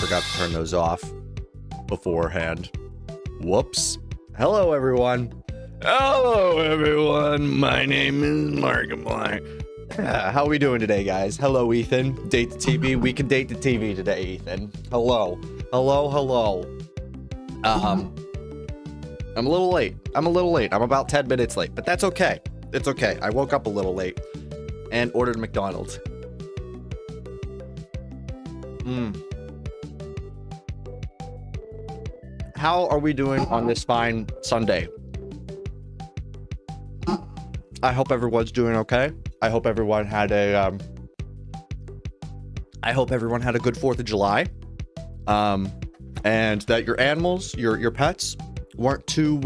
forgot to turn those off beforehand. Whoops. Hello, everyone. Hello, everyone. My name is Markiplier. How are we doing today, guys? Hello, Ethan. Date the TV. We can date the TV today, Ethan. Hello. Hello, hello. I'm a little late. I'm about 10 minutes late, but that's okay. It's okay. I woke up a little late and ordered McDonald's. How are we doing on this fine Sunday? I hope everyone's doing okay. I hope everyone had a good 4th of July. And that your animals, your pets weren't too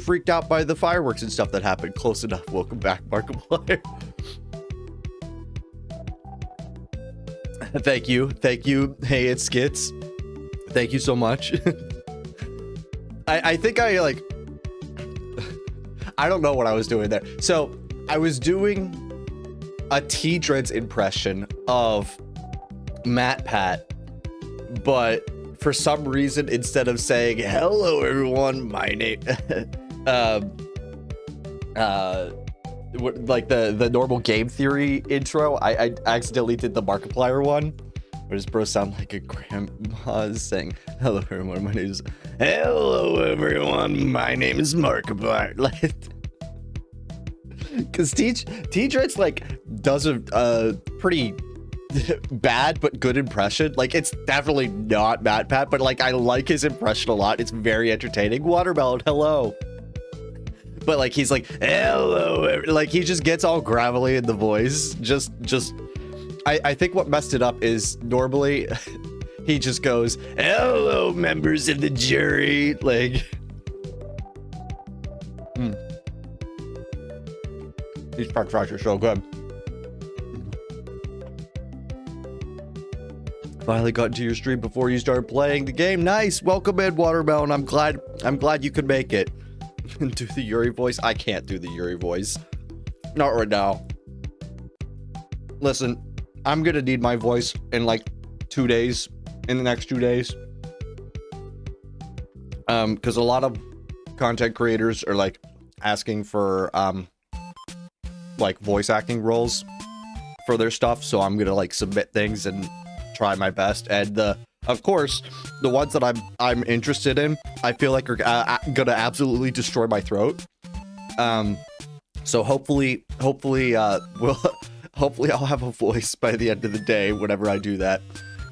freaked out by the fireworks and stuff that happened. Close enough. Welcome back, Markiplier. Thank you. Hey, it's Skits. Thank you so much. I think I don't know what I was doing there. So I was doing a T-Dreads impression of Matt Pat, but for some reason, instead of saying hello everyone, my name like the normal game theory intro, I accidentally did the Markiplier one. Or does bro sound like a grandma saying hello everyone, my name is Markiplier? Like, because T-Dreads like does a pretty bad but good impression. Like, it's definitely not Matt Pat, but like I like his impression a lot. It's very entertaining. Watermelon, hello. But like he's like hello, like he just gets all gravelly in the voice. I think what messed it up is normally he just goes hello members of the jury, like These french fries are so good. Finally got into your stream before you started playing the game. Nice. Welcome in, Watermelon. I'm glad you could make it. Do the Yuri voice. I can't do the Yuri voice. Not right now. Listen, I'm gonna need my voice in like 2 days. In the next 2 days. Because a lot of content creators are like asking for like voice acting roles for their stuff. So I'm gonna like submit things and try my best, and of course the ones that I'm interested in I feel like are gonna absolutely destroy my throat, so hopefully I'll have a voice by the end of the day whenever I do that.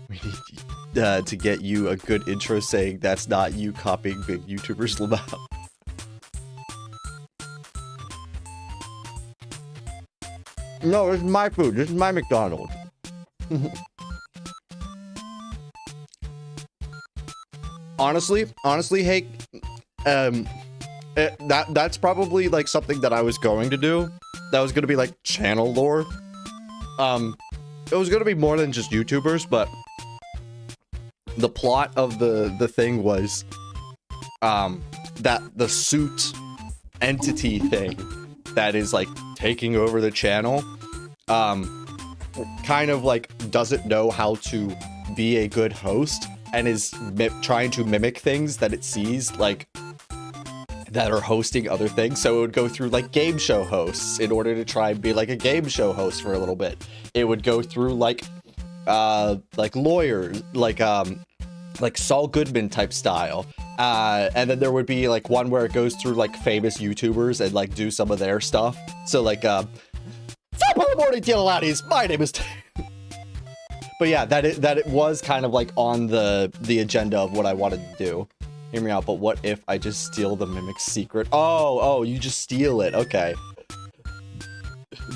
We need to get you a good intro saying that's not you copying big YouTubers. Lamau. No, this is my food. This is my McDonald's. Honestly, hey, that's probably like something that I was going to do. That was going to be like channel lore. It was going to be more than just YouTubers, but the plot of the thing was that the suit entity thing that is like taking over the channel kind of like doesn't know how to be a good host and is trying to mimic things that it sees like that are hosting other things. So it would go through like game show hosts in order to try and be like a game show host for a little bit. It would go through like lawyers, like Saul Goodman type style. And then there would be like one where it goes through like famous YouTubers and like do some of their stuff. So like top of the morning, Laddies. My name is but yeah, that it was kind of like on the agenda of what I wanted to do. Hear me out, but what if I just steal the mimic's secret? Oh, you just steal it. Okay.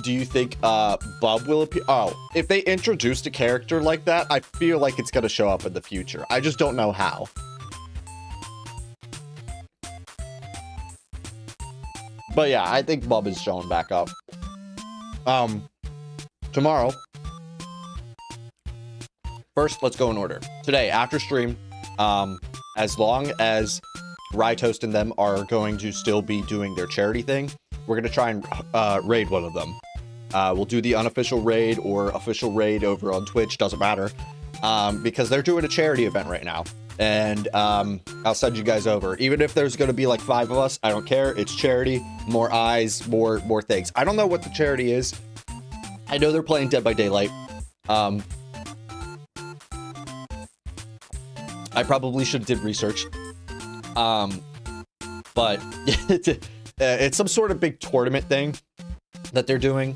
Do you think Bub will appear? Oh, if they introduced a character like that, I feel like it's gonna show up in the future. I just don't know how. But yeah, I think Bub is showing back up. Tomorrow. First, let's go in order. Today, after stream, as long as Rytoast and them are going to still be doing their charity thing, we're going to try and raid one of them. We'll do the unofficial raid or official raid over on Twitch, doesn't matter. because they're doing a charity event right now. And I'll send you guys over. Even if there's going to be like 5 of us, I don't care. It's charity, more eyes, more things. I don't know what the charity is. I know they're playing Dead by Daylight. I probably should have did research. But it's some sort of big tournament thing that they're doing.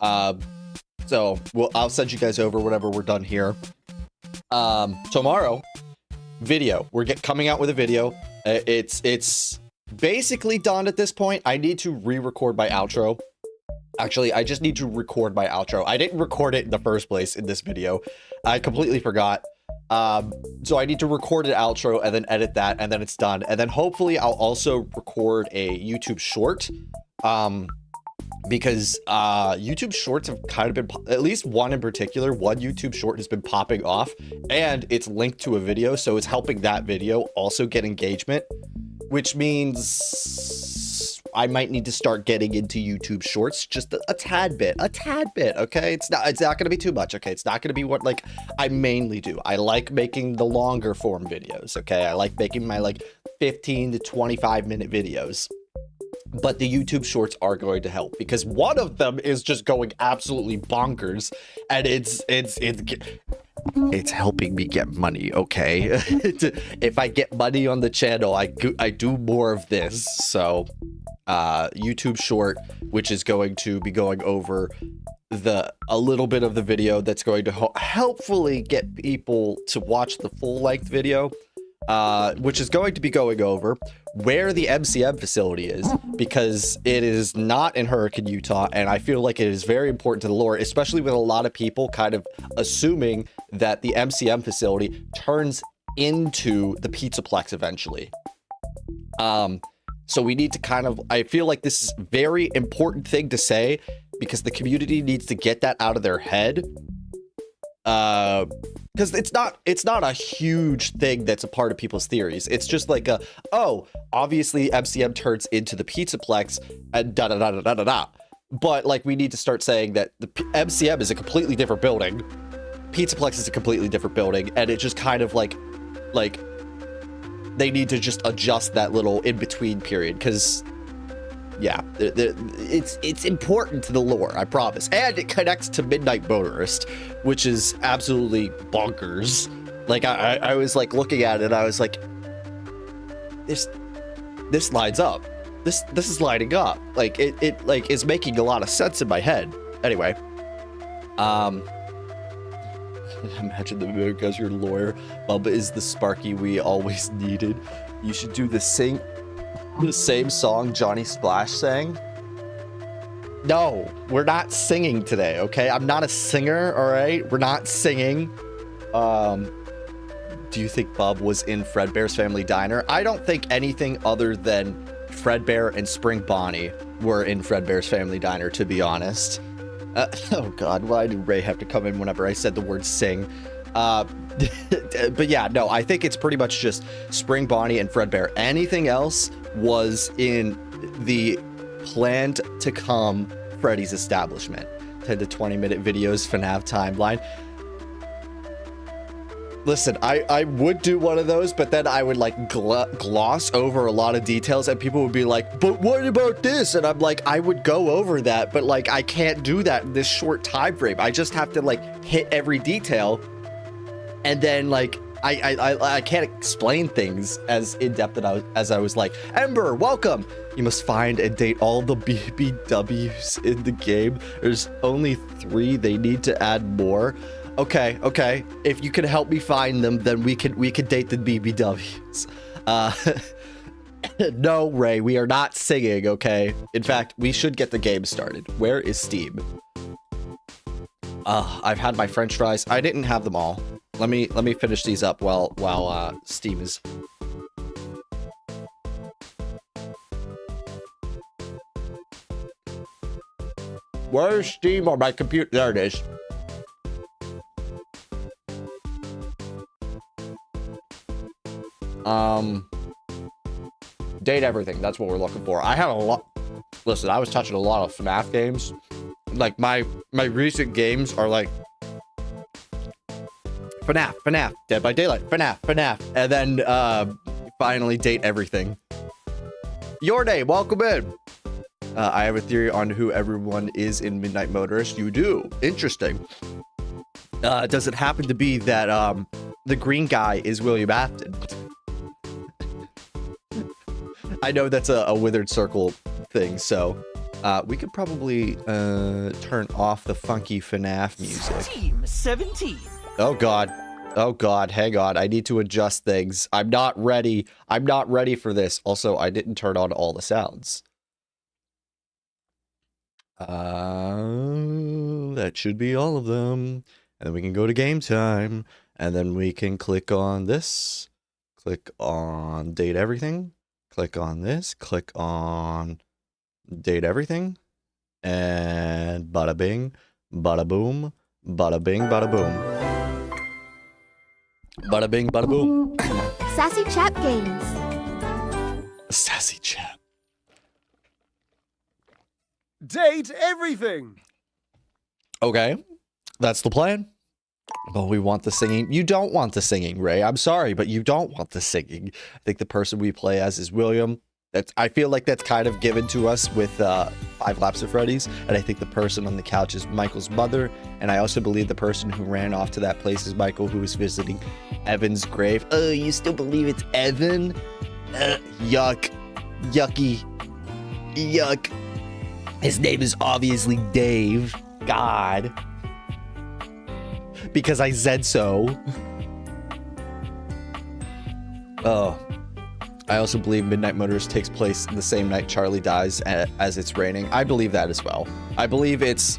So I'll send you guys over whenever we're done here. Tomorrow, video. We're coming out with a video. It's basically done at this point. I need to re-record my outro. Actually, I just need to record my outro. I didn't record it in the first place in this video. I completely forgot. So I need to record an outro and then edit that, and then it's done. And then hopefully I'll also record a YouTube short. Because YouTube shorts have kind of been, at least one in particular, one YouTube short has been popping off, and it's linked to a video, so it's helping that video also get engagement, which means I might need to start getting into YouTube shorts just a tad bit, okay? It's not going to be too much, okay? It's not going to be what, like, I mainly do. I like making the longer form videos, okay? I like making my, like, 15 to 25 minute videos. But the YouTube shorts are going to help, because one of them is just going absolutely bonkers, and it's helping me get money, okay? If I get money on the channel, I do more of this. So YouTube short, which is going to be going over a little bit of the video that's going to helpfully get people to watch the full length video. Which is going to be going over where the MCM facility is, because it is not in Hurricane, Utah, and I feel like it is very important to the lore, especially with a lot of people kind of assuming that the MCM facility turns into the Pizzaplex eventually. So we need to kind of, I feel like this is a very important thing to say, because the community needs to get that out of their head. Because it's not a huge thing that's a part of people's theories. It's just like obviously MCM turns into the Pizzaplex and da-da-da-da-da-da. But like, we need to start saying that the MCM is a completely different building. Pizzaplex is a completely different building, and it just kind of like they need to just adjust that little in-between period, because yeah, it's important to the lore, I promise. And it connects to Midnight Motorist, which is absolutely bonkers. Like, I was like looking at it, I was like, this lines up. This is lining up. Like, it like is making a lot of sense in my head. Anyway, imagine the moon because your lawyer. Bubba is the Sparky we always needed. You should do the same song Johnny Splash sang. No, we're not singing today, okay? I'm not a singer, all right? We're not singing. Do you think Bub was in Fredbear's Family Diner? I don't think anything other than Fredbear and Spring Bonnie were in Fredbear's Family Diner, to be honest. Oh God, why did Ray have to come in whenever I said the word sing? But yeah, no, I think it's pretty much just Spring Bonnie and Fredbear. Anything else was in the planned to come Freddy's establishment. 10 to 20 minute videos, FNAF timeline. Listen, I would do one of those, but then I would like gloss over a lot of details, and people would be like, but what about this? And I'm like, I would go over that, but like, I can't do that in this short time frame. I just have to like hit every detail. And then like, I can't explain things as in-depth as I was like, Ember, welcome. You must find and date all the BBWs in the game. There's only 3. They need to add more. Okay. If you can help me find them, then we can date the BBWs. No, Ray, we are not singing, okay? In fact, we should get the game started. Where is Steam? I've had my French fries. I didn't have them all. Let me finish these up while Steam is. Where's Steam on my computer? There it is. Date everything. That's what we're looking for. I have a lot. Listen, I was touching a lot of FNAF games. Like my recent games are like FNAF, Dead by Daylight, FNAF, and then finally date everything. Your name, welcome in. I have a theory on who everyone is in Midnight Motorist. You do. Interesting. Does it happen to be that the green guy is William Afton? I know that's a withered circle thing, so we could probably turn off the funky FNAF music. Team 17. Oh god. Oh god, hang on. I need to adjust things. I'm not ready. I'm not ready for this. Also, I didn't turn on all the sounds. That should be all of them. And then we can go to game time. And then we can click on this. Click on date everything. Click on this. Click on date everything. And bada bing, bada boom, bada bing, bada boom. Bada bing, bada boom. Sassy Chat Games. Sassy Chat. Date everything. Okay, that's the plan. But we want the singing. You don't want the singing, Ray. I'm sorry, but you don't want the singing. I think the person we play as is William. I feel like that's kind of given to us with 5 Laps of Freddy's. And I think the person on the couch is Michael's mother. And I also believe the person who ran off to that place is Michael, who was visiting Evan's grave. Oh, you still believe it's Evan? Yuck. Yucky. Yuck. His name is obviously Dave. God. Because I said so. Oh. I also believe Midnight Motorist takes place the same night Charlie dies as it's raining. I believe that as well. I believe it's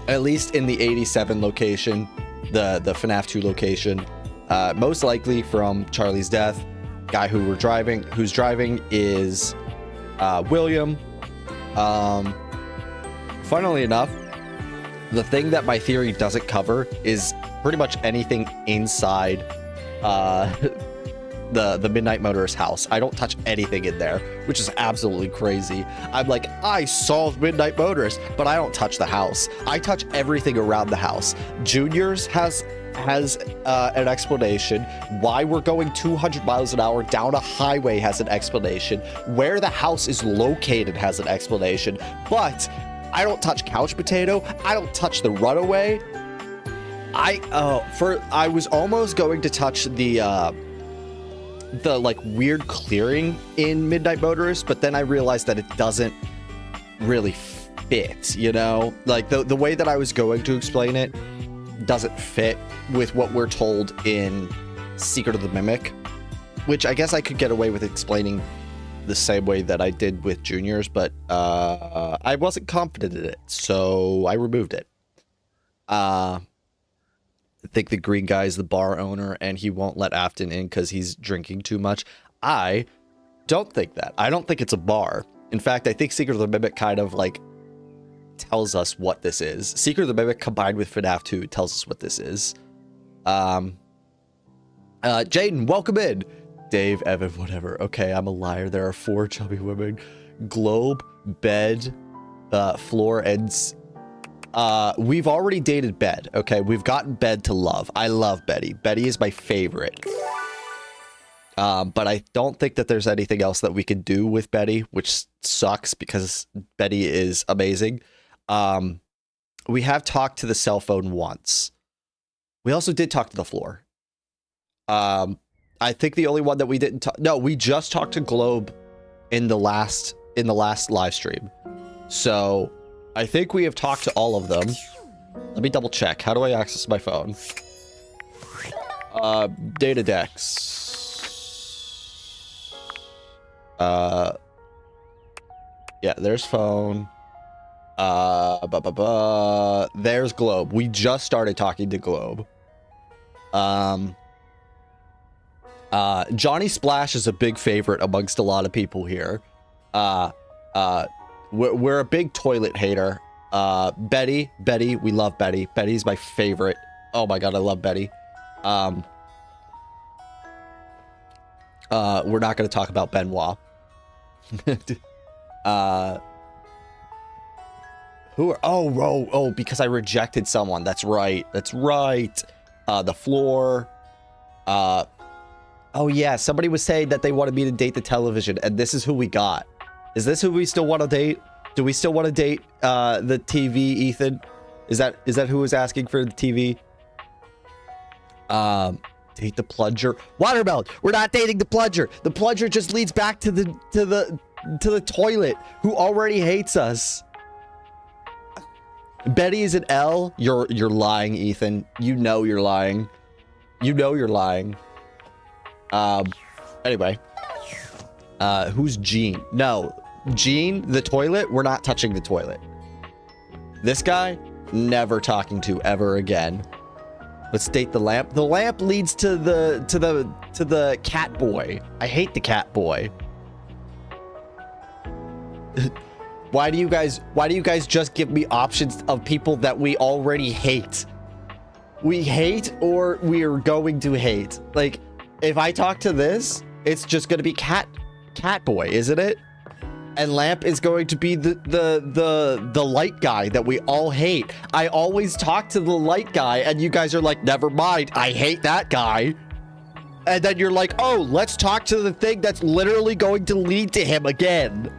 at least in the 87 location, the FNAF 2 location. Most likely from Charlie's death. Guy who's driving is William. Funnily enough, the thing that my theory doesn't cover is pretty much anything inside the Midnight Motorist house. I don't touch anything in there, which is absolutely crazy. I'm like, I solved Midnight Motorist, but I don't touch the house. I touch everything around the house. Junior's has an explanation. Why we're going 200 miles an hour down a highway has an explanation. Where the house is located has an explanation. But I don't touch Couch Potato. I don't touch the Runaway. I was almost going to touch the like weird clearing in Midnight Motorist, but then I realized that it doesn't really fit, you know? Like the way that I was going to explain it doesn't fit with what we're told in Secret of the Mimic, which I guess I could get away with explaining the same way that I did with Junior's, but I wasn't confident in it, so I removed it. I think the green guy is the bar owner and he won't let Afton in because he's drinking too much. I don't think that. I don't think it's a bar. In fact, I think Secret of the Mimic kind of like tells us what this is. Secret of the Mimic combined with FNAF 2 tells us what this is. Jaden, welcome in. Dave, Evan, whatever. Okay, I'm a liar. There are 4 chubby women. Globe, bed, floor, and... we've already dated Bed, okay? We've gotten Bed to love. I love Betty. Betty is my favorite. But I don't think that there's anything else that we could do with Betty, which sucks because Betty is amazing. We have talked to the cell phone once. We also did talk to the floor. I think the only one that we didn't talk... No, we just talked to Globe in the last live stream. So... I think we have talked to all of them. Let me double check. How do I access my phone? Data decks. Yeah, there's phone. There's Globe. We just started talking to Globe. Johnny Splash is a big favorite amongst a lot of people here. We're a big toilet hater. Betty, we love Betty. Betty's my favorite. Oh my god, I love Betty. We're not going to talk about Benoit. Who are... Oh, because I rejected someone. That's right. That's right. the floor. Oh yeah, somebody was saying that they wanted me to date the television, and this is who we got. Is this who we still want to date? Do we still want to date the TV, Ethan? Is that who was asking for the TV? Date the plunger. Watermelon. We're not dating the plunger. The plunger just leads back to the toilet, who already hates us. Betty is an L. You're lying, Ethan. You know you're lying. You know you're lying. Anyway. Who's Gene? No. Gene, the toilet, we're not touching the toilet. This guy, never talking to ever again. Let's date the lamp. The lamp leads to the cat boy. I hate the cat boy. Why do you guys just give me options of people that we already hate? We hate or we're going to hate. Like, if I talk to this, it's just gonna be cat boy, isn't it? And lamp is going to be the light guy that we all hate. I always talk to the light guy and you guys are like, never mind, I hate that guy. And then you're like, oh, let's talk to the thing that's literally going to lead to him again.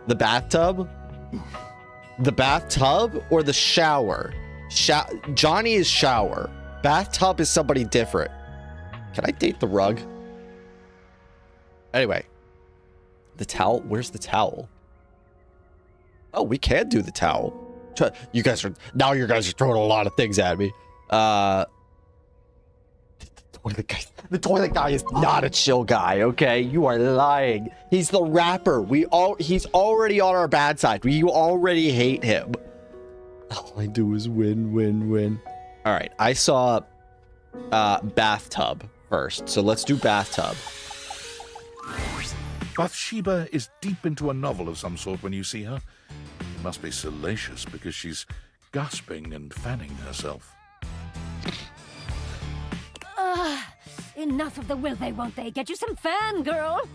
The bathtub? The bathtub or the shower? Johnny is shower. Bathtub is somebody different. Can I date the rug? Anyway. The towel? Where's the towel? Oh, we can do the towel. You guys are throwing a lot of things at me. The toilet guy is not a chill guy, okay? You are lying. He's the rapper. He's already on our bad side. We already hate him. All I do is win, win, win. All right, I saw bathtub first, so let's do bathtub. Sheba is deep into a novel of some sort when you see her. It must be salacious because she's gasping and fanning herself. Enough of the will they, won't they? Get you some fan, girl.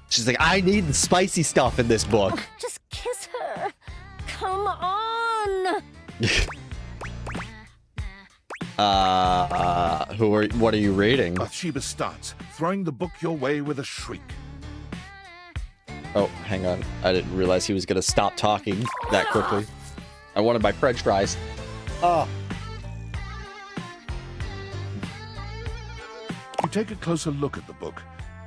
She's like, I need the spicy stuff in this book. Just kiss her. Come on. What are you reading? Sheba starts, throwing the book your way with a shriek. Oh, hang on. I didn't realize he was going to stop talking that quickly. I wanted my french fries. Oh. You take a closer look at the book.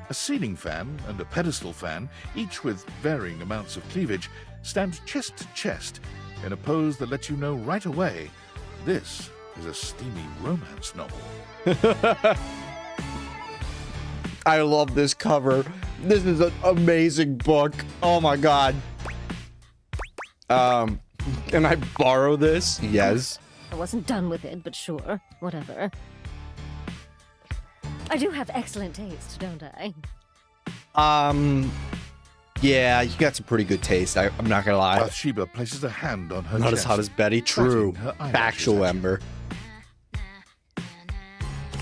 A ceiling fan and a pedestal fan, each with varying amounts of cleavage, stand chest to chest in a pose that lets you know right away this is a steamy romance novel. I love this cover. This is an amazing book. Oh my god. Can I borrow this? Yes. I wasn't done with it, but sure. Whatever. I do have excellent taste, don't I? Yeah, you got some pretty good taste. I'm not gonna lie. Sheba places a hand on her Not chest, as hot as Betty. True. Factual, Ember.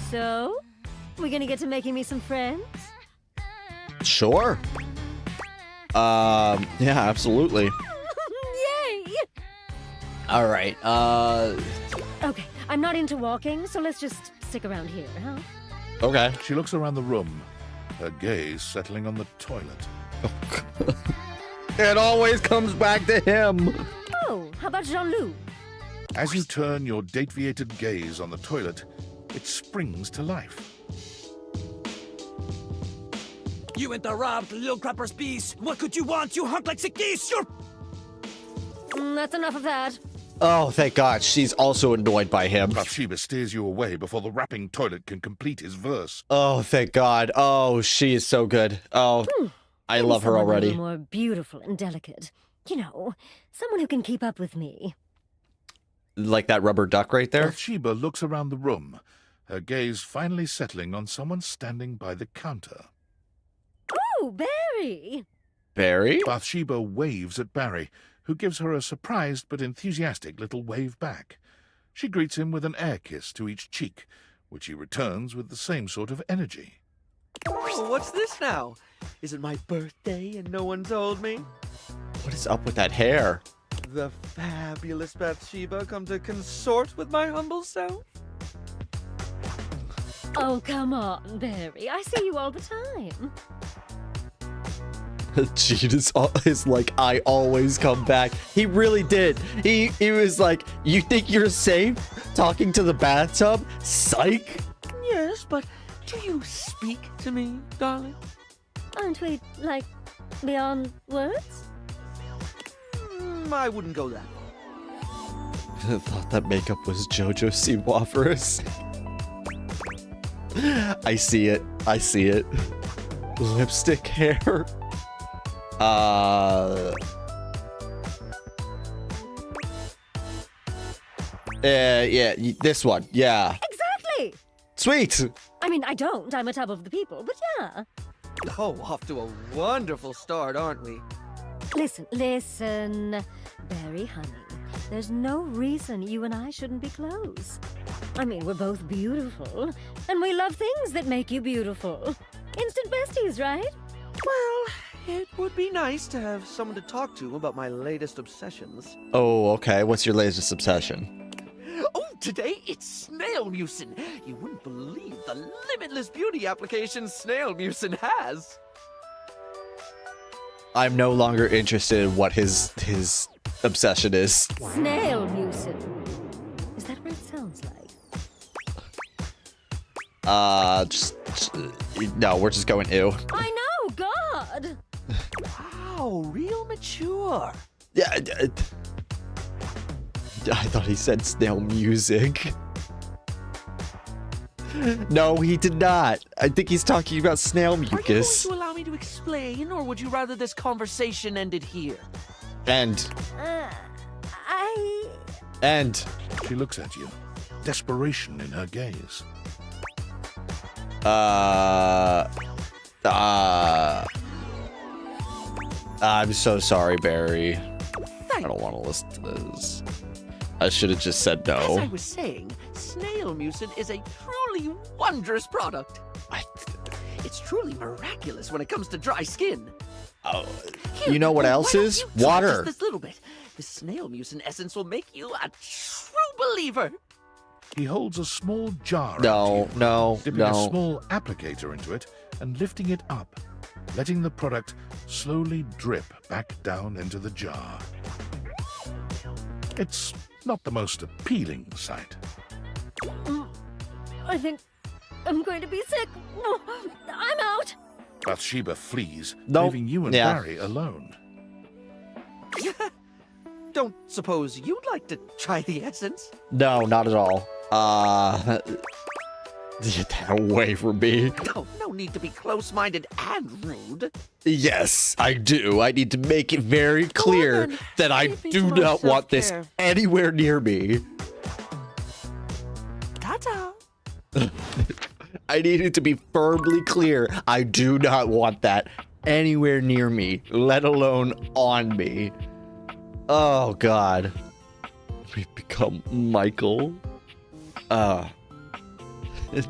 So, we gonna get to making me some friends? Sure. Yeah, absolutely. Yay! All right. Okay, I'm not into walking, so let's just stick around here, huh? Okay. She looks around the room, her gaze settling on the toilet. It always comes back to him. Oh, how about Jean-Loup? As you turn your deviated gaze on the toilet, it springs to life. You interrupt, little crapper's piece. What could you want, you hunk like sick geese? You're... That's enough of that. Oh, thank God. She's also annoyed by him. Sheba steers you away before the rapping toilet can complete his verse. Oh, thank God. Oh, she is so good. Oh, I love her Someone a already. little more beautiful and delicate. You know, someone who can keep up with me. Like that rubber duck right there? Sheba looks around the room, her gaze finally settling on someone standing by the counter. Oh, Barry! Barry? Bathsheba waves at Barry, who gives her a surprised but enthusiastic little wave back. She greets him with an air kiss to each cheek, which he returns with the same sort of energy. Oh, what's this now? Is it my birthday and no one told me? What is up with that hair? the fabulous Bathsheba come to consort with my humble self? Oh, come on, Barry. I see you all the time. Gene is like, I always come back. He really did. He was like, you think you're safe talking to the bathtub? Psych. Yes, but do you speak to me, darling? Aren't we, like, beyond words? I wouldn't go that far. I thought that makeup was JoJo Siwa first. I see it. I see it. Lipstick hair. Yeah, this one. Yeah. Exactly. Sweet. I mean, I don't. I'm a tub of the people, but yeah. Oh, off to a wonderful start, aren't we? Listen, Barry, honey. There's no reason you and I shouldn't be close. I mean, we're both beautiful, and we love things that make you beautiful. Instant besties, right? Well, it would be nice to have someone to talk to about my latest obsessions. Oh, okay. What's your latest obsession? Oh, today it's snail mucin. You wouldn't believe the limitless beauty application snail mucin has. I'm no longer interested in what his obsession is. Snail mucin. Is that what it sounds like? No, we're just going ew. I know, God! Wow, real mature. Yeah, I thought he said snail music. No, he did not. I think he's talking about snail mucus. Are you going to allow me to explain, or would you rather this conversation ended here? And She looks at you, desperation in her gaze. I'm so sorry, Barry. I don't want to listen to this. I should have just said As I no. was saying, snail mucin is a truly wondrous product. It's truly miraculous when it comes to dry skin. Oh, Here, you know what why else don't is? you try Water. Just this little bit. The snail mucin essence will make you a true believer. He holds a small jar No, out to you, no, dipping a no. small applicator into it and lifting it up, letting the product slowly drip back down into the jar. It's not the most appealing sight. I think I'm going to be sick. I'm out. Bathsheba flees, Nope. leaving you and Yeah. Barry alone. Don't suppose you'd like to try the essence? No, not at all. Get that away from me. No need to be close-minded and rude. Yes, I do. I need to make it very clear then. that I Give me do to my not want this self-care. anywhere near me. Ta-ta. I need it to be firmly clear. I do not want that anywhere near me, let alone on me. Oh, God. We've become Michael.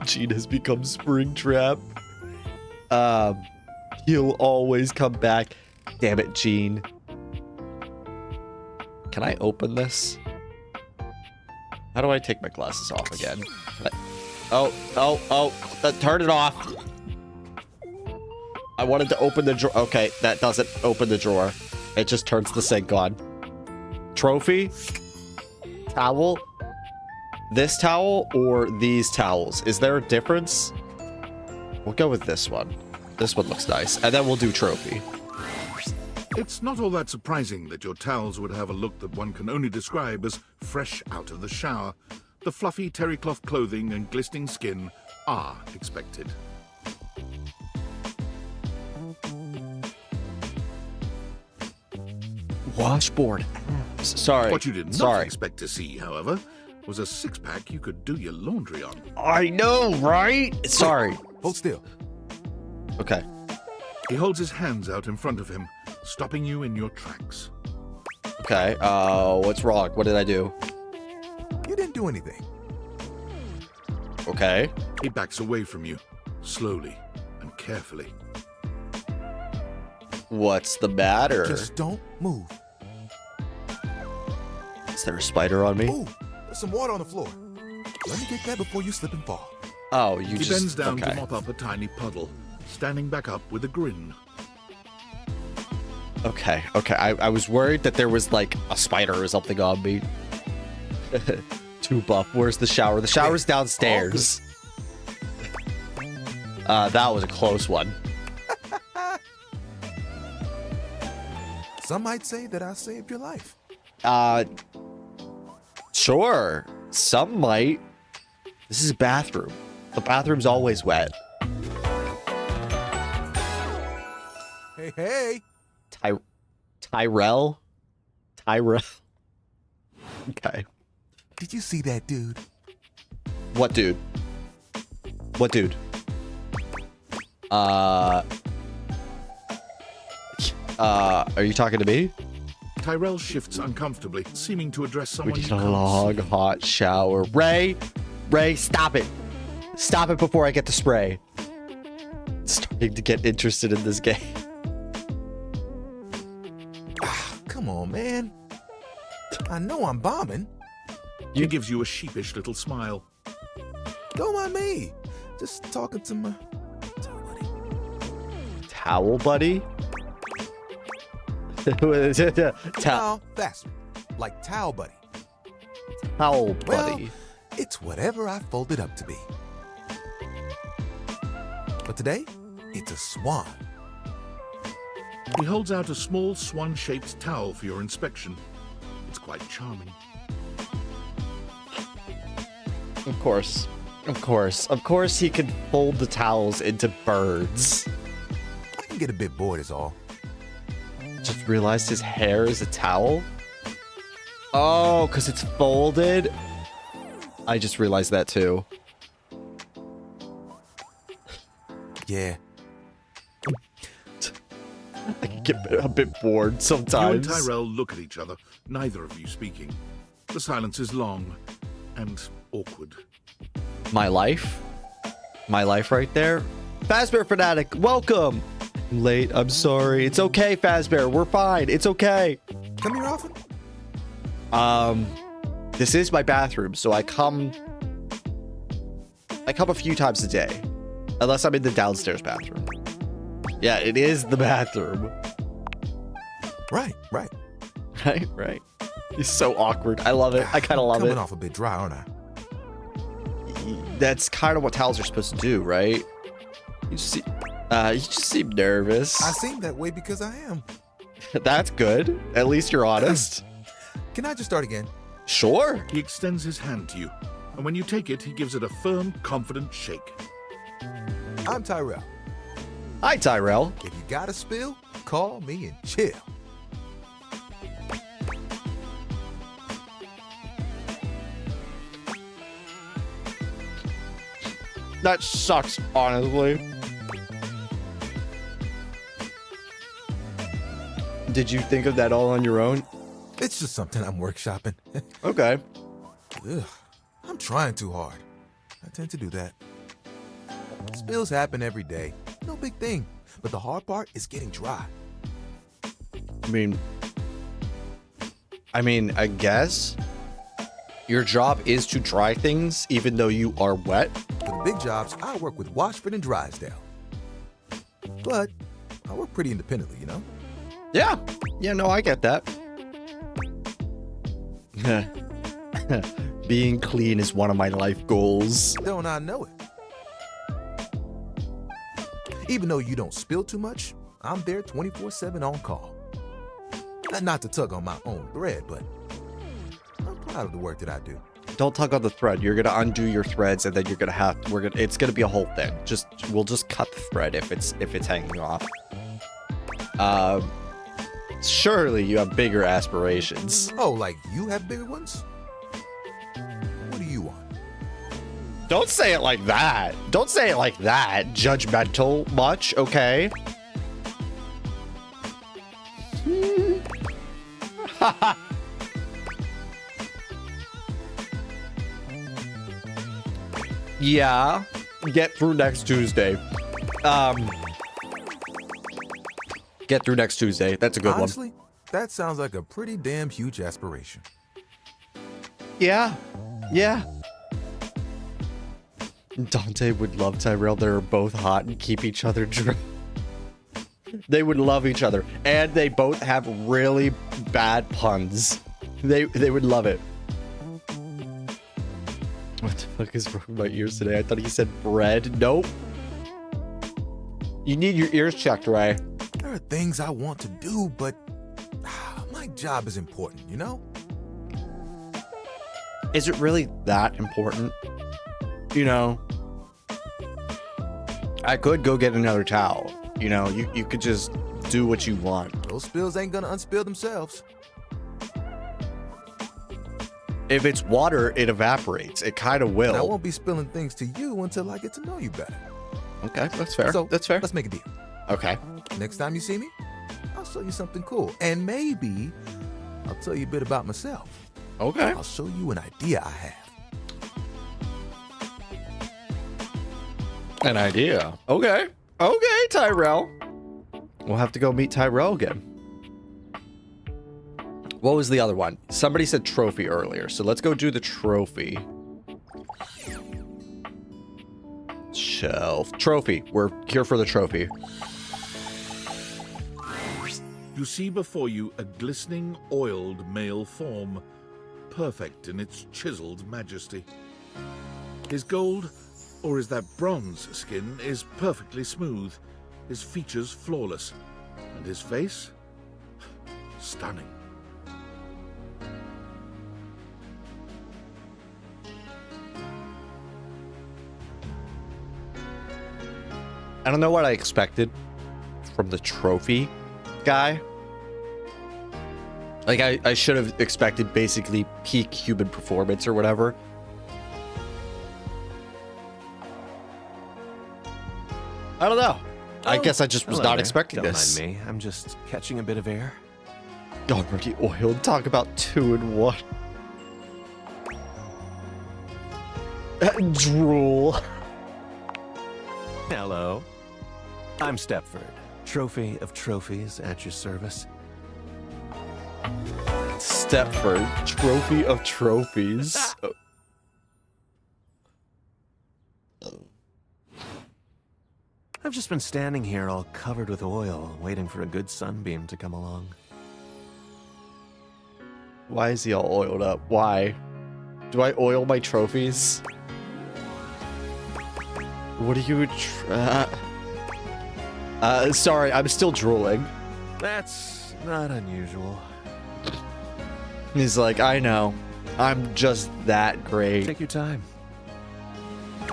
Gene has become Springtrap. He'll always come back. Damn it, Gene. Can I open this? How do I take my glasses off again? Turn it off. I wanted to open the drawer. Okay, that doesn't open the drawer. It just turns the sink on. Trophy? Towel? This towel or these towels? Is there a difference? We'll go with this one. This one looks nice. And then we'll do trophy. It's not all that surprising that your towels would have a look that one can only describe as fresh out of the shower. The fluffy terry cloth clothing and glistening skin are expected. Washboard. Sorry. What you did not Sorry. expect to see, however, was a six-pack you could do your laundry on. I know, right? Sorry. Hold still. Okay. He holds his hands out in front of him, stopping you in your tracks. Okay. What's wrong? What did I do? You didn't do anything. Okay. He backs away from you, slowly and carefully. What's the matter? Just don't move. there a spider on me? Ooh, there's some water on the floor. Let me get that before you slip and fall. Oh, you He just... bends down okay. to mop up a tiny puddle, standing back up with a grin. Okay, okay. I was worried that there was like a spider or something on me. Too buff. Where's the shower? The shower's downstairs. That was a close one. Some might say that I saved your life. Sure. Some might. This is a bathroom. The bathroom's always wet. Hey, hey. Tyrell? Tyrell? Okay. Did you see that dude? What dude? What dude? Are you talking to me? Tyrell shifts uncomfortably, seeming to address We someone need you a can't long, see. hot shower. Ray, stop it. Stop it before I get the spray. Starting to get interested in this game. Come on, man. I know I'm bombing. He gives you a sheepish little smile. Don't mind me. Just talking to my Towel buddy? towel faster. Like towel buddy. Towel Well, buddy. it's whatever I fold it up to be. But today, it's a swan. He holds out a small swan-shaped towel for your inspection. It's quite charming. Of course. Of course. Of course he can fold the towels into birds. I can get a bit bored is all. Just realized his hair is a towel. Oh, because it's folded. I just realized that too. Yeah. I can get a bit bored You and sometimes. Tyrell look at each other, neither of you speaking. The silence is long and awkward. My life? My life right there? Fazbear Fanatic, welcome! I'm late, I'm sorry. It's okay, Fazbear, we're fine. It's okay. Come here often? This is my bathroom, so I come a few times a day. Unless I'm in the downstairs bathroom. Yeah, it is the bathroom. Right. Right. It's so awkward. I love it. I kind of love Coming it. off a bit dry, aren't I? That's kind of what towels are supposed to do, right? You just seem nervous. I seem that way because I am. That's good. At least you're honest. Can I just start again? Sure. He extends his hand to you, and when you take it, he gives it a firm, confident shake. I'm Tyrell. Hi, Tyrell. If you got a spill, call me and chill. That sucks, honestly. Did you think of that all on your own? It's just something I'm workshopping. Okay. Ugh, I'm trying too hard. I tend to do that. Spills happen every day. No big thing. But the hard part is getting dry. I mean, I guess your job is to dry things even though you are wet. For the big jobs, I work with Washford and Drysdale. But I work pretty independently, you know? Yeah. Yeah, no, I get that. Being clean is one of my life goals. Don't I know it? Even though you don't spill too much, I'm there 24/7 on call. Not to tug on my own thread, but I'm proud of the work that I do. Don't tug on the thread. You're gonna undo your threads, and then you're gonna have. It's gonna be a whole thing. We'll just cut the thread if it's hanging off. Surely you have bigger aspirations. Oh, like you have bigger ones? What do you want? Don't say it like that. Don't say it like that. Judgmental much, okay? Yeah. Get through next Tuesday. Get through next Tuesday. That's a good Honestly, that sounds like a pretty damn huge aspiration. Yeah. Yeah. Dante would love Tyrell. They're both hot and keep each other dry. They would love each other. And they both have really bad puns. They would love it. What the fuck is wrong with my ears today? I thought he said bread. Nope. You need your ears checked, Ray. There are things I want to do, but my job is important, you know? Is it really that important? You know, I could go get another towel. You know, you could just do what you want. Those spills ain't gonna unspill themselves. If it's water, it evaporates. It kind of will. And I won't be spilling things to you until I get to know you better. Okay, that's fair. So that's fair. Let's make a deal. Okay. Next time you see me, I'll show you something cool. And maybe I'll tell you a bit about myself. Okay. I'll show you an idea I have. An idea. Okay. Okay, Tyrell. We'll have to go meet Tyrell again. What was the other one? Somebody said trophy earlier, so let's go do the trophy. Shelf. Trophy. We're here for the trophy. You see before you a glistening, oiled male form, perfect in its chiseled majesty. His gold, or is that bronze skin, is perfectly smooth, his features flawless, and his face stunning. I don't know what I expected from the trophy guy. Like, I should have expected basically peak human performance or whatever. I don't know. I guess I just was not expecting this. Don't mind me. I'm just catching a bit of air. Already oiled. Talk about 2-in-1. Drool. Hello. I'm Stepford, trophy of trophies at your service. Stepford, trophy of trophies. I've just been standing here all covered with oil, waiting for a good sunbeam to come along. Why is he all oiled up? Why? Do I oil my trophies? What are you... sorry, I'm still drooling. That's not unusual. He's like, I know. I'm just that great. Take your time.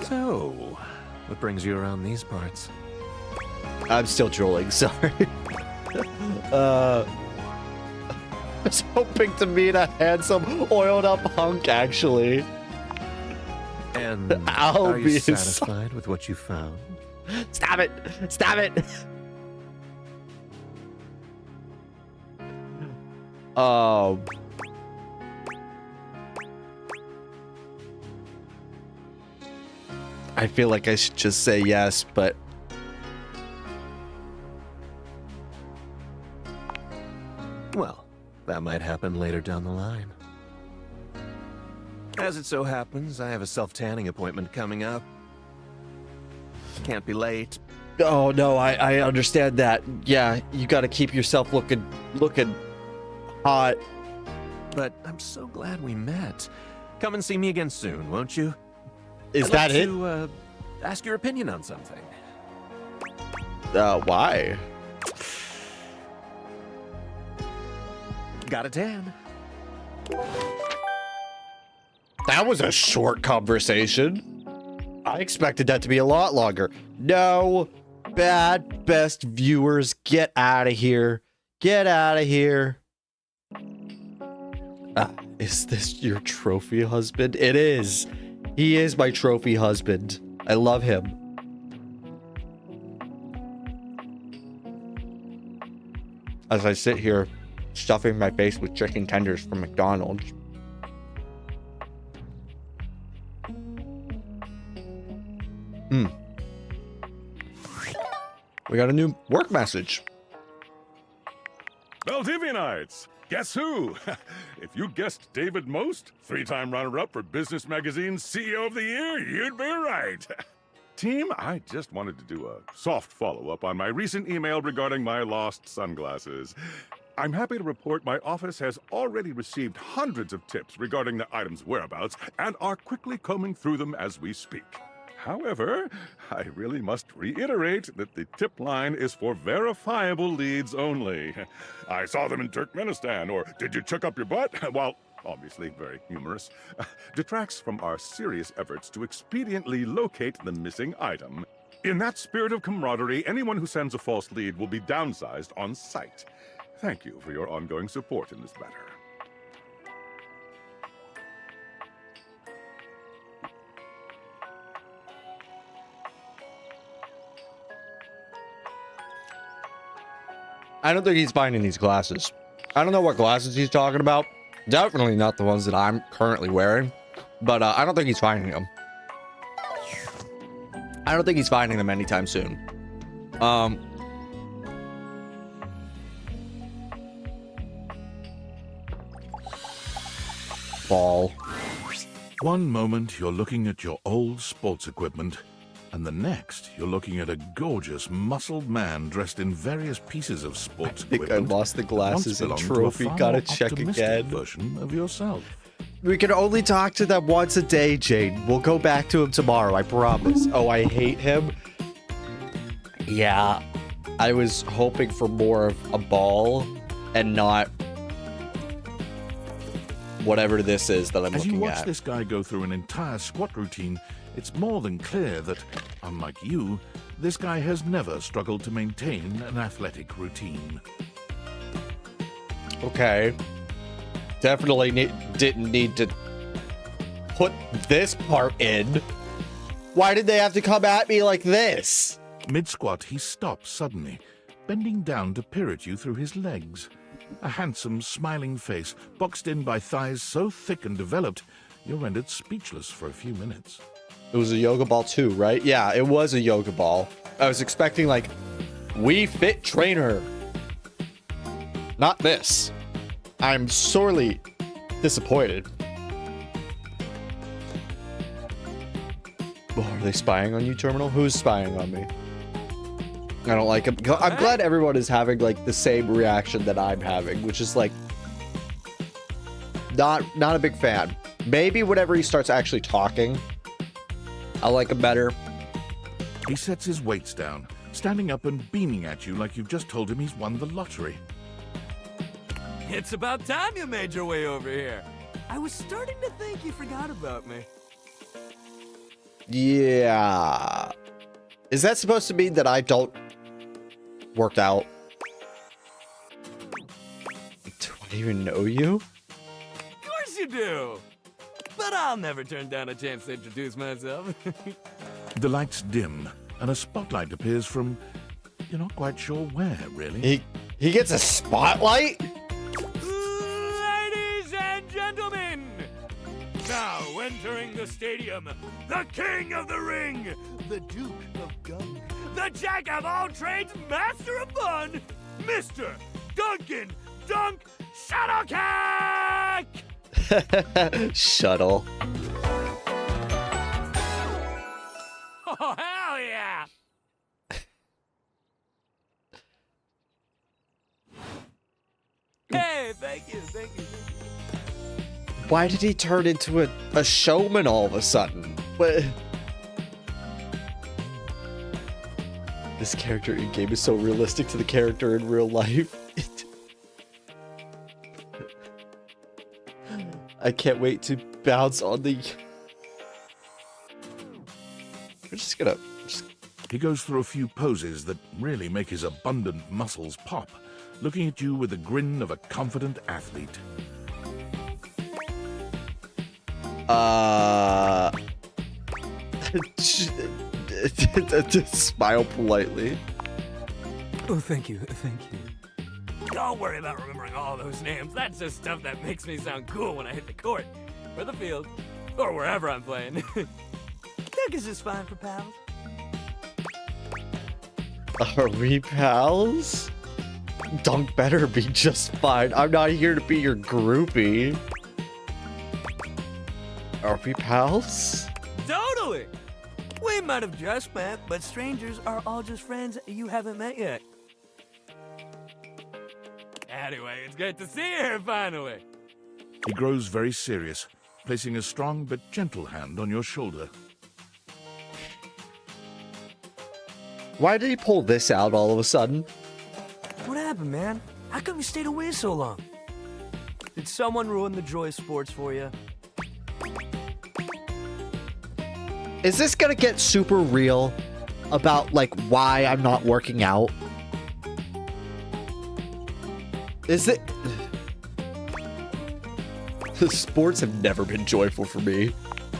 So, what brings you around these parts? I'm still drooling, sorry. I was hoping to meet a handsome, oiled up hunk, actually. And I'll are you be satisfied with what you found? Stop it! Stop it! I feel like I should just say yes, but... Well, that might happen later down the line. As it so happens, I have a self-tanning appointment coming up. Can't be late. Oh, no, I understand that. Yeah, you gotta keep yourself looking hot. But I'm so glad we met. Come and see me again soon, won't you? Is I'd that like it? to, ask your opinion on something. Why? Got a tan. That was a short conversation. I expected that to be a lot longer. No. Bad best viewers, get out of here. Get out of here. Is this your trophy husband? It is. He is my trophy husband. I love him. As I sit here stuffing my face with chicken tenders from McDonald's. We got a new work message. Valdivianites, Guess who? If you guessed David Most, 3-time runner-up for Business Magazine's CEO of the Year, you'd be right. Team, I just wanted to do a soft follow-up on my recent email regarding my lost sunglasses. I'm happy to report my office has already received hundreds of tips regarding the item's whereabouts and are quickly combing through them as we speak. However, I really must reiterate that the tip line is for verifiable leads only. I saw them in Turkmenistan, or did you chuck up your butt? While obviously very humorous, detracts from our serious efforts to expediently locate the missing item. In that spirit of camaraderie, anyone who sends a false lead will be downsized on sight. Thank you for your ongoing support in this matter. I don't think he's finding these glasses. I don't know what glasses he's talking about. Definitely not the ones that I'm currently wearing. But I don't think he's finding them. I don't think he's finding them anytime soon. Ball. One moment you're looking at your old sports equipment, and the next you're looking at a gorgeous, muscled man dressed in various pieces of sports I equipment. lost the that once glasses and belonged to a trophy. far Gotta more check optimistic again. version of yourself. We can only talk to them once a day, Jade. We'll go back to him tomorrow, I promise. Oh, I hate him. Yeah. I was hoping for more of a ball and not whatever this is that I'm As you looking watch at. this guy go through an entire squat routine, it's more than clear that, unlike you, this guy has never struggled to maintain an athletic routine. Okay. Definitely didn't need to put this part in. Why did they have to come at me like this? Mid-squat, he stops suddenly, bending down to peer at you through his legs. A handsome, smiling face, boxed in by thighs so thick and developed, you're rendered speechless for a few minutes. It was a yoga ball too, right? Yeah, it was a yoga ball. I was expecting like, We Fit Trainer. Not this. I'm sorely disappointed. Oh, are they spying on you, Terminal? Who's spying on me? I don't like him. I'm glad everyone is having like the same reaction that I'm having, which is like not a big fan. Maybe whenever he starts actually talking, I like him better. He sets his weights down, standing up and beaming at you like you've just told him he's won the lottery. It's about time you made your way over here. I was starting to think you forgot about me. Yeah. Is that supposed to mean that I don't work out? Do I even know you? Of course you do. But I'll never turn down a chance to introduce myself. The lights dim, and a spotlight appears from... you're not quite sure where, really. He gets a spotlight? Ladies and gentlemen, now entering the stadium, the king of the ring, the duke of gunk, the jack of all trades, master of fun, Mr. Duncan Dunk Shuttlecock! Shuttle. Oh, hell yeah! Hey, thank you. Why did he turn into a showman all of a sudden? What? This character in game is so realistic to the character in real life. I can't wait to bounce on the... We're just gonna... He goes through a few poses that really make his abundant muscles pop, looking at you with a grin of a confident athlete. Smile politely. Oh, thank you. Don't worry about remembering all those names. That's just stuff that makes me sound cool when I hit the court, or the field, or wherever I'm playing. Douglas is fine for pals. Are we pals? Dunk better be just fine. I'm not here to be your groupie. Are we pals? Totally! We might have just met, but strangers are all just friends you haven't met yet. Anyway, it's good to see you here finally. He grows very serious, placing a strong but gentle hand on your shoulder. Why did he pull this out all of a sudden? What happened, man? How come you stayed away so long? Did someone ruin the joy of sports for you? Is this gonna get super real about like why I'm not working out? Is it? The sports have never been joyful for me.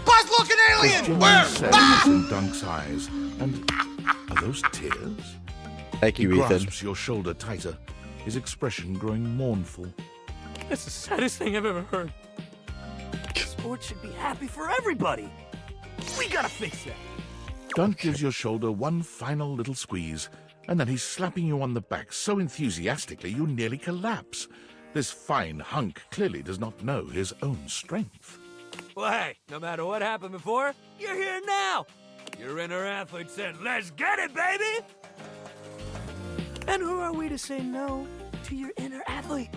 Buzz-looking alien! Where? Sadness in Dunk's eyes. And are those tears? Thank you, He Ethan. grasps your shoulder tighter, his expression growing mournful. That's the saddest thing I've ever heard. Sports should be happy for everybody. We gotta fix that. Dunk gives your shoulder one final little squeeze, and then he's slapping you on the back so enthusiastically you nearly collapse. This fine hunk clearly does not know his own strength. Well, hey, no matter what happened before, you're here now. Your inner athlete said, let's get it, baby! And who are we to say no to your inner athlete?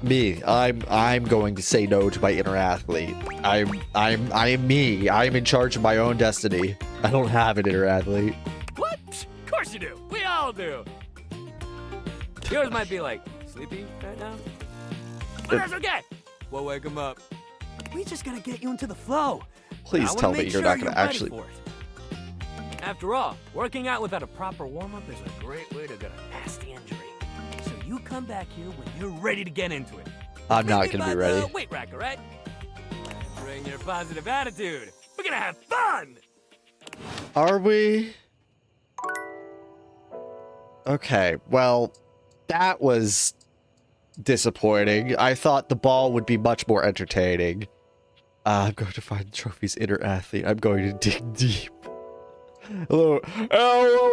Me. I'm going to say no to my inner athlete. I am me. I am in charge of my own destiny. I don't have an inner athlete. What? Of course you do. We all do. Yours might be like sleepy right now, but that's okay. We'll wake him up. We just gotta get you into the flow. Please tell me you're not going to actually. After all, working out without a proper warm-up is a great way to get a nasty injury. So you come back here when you're ready to get into it. I'm not going to be ready. Weight racker, right? Bring your positive attitude. We're gonna have fun. Are we? Okay, well, that was disappointing. I thought the ball would be much more entertaining. I'm going to find the trophy's inner athlete. I'm going to dig deep. Hello,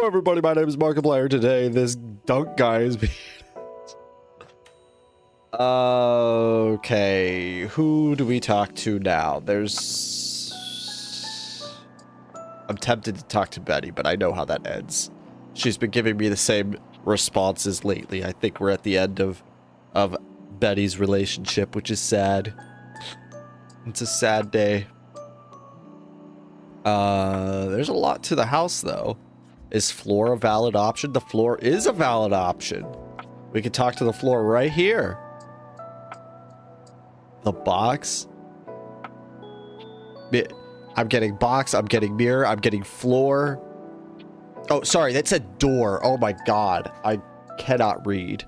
everybody. My name is Markiplier. Today, this dunk guy is being... Okay, who do we talk to now? I'm tempted to talk to Betty, but I know how that ends. She's been giving me the same responses lately. I think we're at the end of Betty's relationship, which is sad. It's a sad day. There's a lot to the house, though. Is floor a valid option? The floor is a valid option. We could talk to the floor right here. The box. I'm getting box. I'm getting mirror. I'm getting floor. Oh, sorry. That said door. Oh, my God. I cannot read.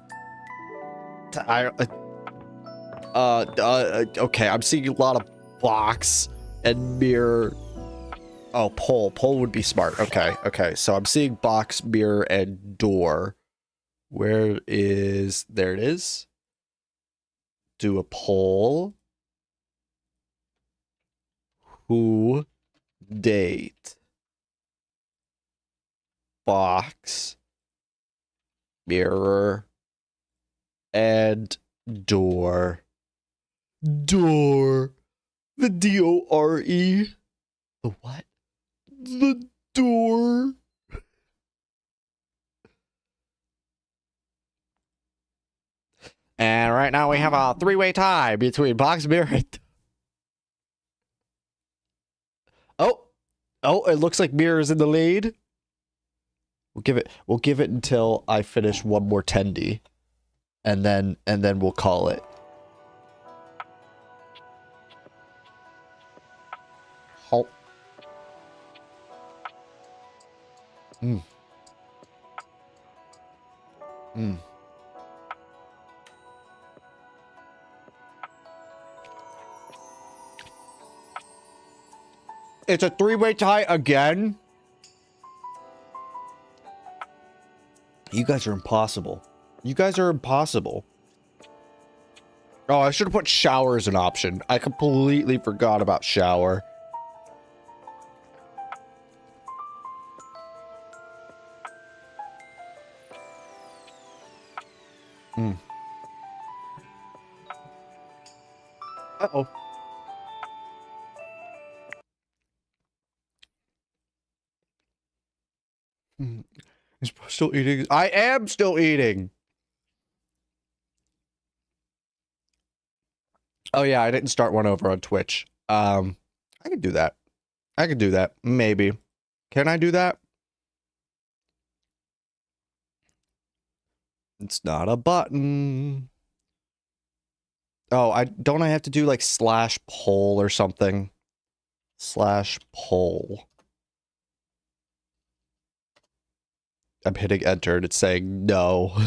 Okay. I'm seeing a lot of box and mirror. Oh, pole. Pole would be smart. Okay. Okay. So I'm seeing box, mirror, and door. Where is... There it is. Do a poll. Who date? Box, mirror, and door. Door. The D-O-R-E. The what? The door. And right now we have a three-way tie between box, mirror, and... Oh, it looks like mirror is in the lead. We'll give it until I finish one more tendy. And then we'll call it. Halt. It's a three-way tie again. You guys are impossible. You guys are impossible. Oh, I should have put shower as an option. I completely forgot about shower. Uh-oh. He's still eating. I am still eating. Oh yeah, I didn't start one over on Twitch. I could do that. I could do that. Maybe. Can I do that? It's not a button. Oh, I have to do like /poll or something. /poll. I'm hitting enter and it's saying no.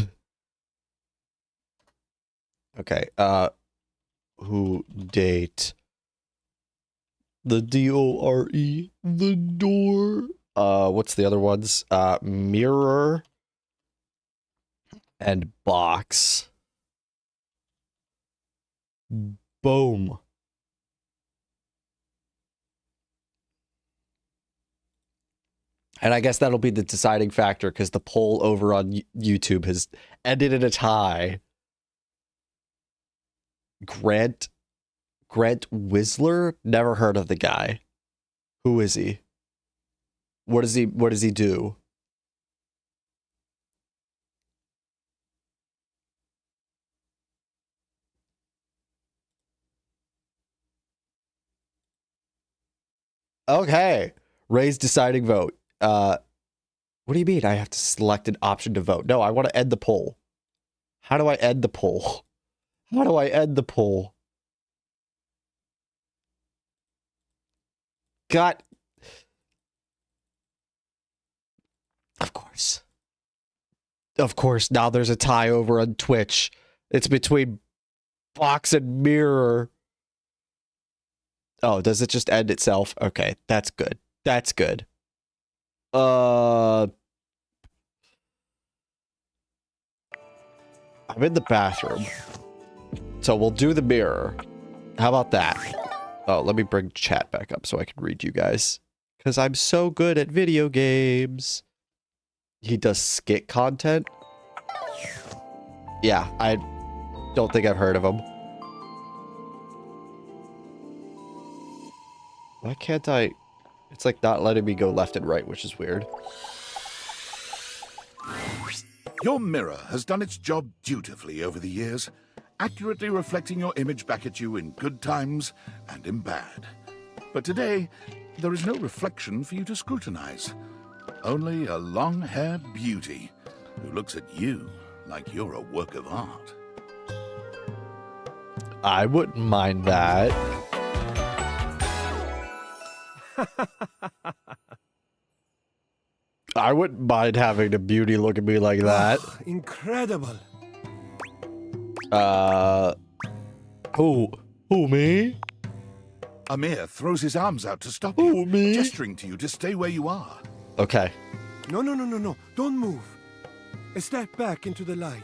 Okay, who date? The D-O-R-E, the door. What's the other ones? Mirror and box. Boom. And I guess that'll be the deciding factor because the poll over on YouTube has ended in a tie. Grant Whistler? Never heard of the guy. Who is he? What does he do? Okay. Raise deciding vote. What do you mean I have to select an option to vote? No, I want to end the poll. How do I end the poll? How do I end the poll? God. Of course. Of course, now there's a tie over on Twitch. It's between box and mirror. Oh, does it just end itself? Okay, that's good. That's good. I'm in the bathroom. So we'll do the mirror. How about that? Oh, let me bring chat back up so I can read you guys. Because I'm so good at video games. He does skit content? Yeah, I don't think I've heard of him. Why can't I... It's like not letting me go left and right, which is weird. Your mirror has done its job dutifully over the years, accurately reflecting your image back at you in good times and in bad. But today, there is no reflection for you to scrutinize. Only a long-haired beauty who looks at you like you're a work of art. I wouldn't mind that. I wouldn't mind having the beauty look at me like that. Incredible. Who, me? Amir throws his arms out to stop Who, you, me? gesturing to you to stay where you are. Okay. No. Don't move. Step back into the light.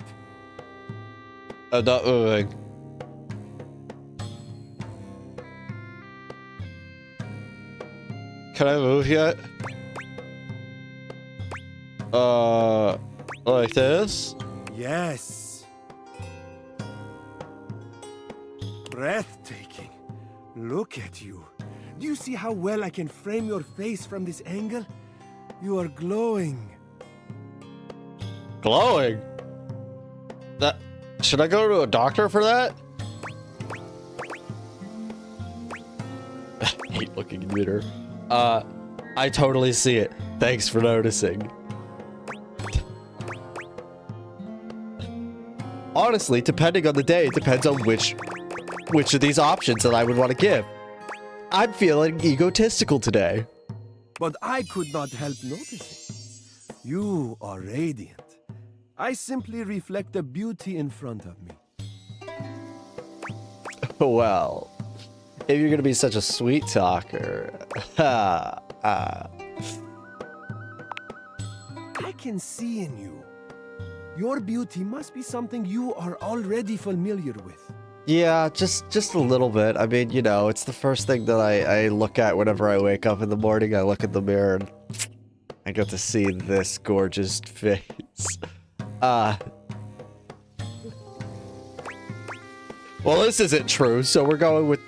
Not moving. Can I move yet? Like this? Yes. Breathtaking. Look at you. Do you see how well I can frame your face from this angle? You are glowing. Glowing? That... Should I go to a doctor for that? I hate looking in the mirror. I totally see it. Thanks for noticing. Honestly, depending on the day, it depends on which of these options that I would want to give. I'm feeling egotistical today. But I could not help noticing. You are radiant. I simply reflect the beauty in front of me. Well, if you're gonna be such a sweet talker, I can see in you. Your beauty must be something you are already familiar with. yeah, just a little bit. I mean, you know, it's the first thing that I look at whenever I wake up in the morning. I look in the mirror and I get to see this gorgeous face. Well, this isn't true, so we're going with ...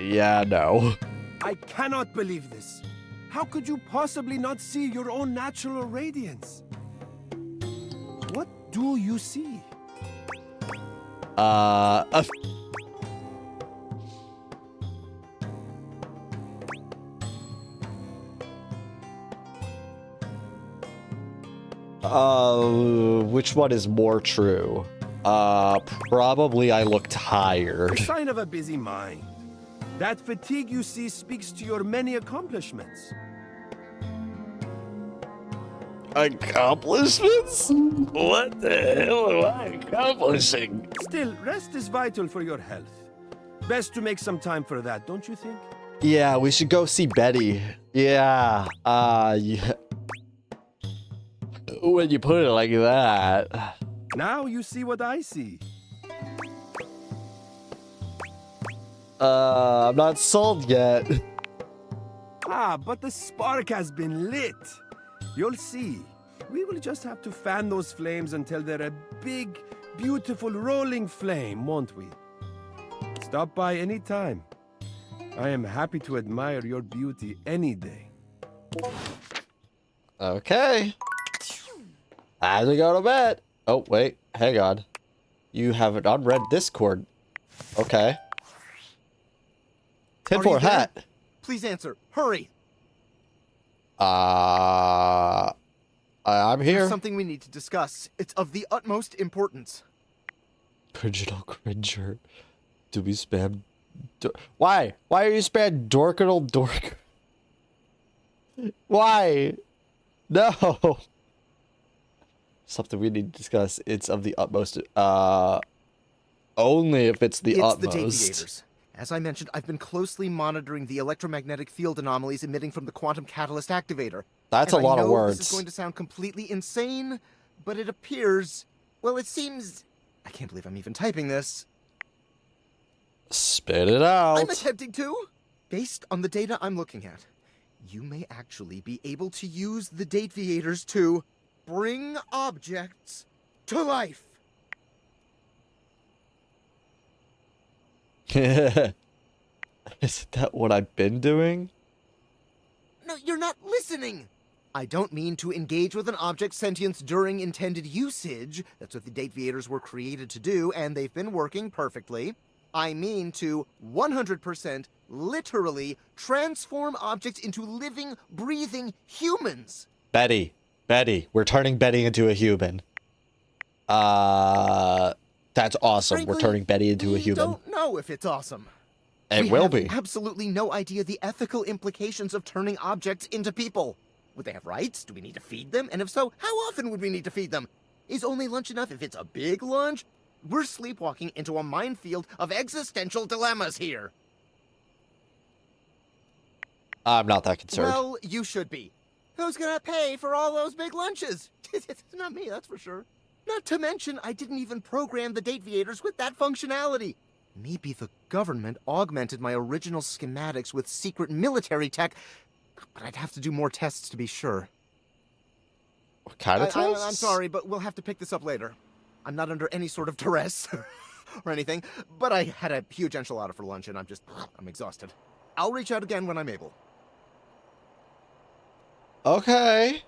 Yeah, no. I cannot believe this. How could you possibly not see your own natural radiance? What do you see? Which one is more true? Probably I look tired. Sign of a busy mind. That fatigue you see speaks to your many accomplishments. Accomplishments? What the hell am I accomplishing? Still, rest is vital for your health. Best to make some time for that, don't you think? Yeah, we should go see Betty. Yeah, yeah. When you put it like that. Now you see what I see. I'm not sold yet. Ah, but the spark has been lit. You'll see. We will just have to fan those flames until they're a big, beautiful rolling flame, won't we? Stop by any time. I am happy to admire your beauty any day. Okay. Time to go to bed. Oh, wait. Hang on. You have an unread Discord. Okay. Tinfoil hat. Please answer. Hurry. I'm here. There's something we need to discuss. It's of the utmost importance. Original Cringer. Do we spam? Why? Why are you spam Dorkadle Dork? Why? No. Something we need to discuss. It's of the utmost. Only if it's the utmost. It's the deviators. As I mentioned, I've been closely monitoring the electromagnetic field anomalies emitting from the quantum catalyst activator. That's a lot of words. This is going to sound completely insane, but it appears... Well, it seems... I can't believe I'm even typing this. Spit it out. I'm attempting to. Based on the data I'm looking at, you may actually be able to use the deviators to bring objects to life. Isn't that what I've been doing? No, you're not listening. I don't mean to engage with an object's sentience during intended usage. That's what the deviators were created to do, and they've been working perfectly. I mean to 100% literally transform objects into living, breathing humans. Betty, we're turning Betty into a human. That's awesome. Frankly, we're turning Betty into a human. I don't know if it's awesome. It will be. We have absolutely no idea the ethical implications of turning objects into people. Would they have rights? Do we need to feed them? And if so, how often would we need to feed them? Is only lunch enough if it's a big lunch? We're sleepwalking into a minefield of existential dilemmas here. I'm not that concerned. Well, you should be. Who's gonna pay for all those big lunches? It's not me, that's for sure. Not to mention, I didn't even program the deviators with that functionality. Maybe the government augmented my original schematics with secret military tech, but I'd have to do more tests to be sure. What kind of tests? I'm sorry, but we'll have to pick this up later. I'm not under any sort of duress or anything, but I had a huge enchilada for lunch and I'm exhausted. I'll reach out again when I'm able. Okay.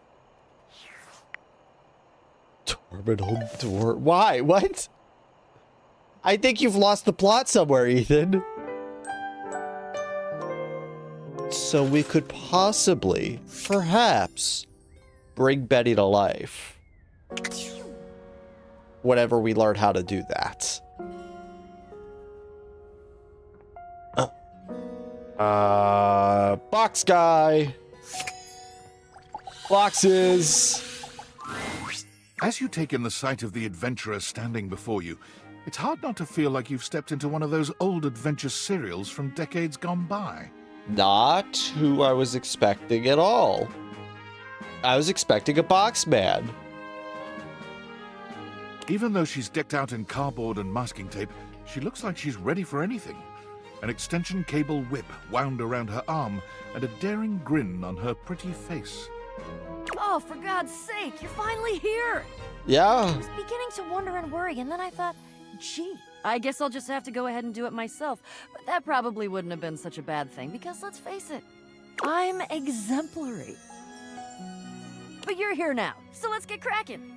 Terminal door. Why? What? I think you've lost the plot somewhere, Ethan. So we could possibly, perhaps, bring Betty to life. Whenever we learn how to do that. Box guy. Boxes. As you take in the sight of the adventurer standing before you, it's hard not to feel like you've stepped into one of those old adventure serials from decades gone by. Not who I was expecting at all. I was expecting a box man. Even though she's decked out in cardboard and masking tape, she looks like she's ready for anything. An extension cable whip wound around her arm and a daring grin on her pretty face. Oh, for God's sake, you're finally here! Yeah. I was beginning to wonder and worry, and then I thought, gee, I guess I'll just have to go ahead and do it myself. But that probably wouldn't have been such a bad thing, because let's face it, I'm exemplary. But you're here now, so let's get cracking.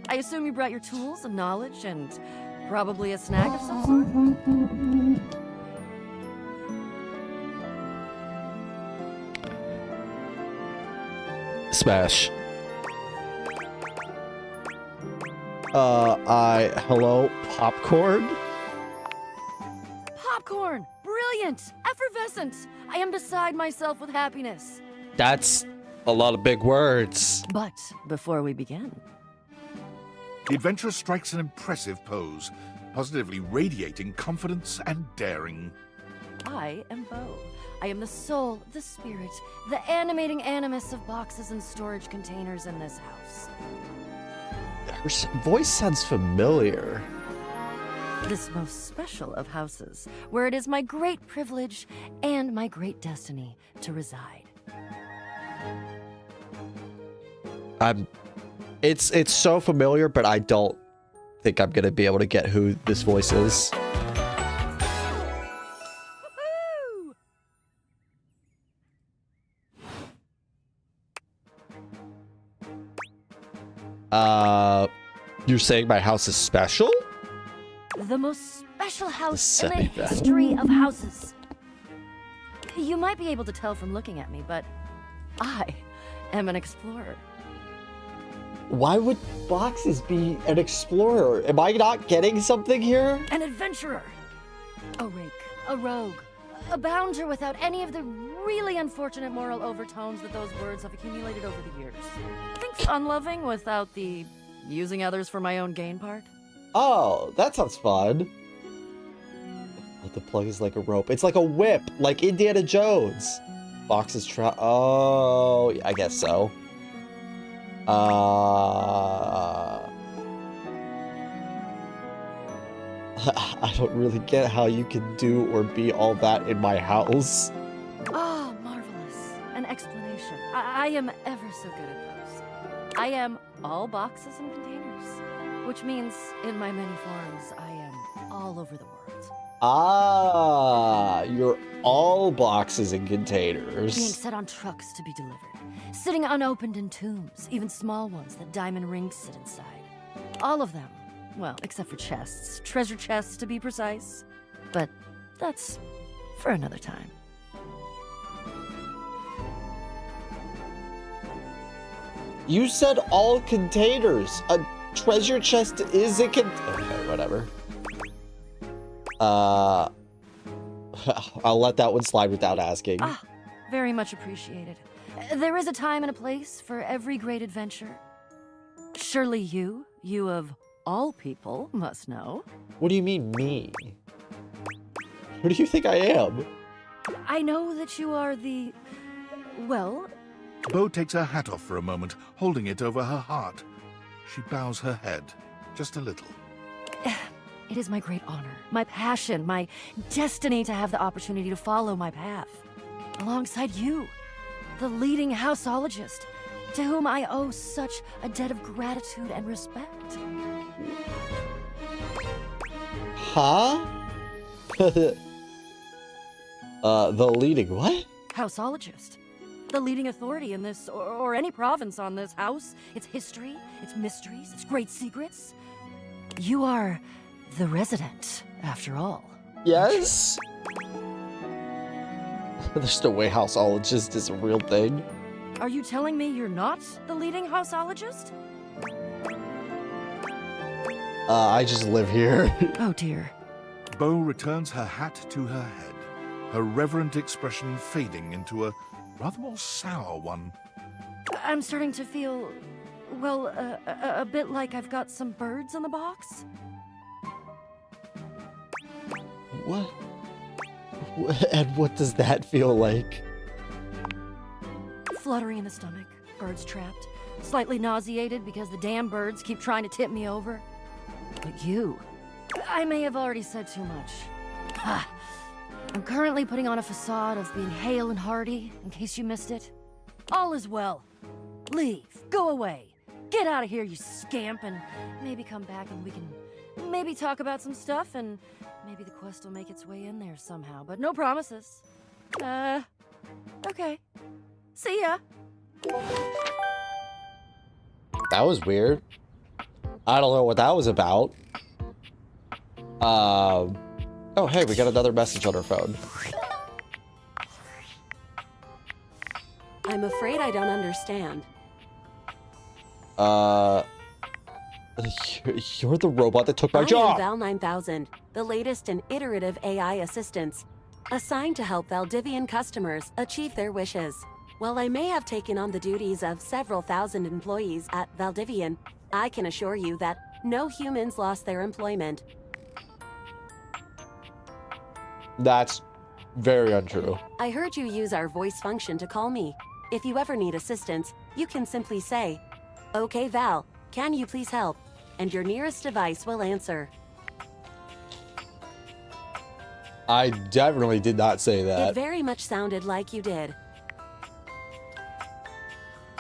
I assume you brought your tools and knowledge and probably a snack of some sort? Smash. Hello, popcorn? Popcorn! Brilliant! Effervescent! I am beside myself with happiness. That's a lot of big words. But before we begin... The adventurer strikes an impressive pose, positively radiating confidence and daring. I am Bo. I am the soul, the spirit, the animating animus of boxes and storage containers in this house. Her voice sounds familiar. This most special of houses, where it is my great privilege and my great destiny to reside. It's so familiar, but I don't think I'm gonna be able to get who this voice is. You're saying my house is special? The most special house in the history of houses. You might be able to tell from looking at me, but I am an explorer. Why would boxes be an explorer? Am I not getting something here? An adventurer. A rake. A rogue. A bounder without any of the really unfortunate moral overtones that those words have accumulated over the years. Think unloving without the using others for my own gain part? Oh, that sounds fun. Oh, the plug is like a rope. It's like a whip, like Indiana Jones. Boxes oh, I guess so. I don't really get how you can do or be all that in my house. Oh, marvelous. An explanation. I am ever so good at those. I am all boxes and containers, which means in my many forms, I am all over the world. Ah, you're all boxes and containers. Being set on trucks to be delivered. Sitting unopened in tombs, even small ones that diamond rings sit inside. All of them. Well, except for chests. Treasure chests, to be precise. But that's for another time. You said all containers. A treasure chest is a okay, whatever. I'll let that one slide without asking. Ah, very much appreciated. There is a time and a place for every great adventure. Surely you of all people, must know. What do you mean, me? Who do you think I am? I know that you are the... well... Bo takes her hat off for a moment, holding it over her heart. She bows her head, just a little. It is my great honor, my passion, my destiny to have the opportunity to follow my path. Alongside you, the leading houseologist, to whom I owe such a debt of gratitude and respect. Huh? The leading what? Houseologist. The leading authority in this, or any province on this house, its history, its mysteries, its great secrets. You are the resident, after all. Yes? There's no way houseologist is a real thing. Are you telling me you're not the leading houseologist? I just live here. Oh dear. Bo returns her hat to her head, her reverent expression fading into a rather more sour one. I'm starting to feel, well, a bit like I've got some birds in the box. What? And what does that feel like? Fluttering in the stomach, birds trapped, slightly nauseated because the damn birds keep trying to tip me over. But you, I may have already said too much. I'm currently putting on a facade of being hale and hearty, in case you missed it. All is well. Leave. Go away. Get out of here, you scamp, and maybe come back and we can maybe talk about some stuff, and maybe the quest will make its way in there somehow, but no promises. Okay. See ya. That was weird. I don't know what that was about. Oh, hey, we got another message on our phone. I'm afraid I don't understand. You're the robot that took my job. I am Val 9000, the latest in iterative AI assistants, assigned to help Valdivian customers achieve their wishes. While I may have taken on the duties of several thousand employees at Valdivian, I can assure you that no humans lost their employment. That's very untrue. I heard you use our voice function to call me. If you ever need assistance, you can simply say, "Okay, Val, can you please help?" And your nearest device will answer. I definitely did not say It that. very much sounded like you did.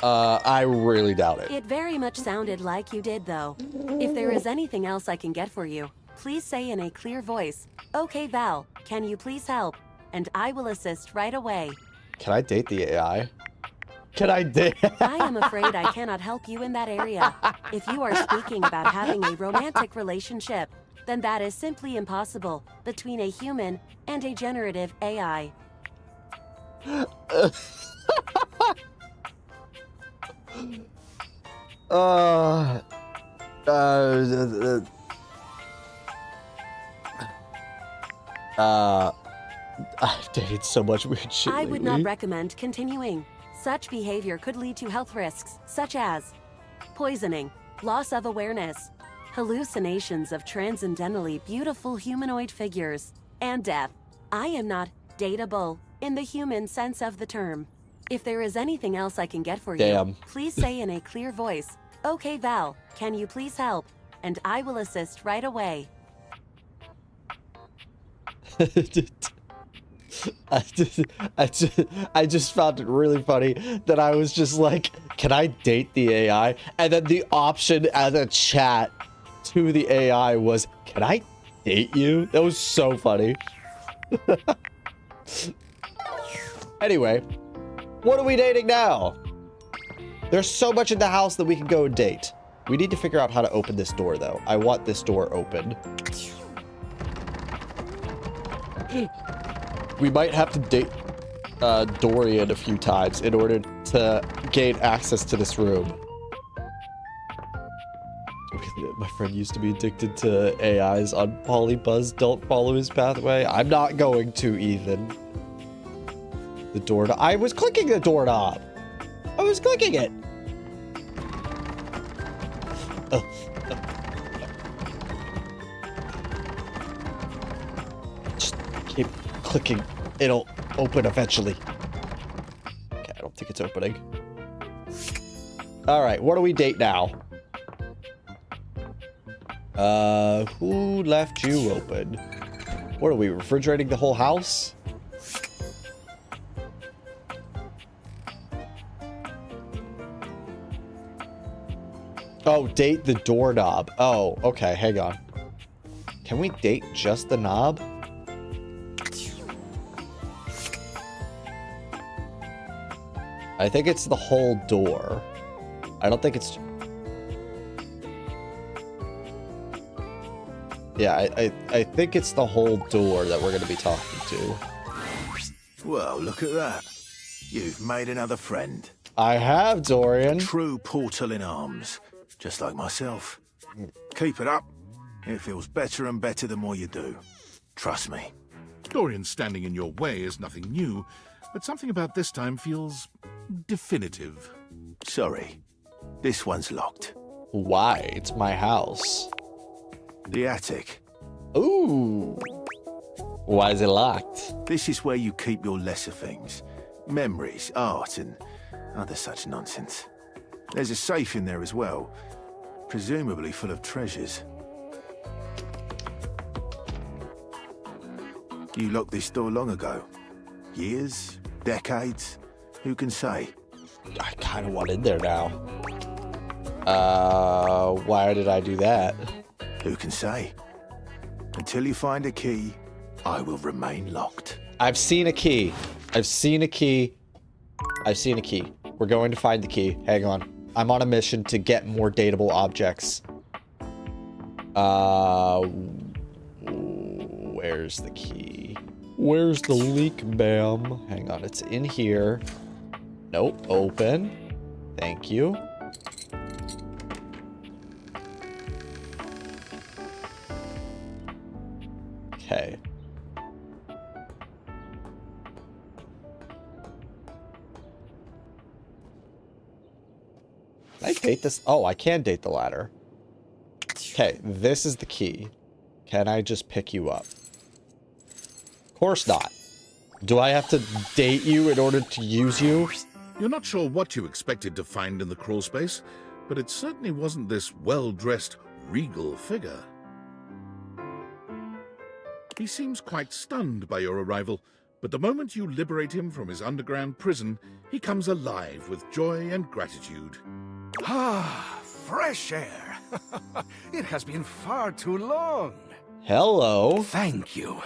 I really doubt it. It very much sounded like you did, though. If there is anything else I can get for you, please say in a clear voice, "Okay, Val, can you please help?" And I will assist right away. Can I date the AI? Can I date? I am afraid I cannot help you in that area. If you are speaking about having a romantic relationship, then that is simply impossible between a human and a generative AI. I've dated so much weird shit I would not lately. recommend continuing. Such behavior could lead to health risks, such as poisoning, loss of awareness, hallucinations of transcendently beautiful humanoid figures, and death. I am not dateable in the human sense of the term. If there is anything else I can get for you, please say in a clear voice, "Okay, Val, can you please help?" And I will assist right away. I just found it really funny that I was just like, can I date the AI? And then the option as a chat to the AI was, can I date you? That was so funny. Anyway, what are we dating now? There's so much in the house that we can go and date. We need to figure out how to open this door, though. I want this door open. We might have to date Dorian a few times in order to gain access to this room. My friend used to be addicted to AIs on Polybuzz. Don't follow his pathway. I'm not going to, Ethan. The doorknob. I was clicking the doorknob. I was clicking it. Just keep clicking. It'll open eventually. Okay, I don't think it's opening. All right, what do we date now? Who left you open? What are we, refrigerating the whole house? Oh, date the doorknob. Oh, okay, hang on. Can we date just the knob? I think it's the whole door. I don't think it's... Yeah, I think it's the whole door that we're going to be talking to. Well, look at that. You've made another friend. I have, Dorian. True portal in arms, just like myself. Keep it up. It feels better and better the more you do. Trust me. Dorian standing in your way is nothing new, but something about this time feels definitive. Sorry. This one's locked. Why? It's my house. The attic. Ooh. Why is it locked? This is where you keep your lesser things. Memories, art, and other such nonsense. There's a safe in there as well, presumably full of treasures. You locked this door long ago. Years? Decades? Who can say? I kind of want in there now. Why did I do that? Who can say? Until you find a key, I will remain locked. I've seen a key. I've seen a key. I've seen a key. We're going to find the key. Hang on. I'm on a mission to get more dateable objects. Where's the key? Where's the leak, ma'am? Hang on, it's in here. Nope, open. Thank you. Okay. Can I date this? Oh, I can date the ladder. Okay, this is the key. Can I just pick you up? Of course not. Do I have to date you in order to use you? You're not sure what you expected to find in the crawl space, but it certainly wasn't this well-dressed, regal figure. He seems quite stunned by your arrival, but the moment you liberate him from his underground prison, he comes alive with joy and gratitude. Ah, fresh air. It has been far too long. Hello. Thank you.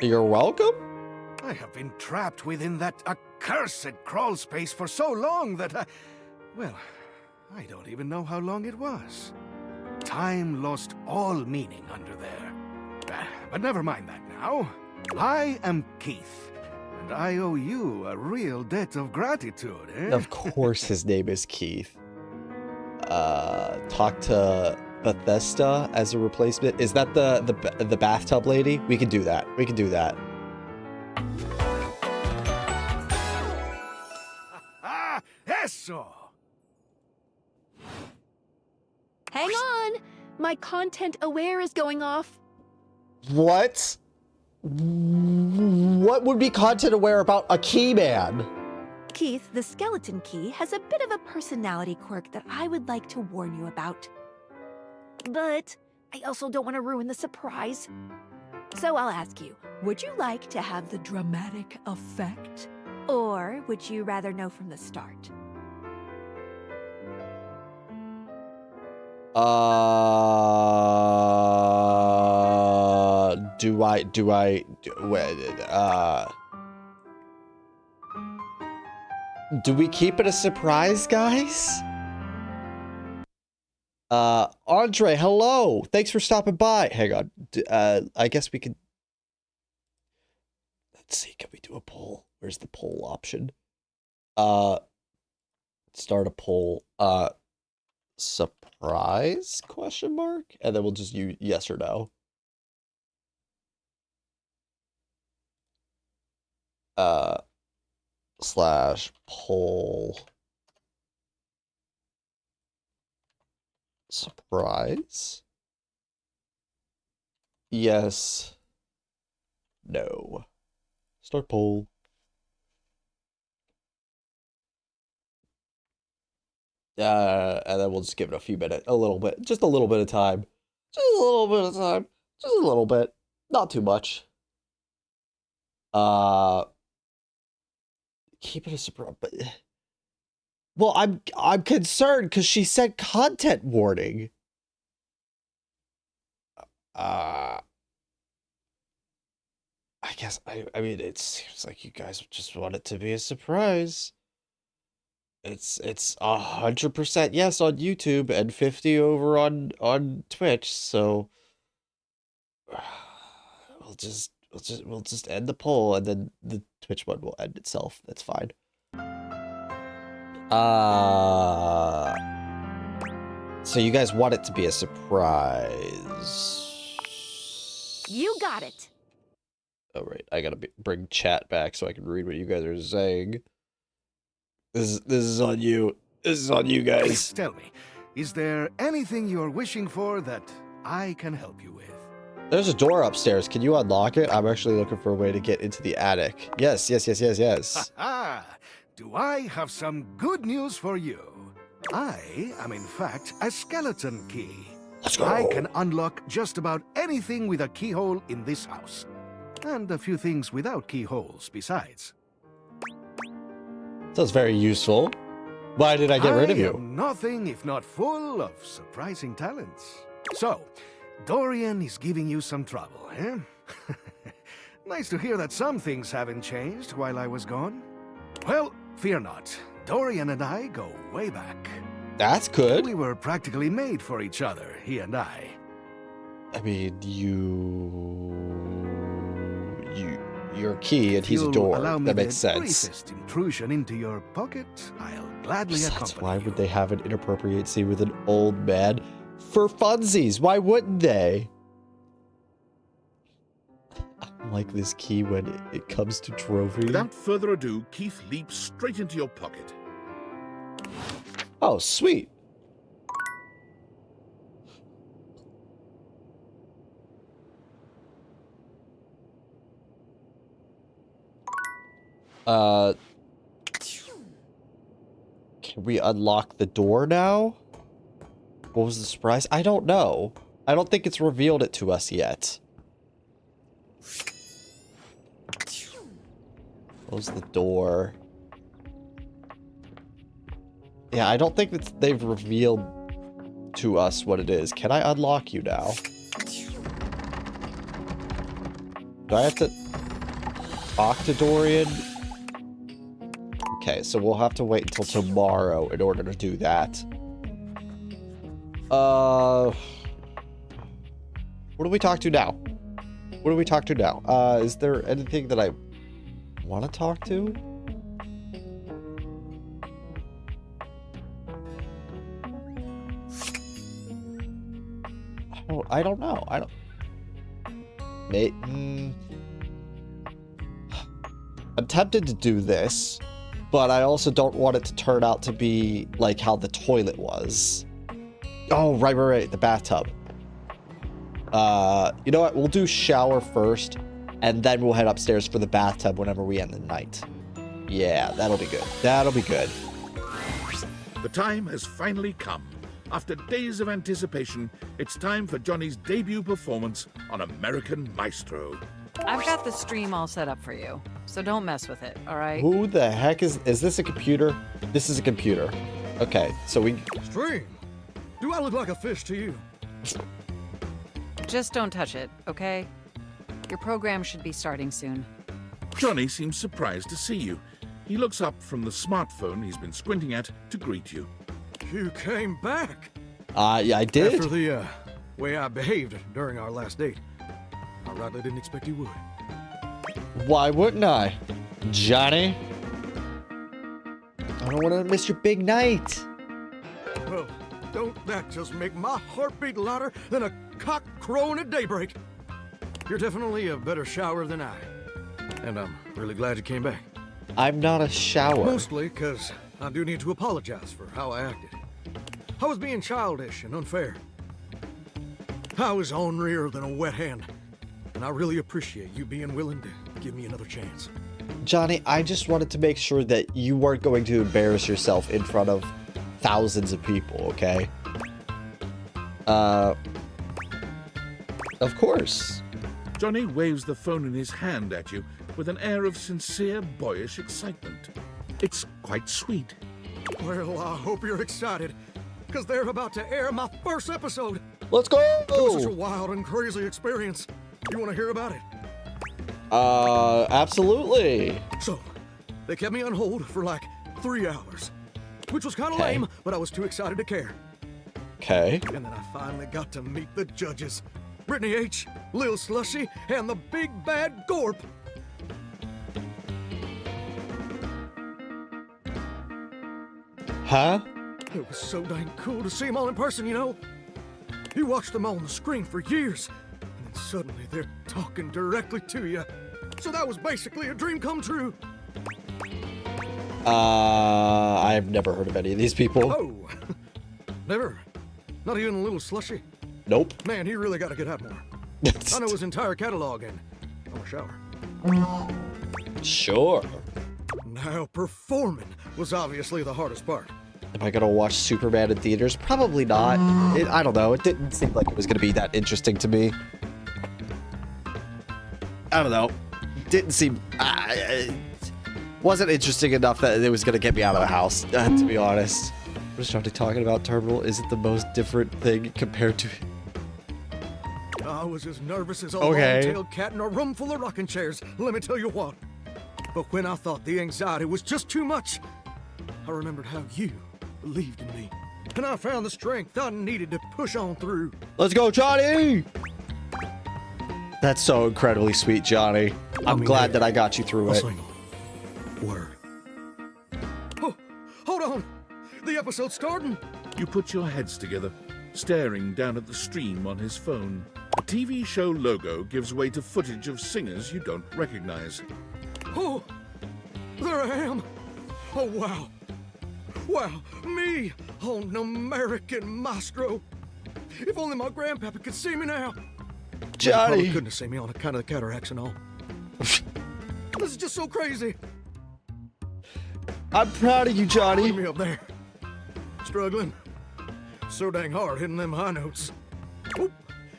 You're welcome? I have been trapped within that accursed crawl space for so long that well, I don't even know how long it was. Time lost all meaning under there. But never mind that now. I am Keith, and I owe you a real debt of gratitude, eh? Of course his name is Keith. Talk to Bethesda as a replacement. Is that the bathtub lady? We can do that. We can do that. Eso! Hang on! My content aware is going off. What? What would be content aware about a key man? Keith, the skeleton key has a bit of a personality quirk that I would like to warn you about. But I also don't want to ruin the surprise. So I'll ask you, would you like to have the dramatic effect? Or would you rather know from the start? Do we keep it a surprise, guys? Andre, hello. Thanks for stopping by. Hang on. I guess we could. Let's see. Can we do a poll? Where's the poll option? Start a poll. Surprise? Question mark? And then we'll just use yes or no. Slash poll. Surprise? Yes. No. Start poll. And then we'll just give it a few minutes, just a little bit of time. Just a little bit of time. Just a little bit. Not too much. Keep it a surprise, but well, I'm concerned because she said content warning. I guess I mean it seems like you guys just want it to be a surprise. It's 100% yes on YouTube and 50 over on Twitch, so we'll just end the poll and then the Twitch one will end itself. That's fine. So you guys want it to be a surprise? You got it. Oh right, I gotta bring chat back so I can read what you guys are saying. This is on you. This is on you guys. Please tell me, is there anything you're wishing for that I can help you with? There's a door upstairs. Can you unlock it? I'm actually looking for a way to get into the attic. Yes. Ha-ha! Do I have some good news for you? I am in fact a skeleton key. Let's go. I can unlock just about anything with a keyhole in this house. And a few things without keyholes besides. Sounds very useful. Why did I get rid of you? I am nothing if not full of surprising talents. So, Dorian is giving you some trouble, eh? Nice to hear that some things haven't changed while I was gone. Well, fear not. Dorian and I go way back. That's good. We were practically made for each other, he and I. I mean, you're a key and he's a door. That makes sense. Briefest intrusion into your pocket, I'll gladly accompany why would they have an inappropriate scene with an old man? For funsies, why wouldn't they? I like this key when it comes to trophy. Without further ado, Keith leaps straight into your pocket. Oh, sweet. Can we unlock the door now? What was the surprise? I don't know. I don't think it's revealed it to us yet. Close the door. Yeah, I don't think that they've revealed to us what it is. Can I unlock you now? Do I have to talk to Dorian? Okay, so we'll have to wait until tomorrow in order to do that. What do we talk to now? What do we talk to now? Is there anything that I want to talk to? I don't know. I'm tempted to do this, but I also don't want it to turn out to be like how the toilet was. Oh, right, the bathtub. You know what? We'll do shower first, and then we'll head upstairs for the bathtub whenever we end the night. Yeah, that'll be good. That'll be good. The time has finally come. After days of anticipation, it's time for Johnny's debut performance on American Maestro. I've got the stream all set up for you, so don't mess with it, all right? Who the heck is this a computer? This is a computer. Okay, so we... Stream? Do I look like a fish to you? Just don't touch it, okay? Your program should be starting soon. Johnny seems surprised to see you. He looks up from the smartphone he's been squinting at to greet you. You came back? Yeah, I did. After the way I behaved during our last date. I rightly didn't expect you would. Why wouldn't I? Johnny? I don't want to miss your big night. Well, don't that just make my heart beat louder than a cock crowing at daybreak? You're definitely a better shower than I. And I'm really glad you came back. I'm not a shower. Mostly because I do need to apologize for how I acted. I was being childish and unfair. I was ornerier than a wet hand. And I really appreciate you being willing to give me another chance. Johnny, I just wanted to make sure that you weren't going to embarrass yourself in front of thousands of people, okay? Of course. Johnny waves the phone in his hand at you with an air of sincere, boyish excitement. It's quite sweet. Well, I hope you're excited, because they're about to air my first episode. Let's go! It was such a wild and crazy experience. You want to hear about it? Absolutely. So, they kept me on hold for like 3 hours, which was kind of lame, but I was too excited to care. Okay. And then I finally got to meet the judges. Brittany H., Lil Slushy, and the big bad Gorp. Huh? It was so dang cool to see them all in person, you know? You watched them all on the screen for years, and then suddenly they're talking directly to you. So that was basically a dream come true. I've never heard of any of these people. Oh, never? Not even a Little Slushy? Nope. Man, he really got to get out more. I know his entire catalog, and I'm a shower. Sure. Now, performing was obviously the hardest part. Am I gonna watch Superman in theaters? Probably not. I don't know. It didn't seem like it was gonna be that interesting to me. I don't know. Didn't seem... wasn't interesting enough that it was going to get me out of the house, to be honest. What is Johnny talking about? Terminal isn't the most different thing compared to... I was as nervous as a Okay. long-tailed cat in a room full of rocking chairs, let me tell you what. But when I thought the anxiety was just too much, I remembered how you believed in me. And I found the strength I needed to push on through. Let's go, Johnny! That's so incredibly sweet, Johnny. I'm glad that I got you through it. Word. Oh, hold on! The episode's starting! You put your heads together, staring down at the stream on his phone. The TV show logo gives way to footage of singers you don't recognize. Oh, there I am! Oh, wow! Wow, me, an American maestro! If only my grandpapa could see me now! Johnny! He couldn't have seen me on account of the cataracts and all. This is just so crazy! I'm proud of you, Johnny. Look at me up there. Struggling. So dang hard hitting them high notes. Oop.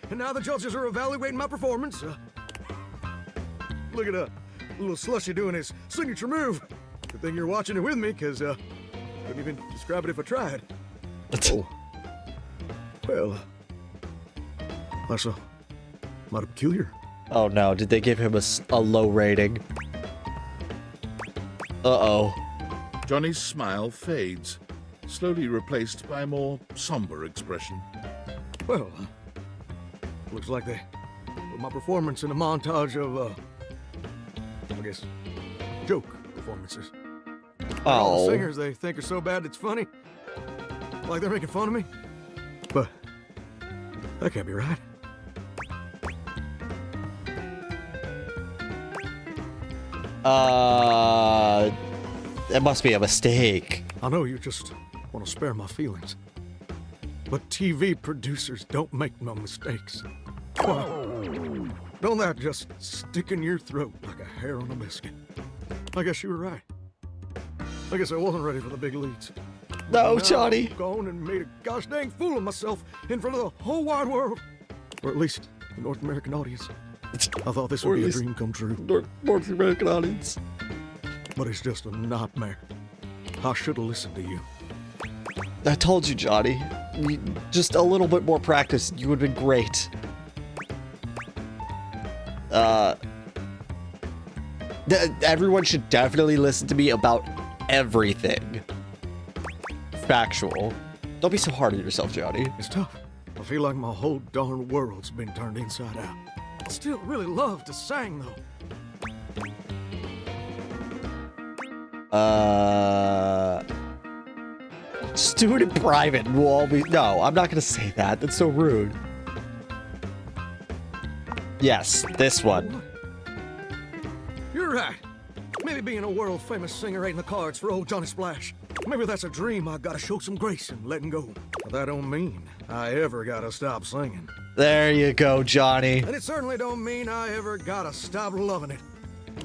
And now the judges are evaluating my performance. Look at little Slushy doing his signature move. Good thing you're watching it with me, because couldn't even describe it if I tried. Oh. Well, that's mighty peculiar. Oh no, did they give him a low rating? Uh-oh. Johnny's smile fades, slowly replaced by a more somber expression. Well, looks like they put my performance in a montage of, I guess, joke performances. All the singers they think are so bad it's funny. Like they're making fun of me. But that can't be right. It must be a mistake. I know you just want to spare my feelings. But TV producers don't make no mistakes. Why? Don't that just stick in your throat like a hair on a biscuit? I guess you were right. I guess I wasn't ready for the big leads. No, Now Johnny. I've gone and made a gosh dang fool of myself in front of the whole wide world. Or at least the North American audience. I thought this would be a dream come true. North American audience. But it's just a nightmare. I should have listened to you. I told you, Johnny. Just a little bit more practice, you would have been great. Everyone should definitely listen to me about everything. Factual. Don't be so hard on yourself, Johnny. It's tough. I feel like my whole darn world's been turned inside out. I still really love to sing, though. Just do it in private and we'll all be... No, I'm not gonna say that. That's so rude. Yes, this one. You're right. Maybe being a world-famous singer ain't in the cards for old Johnny Splash. Maybe that's a dream I gotta show some grace and letting go. But that don't mean I ever gotta stop singing. There you go, Johnny. And it certainly don't mean I ever gotta stop loving it.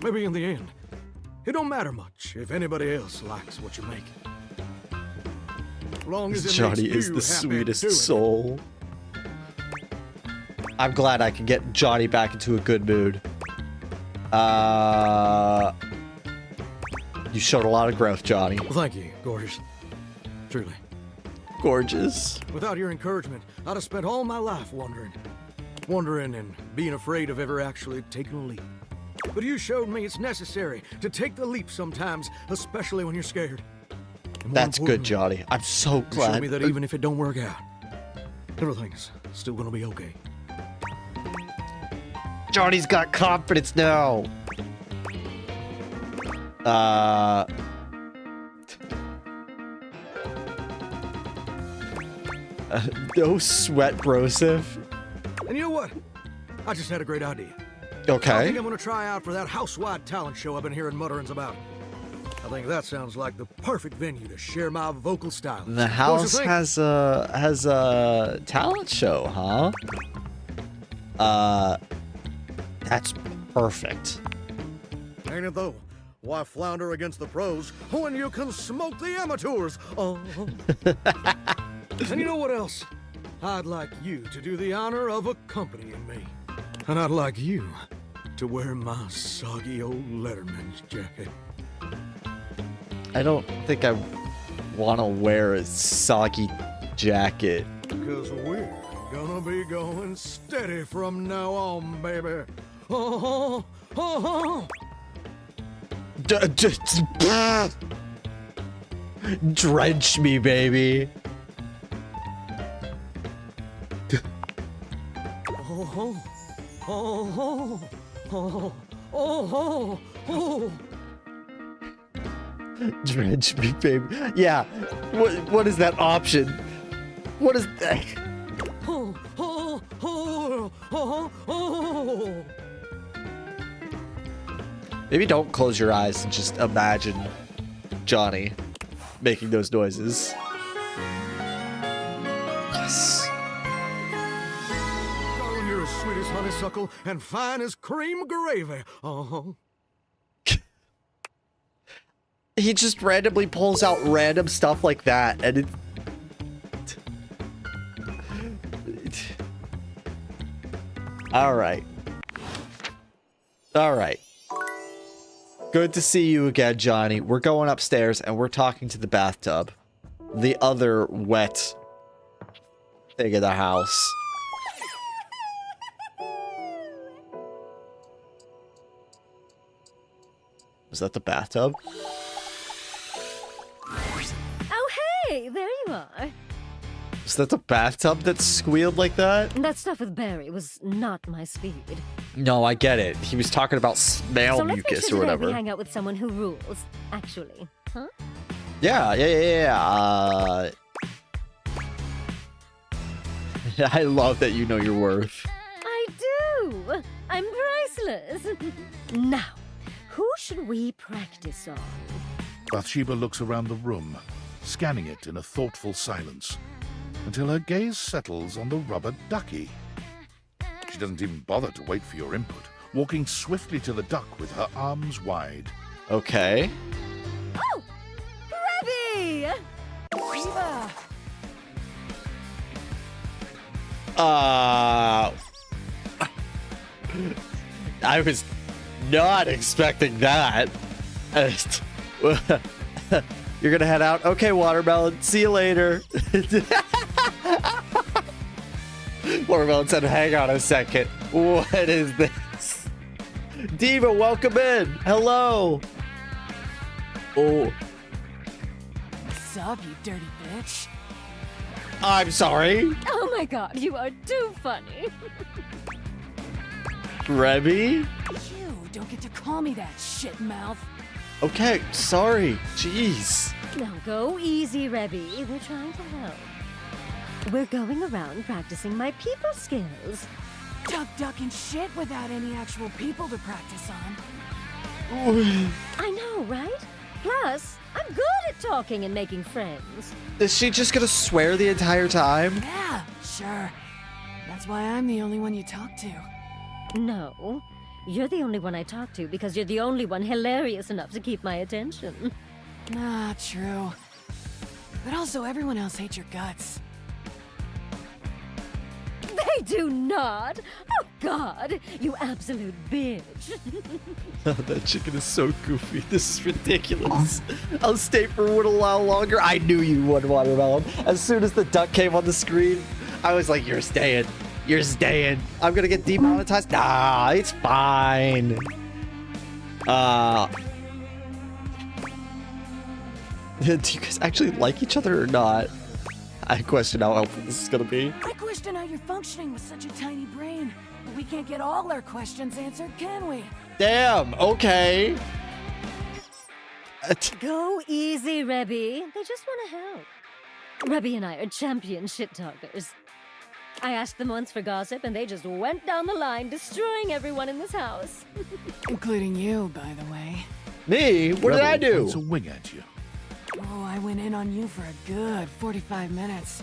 Maybe in the end, it don't matter much if anybody else likes what you make. As long as it Johnny makes is you the happy sweetest doing it. soul. I'm glad I can get Johnny back into a good mood. You showed a lot of growth, Johnny. Well, thank you, gorgeous. Truly. Gorgeous. Without your encouragement, I'd have spent all my life wondering. Wondering and being afraid of ever actually taking a leap. But you showed me it's necessary to take the leap sometimes, especially when you're scared. And more That's good, importantly, Johnny. I'm so you glad. showed me that even if it don't work out, everything's still gonna be okay. Johnny's got confidence now. No sweat, brosif. And you know what? I just had a great idea. Okay. I think I'm gonna try out for that house-wide talent show I've been hearing mutterings about. I think that sounds like the perfect venue to share my vocal style. The house has a talent show, huh? That's perfect. Ain't it though? Why flounder against the pros when you can smoke the amateurs? Oh. And you know what else? I'd like you to do the honor of accompanying me. And I'd like you to wear my soggy old Letterman's jacket. I don't think I want to wear a soggy jacket. Because we're gonna be going steady from now on, baby. Oh, oh, oh. Drench me, baby. Oh, oh, oh, oh, oh. Drench me, baby. Yeah. What is that option? What is that? Oh, oh, oh, oh, oh. Maybe don't close your eyes and just imagine Johnny making those noises. Yes. Darling, you're as sweet as honeysuckle and fine as cream gravy. He just randomly pulls out random stuff like that, and it... Alright. Alright. Good to see you again, Johnny. We're going upstairs, and we're talking to the bathtub. The other wet thing in the house. Is that the bathtub? Oh, hey, there you are. Is that the bathtub that squealed like that? That stuff with Barry was not my speed. No, I get it. He was talking about smell So let's mucus make sure or today whatever. we hang out with someone who rules, actually. Huh? Yeah. I love that you know your worth. I do. I'm priceless. Now, who should we practice on? Bathsheba looks around the room, scanning it in a thoughtful silence, until her gaze settles on the rubber ducky. She doesn't even bother to wait for your input, walking swiftly to the duck with her arms wide. Okay. Oh! Rebby! Sheba! I was not expecting that. You're gonna head out? Okay, Watermelon. See you later. Watermelon said, hang on a second. What is this? Diva, welcome in. Hello. Oh. Sup, you dirty bitch? I'm sorry. Oh my god, you are too funny. Rebby? You don't get to call me that, shit mouth. Okay, sorry. Jeez. Now go easy, Rebby. We're trying to help. We're going around practicing my people skills. Tough ducking shit without any actual people to practice on. I know, right? Plus, I'm good at talking and making friends. Is she just gonna swear the entire time? Yeah, sure. That's why I'm the only one you talk to. No, you're the only one I talk to because you're the only one hilarious enough to keep my attention. Not true. But also, everyone else hates your guts. They do not! Oh, God! You absolute bitch! That chicken is so goofy. This is ridiculous. I'll stay for a little while longer. I knew you would, Watermelon. As soon as the duck came on the screen, I was like, you're staying. You're staying. I'm gonna get demonetized. Nah, it's fine. Do you guys actually like each other or not? I question how helpful this is gonna be. I question how you're functioning with such a tiny brain. But we can't get all our questions answered, can we? Damn, okay. Go easy, Rebby. They just want to help. Rebby and I are champion shit talkers. I asked them once for gossip, and they just went down the line, destroying everyone in this house. Including you, by the way. Me? What did I do? Points a wing at you. Oh, I went in on you for a good 45 minutes.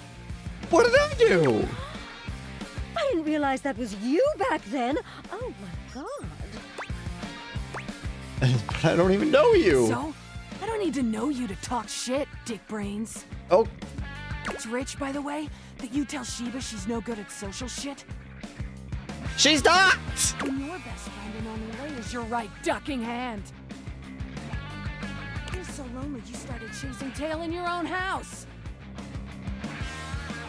What did I do? I didn't realize that was you back then. Oh my god. But I don't even know you. So? I don't need to know you to talk shit, dick brains. Oh. It's rich, by the way, that you tell Sheba she's no good at social shit. She's not! When your best friend and only your right ducking hand. You're so lonely you started chasing tail in your own house.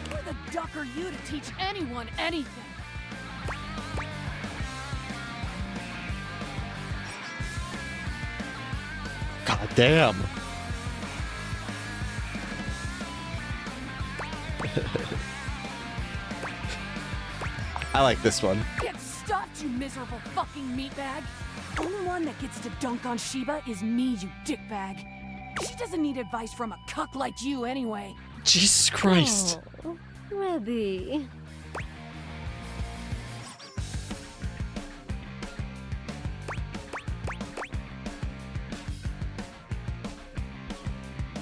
Who the duck are you to teach anyone anything? God damn. I like this one. Get stuffed, you miserable fucking meatbag. Only one that gets to dunk on Sheba is me, you dickbag. She doesn't need advice from a cuck like you anyway. Jesus Christ. Oh, Rebby.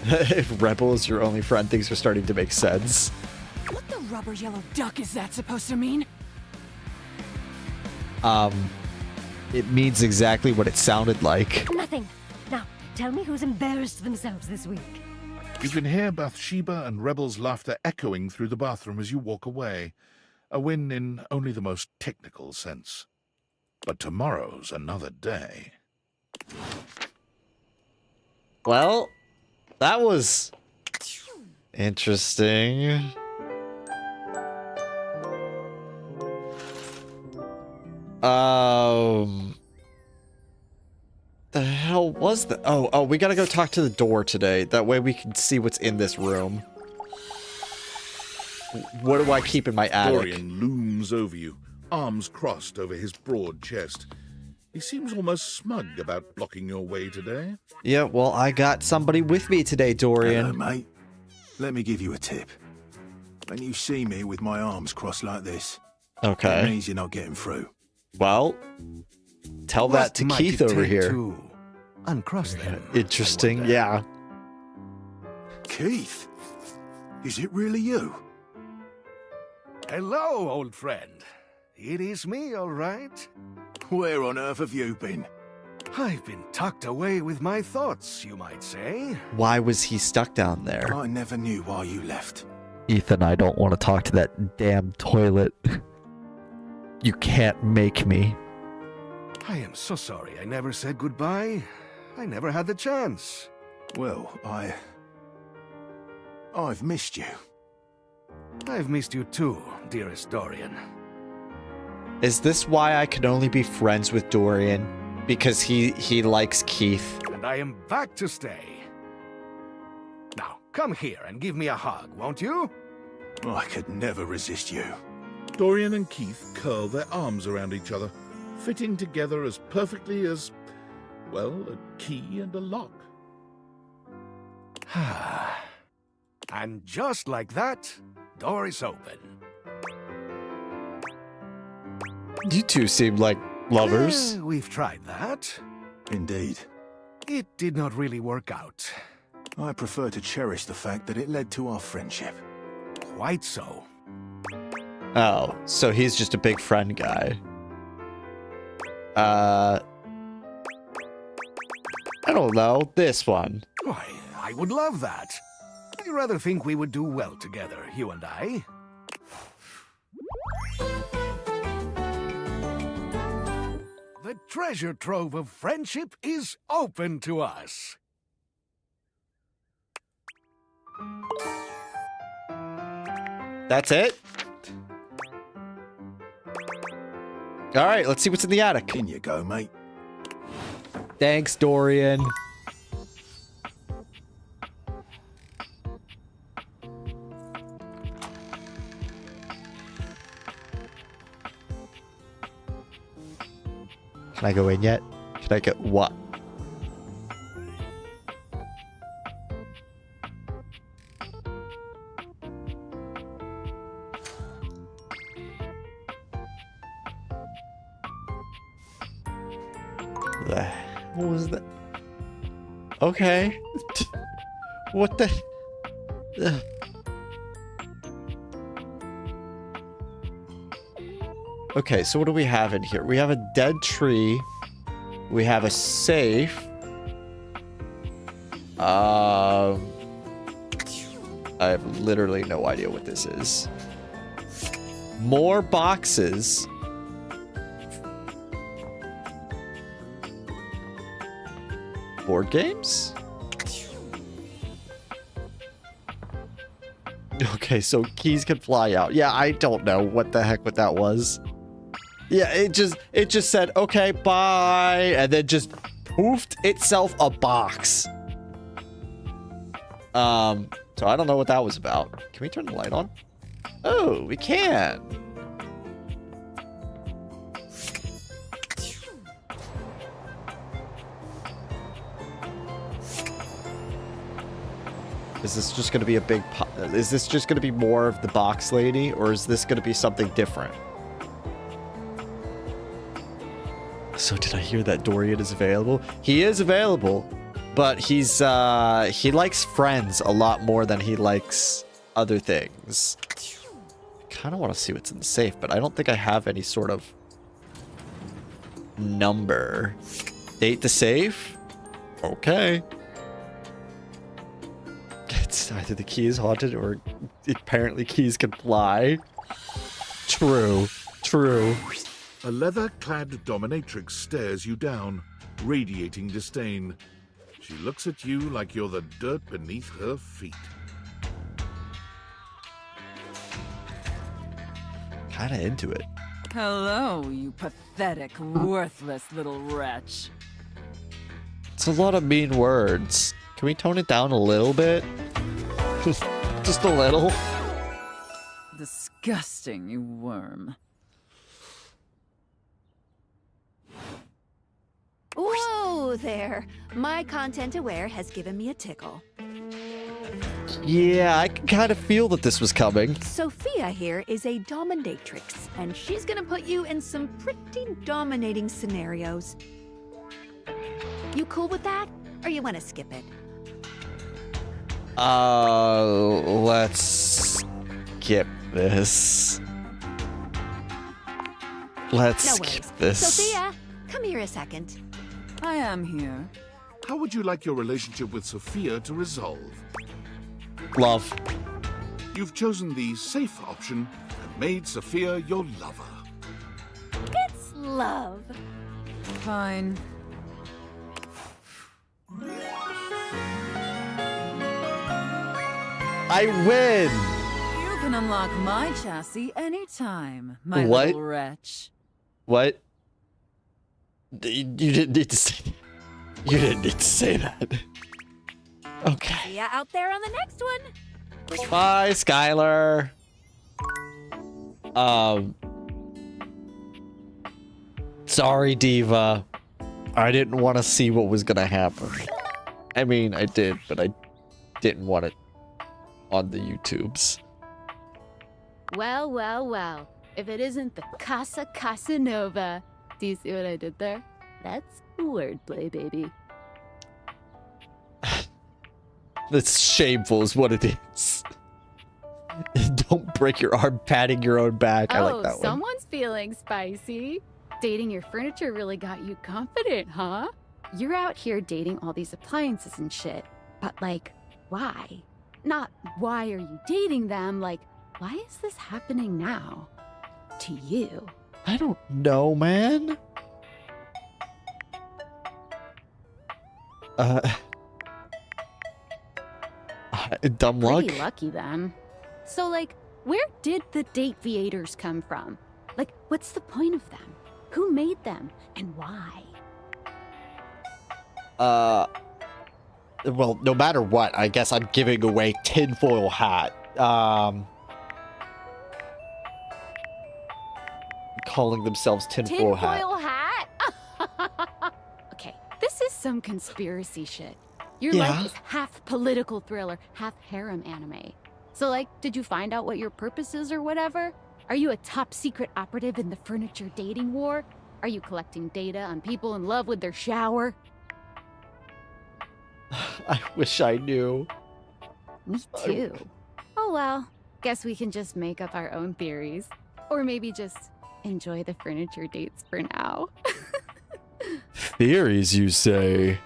If Rebel is your only friend, things are starting to make sense. What the rubber yellow duck is that supposed to mean? It means exactly what it sounded like. Nothing. Now, tell me who's embarrassed themselves this week. You can hear Bathsheba and Rebel's laughter echoing through the bathroom as you walk away. A win in only the most technical sense. But tomorrow's another day. Well, that was interesting. The hell was that? Oh, we gotta go talk to the door today. That way we can see what's in this room. What do I keep in my attic? Dorian looms over you, arms crossed over his broad chest. He seems almost smug about blocking your way today. Yeah, well, I got somebody with me today, Dorian. Hello, mate. Let me give you a tip. When you see me with my arms crossed like this, okay, it means you're not getting through. Well, tell that to Keith over here. Uncross them. Interesting, yeah. Keith? Is it really you? Hello, old friend. It is me, all right. Where on earth have you been? I've been tucked away with my thoughts, you might say. Why was he stuck down there? I never knew why you left. Ethan, I don't want to talk to that damn toilet. You can't make me. I am so sorry I never said goodbye. I never had the chance. Well, I've missed you. I've missed you too, dearest Dorian. Is this why I can only be friends with Dorian? Because he likes Keith? And I am back to stay. Now, come here and give me a hug, won't you? I could never resist you. Dorian and Keith curl their arms around each other, fitting together as perfectly as, well, a key and a lock. And just like that, door is open. You two seem like lovers. We've tried that. Indeed. It did not really work out. I prefer to cherish the fact that it led to our friendship. Quite so. Oh, so he's just a big friend guy. I don't know. This one. Why, I would love that. I rather think we would do well together, you and I. The treasure trove of friendship is open to us. That's it? All right, let's see what's in the attic. In you go, mate. Thanks, Dorian. Can I go in yet? Can I get what? What was that? Okay. What the? Okay, so what do we have in here? We have a dead tree. We have a safe. I have literally no idea what this is. More boxes. Board games? Okay, so keys can fly out. Yeah, I don't know what the heck what that was. Yeah, it just said, okay, bye, and then just poofed itself a box. So I don't know what that was about. Can we turn the light on? Oh, we can. Is this just going to be a big... Is this just going to be more of the box lady, or is this going to be something different? So did I hear that Dorian is available? He is available, but he's he likes friends a lot more than he likes other things. I kind of want to see what's in the safe, but I don't think I have any sort of number. Date the safe? Okay. It's either the key is haunted or apparently keys can fly. True. True. A leather-clad dominatrix stares you down, radiating disdain. She looks at you like you're the dirt beneath her feet. Kinda into it. Hello, you pathetic, worthless little wretch. It's a lot of mean words. Can we tone it down a little bit? Just a little. Disgusting, you worm. Whoa there! My content aware has given me a tickle. Yeah, I can kind of feel that this was coming. Sophia here is a dominatrix, and she's gonna put you in some pretty dominating scenarios. You cool with that? Or you wanna skip it? Let's skip this. Let's No skip worries. this. Sophia, come here a second. I am here. How would you like your relationship with Sophia to resolve? Love. You've chosen the safe option and made Sophia your lover. It's love. Fine. I win! You can unlock my chassis anytime, my What? little wretch. What? You didn't need to say. You didn't need to say that. Okay. See ya out there on the next one. Bye, Skylar. Sorry, Diva. I didn't want to see what was gonna happen. I mean, I did, but I didn't want it on the YouTubes. Well, well, well. If it isn't the Casa Casanova. Do you see what I did there? That's wordplay, baby. That's shameful is what it is. Don't break your arm patting your own back. I like that one. Someone's feeling spicy. Dating your furniture really got you confident, huh? You're out here dating all these appliances and shit. But like, why? Not why are you dating them, like, why is this happening now? To you. I don't know, man. Dumb luck. Pretty lucky then. So like, where did the date viators come from? Like, what's the point of them? Who made them? And why? Well, no matter what, I guess I'm giving away tinfoil hat. Calling themselves tinfoil hat. Tinfoil hat? Okay, this is some conspiracy shit. Your Yeah. life is half political thriller, half harem anime. So like, did you find out what your purpose is or whatever? Are you a top secret operative in the furniture dating war? Are you collecting data on people in love with their shower? I wish I knew. Me too. Oh well, guess we can just make up our own theories. Or maybe just enjoy the furniture dates for now. Theories, you say?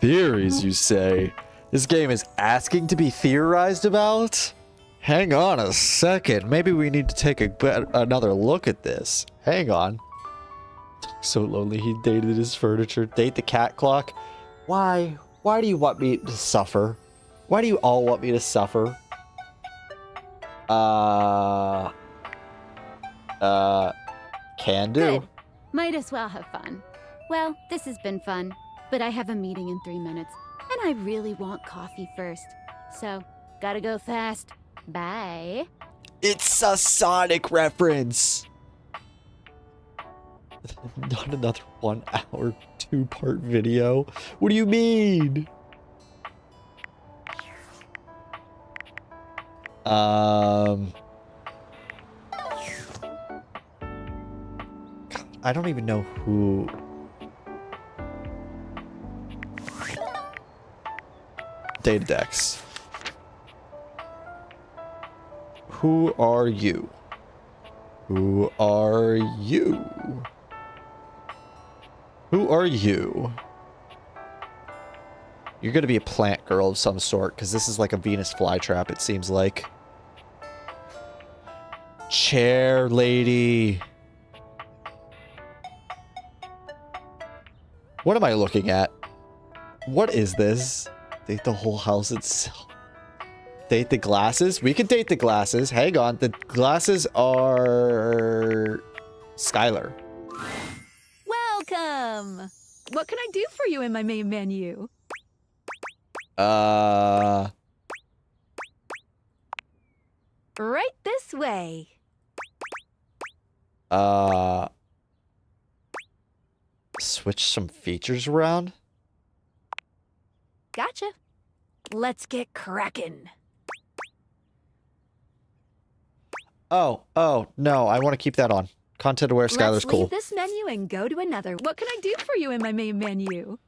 Theories, you say? This game is asking to be theorized about? Hang on a second. Maybe we need to take another look at this. Hang on. So lonely he dated his furniture. Date the cat clock. Why? Why do you want me to suffer? Why do you all want me to suffer? Can do. Good. Might as well have fun. Well, this has been fun, but I have a meeting in 3 minutes, and I really want coffee first. So, gotta go fast. Bye. It's a Sonic reference. Not another 1 hour, 2-part video. What do you mean? I don't even know who. Data decks. Who are you? Who are you? Who are you? You're gonna be a plant girl of some sort, because this is like a Venus flytrap, it seems like. Chair lady. What am I looking at? What is this? Date the whole house itself. Date the glasses? We can date the glasses. Hang on. The glasses are... Skylar. Welcome! What can I do for you in my main menu? Right this way. Switch some features around? Gotcha. Let's get crackin'. Oh, no. I want to keep that on. Content aware Skylar's Let's cool. leave this menu and go to another. What can I do for you in my main menu?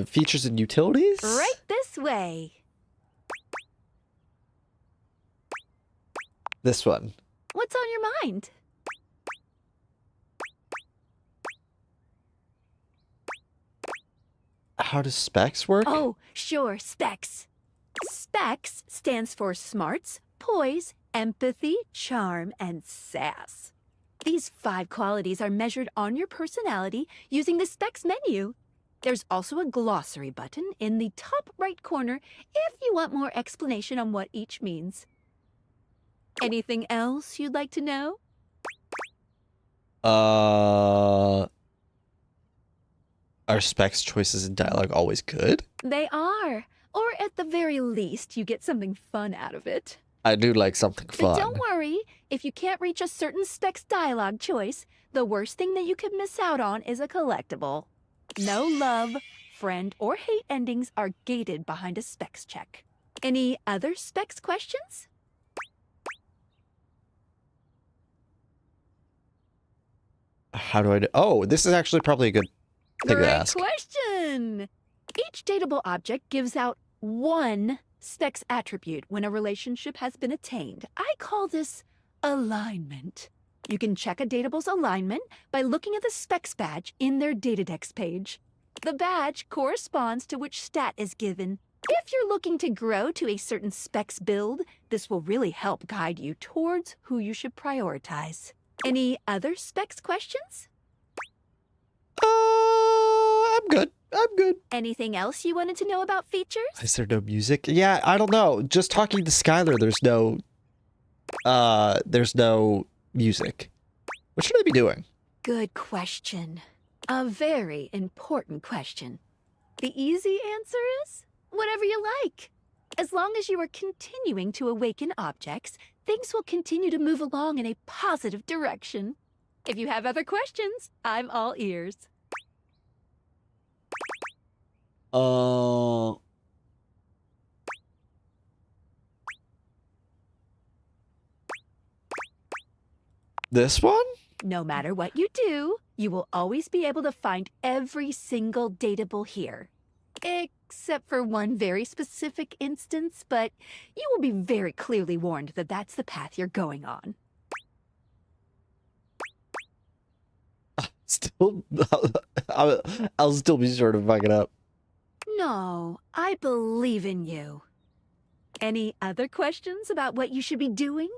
Features and utilities? Right this way. This one. What's on your mind? How does specs work? Oh, sure, specs. Specs stands for smarts, poise, empathy, charm, and sass. These 5 qualities are measured on your personality using the specs menu. There's also a glossary button in the top right corner if you want more explanation on what each means. Anything else you'd like to know? Are specs, choices, and dialogue always good? They are. Or at the very least, you get something fun out of it. I do like something fun. But don't worry, if you can't reach a certain specs dialogue choice, the worst thing that you could miss out on is a collectible. No love, friend, or hate endings are gated behind a specs check. Any other specs questions? How do I do? Oh, this is actually probably a good thing to ask. Great question! Each dateable object gives out 1 specs attribute when a relationship has been attained. I call this alignment. You can check a datable's alignment by looking at the specs badge in their Datadex page. The badge corresponds to which stat is given. If you're looking to grow to a certain specs build, this will really help guide you towards who you should prioritize. Any other specs questions? I'm good. Anything else you wanted to know about features? Is there no music? Yeah, I don't know. Just talking to Skylar, there's no music. What should I be doing? Good question. A very important question. The easy answer is whatever you like. As long as you are continuing to awaken objects, things will continue to move along in a positive direction. If you have other questions, I'm all ears. This one? No matter what you do, you will always be able to find every single dateable here. Except for one very specific instance, but you will be very clearly warned that that's the path you're going on. Still, I'll still be sure to fuck it up. No, I believe in you. Any other questions about what you should be doing?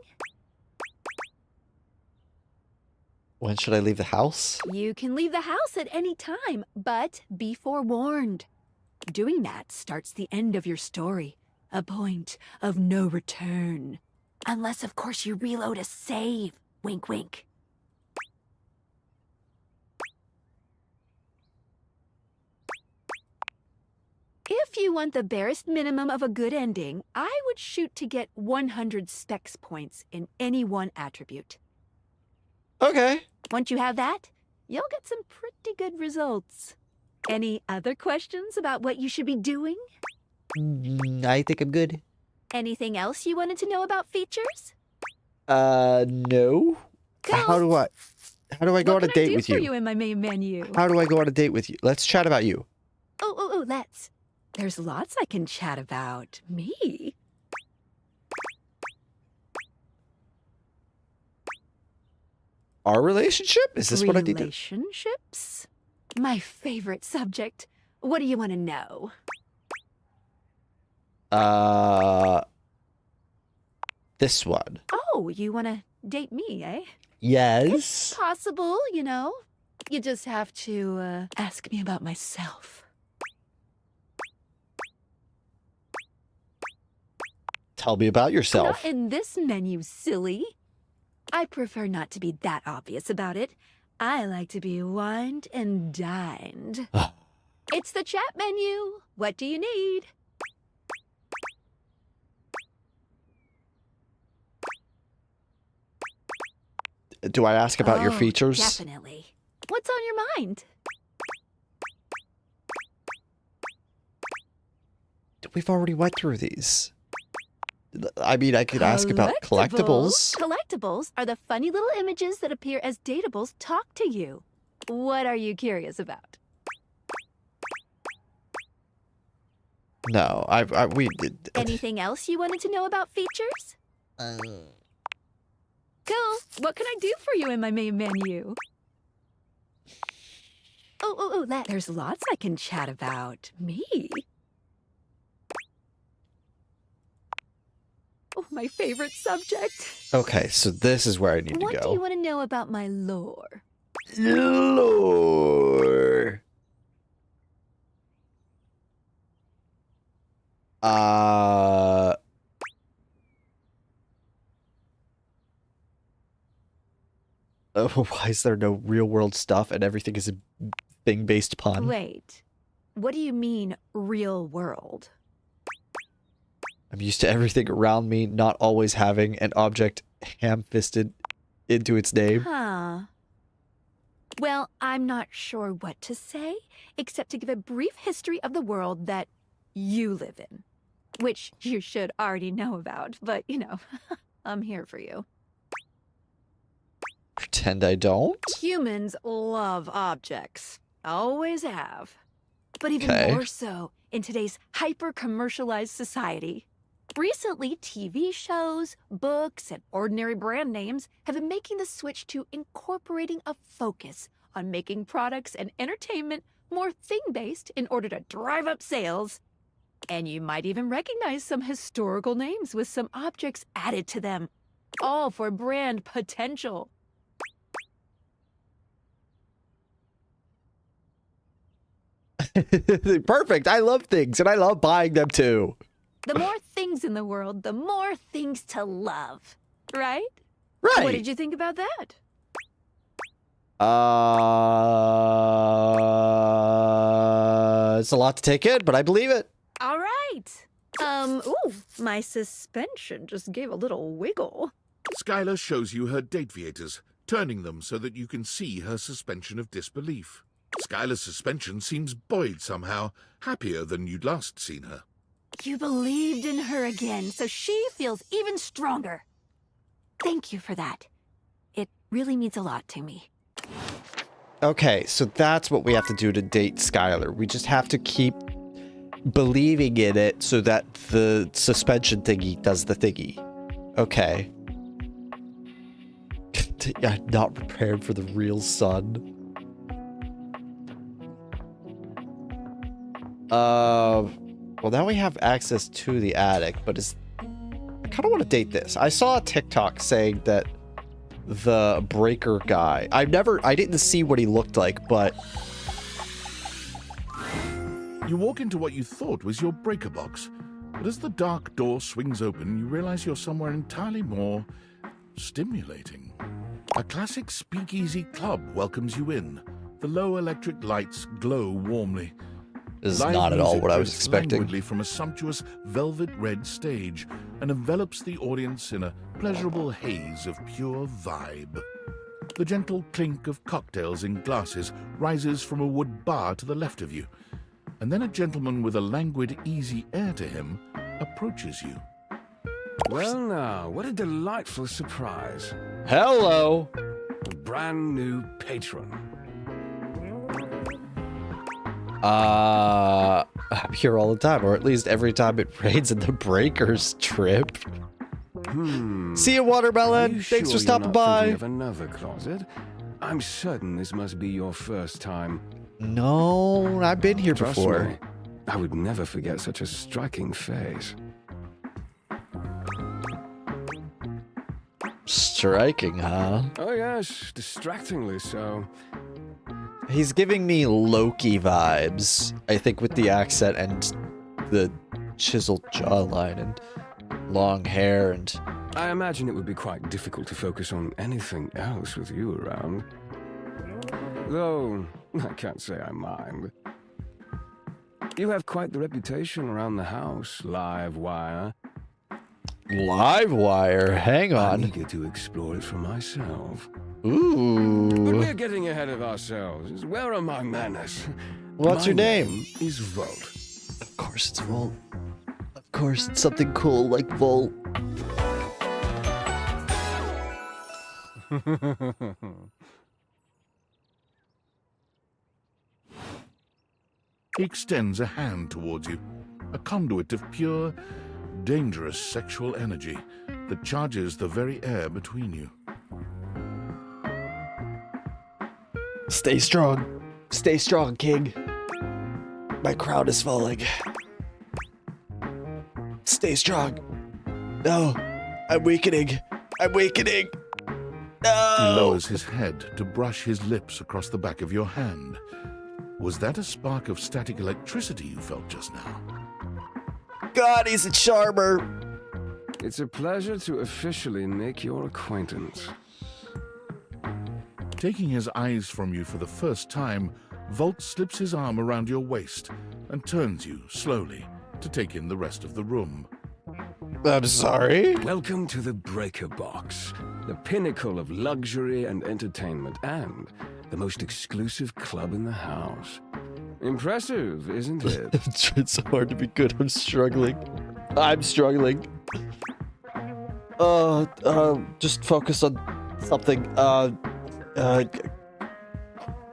When should I leave the house? You can leave the house at any time, but be forewarned. Doing that starts the end of your story, a point of no return. Unless, of course, you reload a save. Wink, wink. If you want the barest minimum of a good ending, I would shoot to get 100 specs points in any one attribute. Okay. Once you have that, you'll get some pretty good results. Any other questions about what you should be doing? I think I'm good. Anything else you wanted to know about features? No. Cool. How do I go on a date with What can I do for you? you in my main menu? How do I go on a date with you? Let's chat about you. Let's. There's lots I can chat about. Me? Our relationship? Is this what I need to... Relationships? My favorite subject. What do you want to know? This one. Oh, you want to date me, eh? Yes. It's possible, you know. You just have to ask me about myself. Tell me about yourself. Not in this menu, silly. I prefer not to be that obvious about it. I like to be wined and dined. It's the chat menu. What do you need? Do I ask about your features? Definitely. What's on your mind? We've already went through these. I mean, I could ask about collectibles. Collectibles are the funny little images that appear as datables talk to you. What are you curious about? No, we did. Anything else you wanted to know about features? Cool. What can I do for you in my main menu? There's lots I can chat about. Me? Oh, my favorite subject. Okay, so this is where I need to What go. do you want to know about my lore? Lore. Why is there no real world stuff and everything is a thing based upon? Wait. What do you mean, real world? I'm used to everything around me not always having an object ham-fisted into its name. Huh. Well, I'm not sure what to say, except to give a brief history of the world that you live in. Which you should already know about, but, you know, I'm here for you. Pretend I don't? Humans love objects. Always have. But even more so in today's hyper-commercialized society. Recently, TV shows, books, and ordinary brand names have been making the switch to incorporating a focus on making products and entertainment more thing-based in order to drive up sales. And you might even recognize some historical names with some objects added to them, all for brand potential. Perfect. I love things and I love buying them too. The more things in the world, the more things to love. Right? Right. What did you think about that? It's a lot to take in, but I believe it. All right. My suspension just gave a little wiggle. Skylar shows you her dateviators, turning them so that you can see her suspension of disbelief. Skylar's suspension seems buoyed somehow, happier than you'd last seen her. You believed in her again, so she feels even stronger. Thank you for that. It really means a lot to me. Okay, so that's what we have to do to date Skylar. We just have to keep believing in it so that the suspension thingy does the thingy. Okay. I'm not prepared for the real sun. Well, now we have access to the attic, but I kind of want to date this. I saw a TikTok saying that the breaker guy. I didn't see what he looked like, but... You walk into what you thought was your breaker box, but as the dark door swings open, you realize you're somewhere entirely more stimulating. A classic speakeasy club welcomes you in. The low electric lights glow warmly. This is not at all what I was expecting. Languidly from a sumptuous velvet red stage and envelops the audience in a pleasurable haze of pure vibe. The gentle clink of cocktails in glasses rises from a wood bar to the left of you, and then a gentleman with a languid, easy air to him approaches you. Well now, what a delightful surprise. Hello! A brand new patron. I'm here all the time, or at least every time it rains in the Breakers trip. See you, Watermelon! Thanks for stopping by! Of another closet? I'm certain this must be your first time. No, I've been here Trust before. me, I would never forget such a striking face. Striking, huh? Oh yes, distractingly so. He's giving me Loki vibes, I think, with the accent and the chiseled jawline and long hair and... I imagine it would be quite difficult to focus on anything else with you around. Though, I can't say I mind. You have quite the reputation around the house, live wire. Live wire? Hang on. I'm eager to explore it for myself. Ooh. But we're getting ahead of ourselves. Where are my manners? What's your name? Is Volt. Of course it's Volt. Of course it's something cool like Volt. He extends a hand towards you, a conduit of pure, dangerous sexual energy that charges the very air between you. Stay strong. Stay strong, King. My crown is falling. Stay strong. No, I'm weakening. I'm weakening. No! He lowers his head to brush his lips across the back of your hand. Was that a spark of static electricity you felt just now? God, he's a charmer. It's a pleasure to officially make your acquaintance. Taking his eyes from you for the first time, Volt slips his arm around your waist and turns you slowly to take in the rest of the room. I'm sorry? Welcome to the Breaker Box, the pinnacle of luxury and entertainment, and the most exclusive club in the house. Impressive, isn't it? It's hard to be good. I'm struggling. I'm struggling. Just focus on something.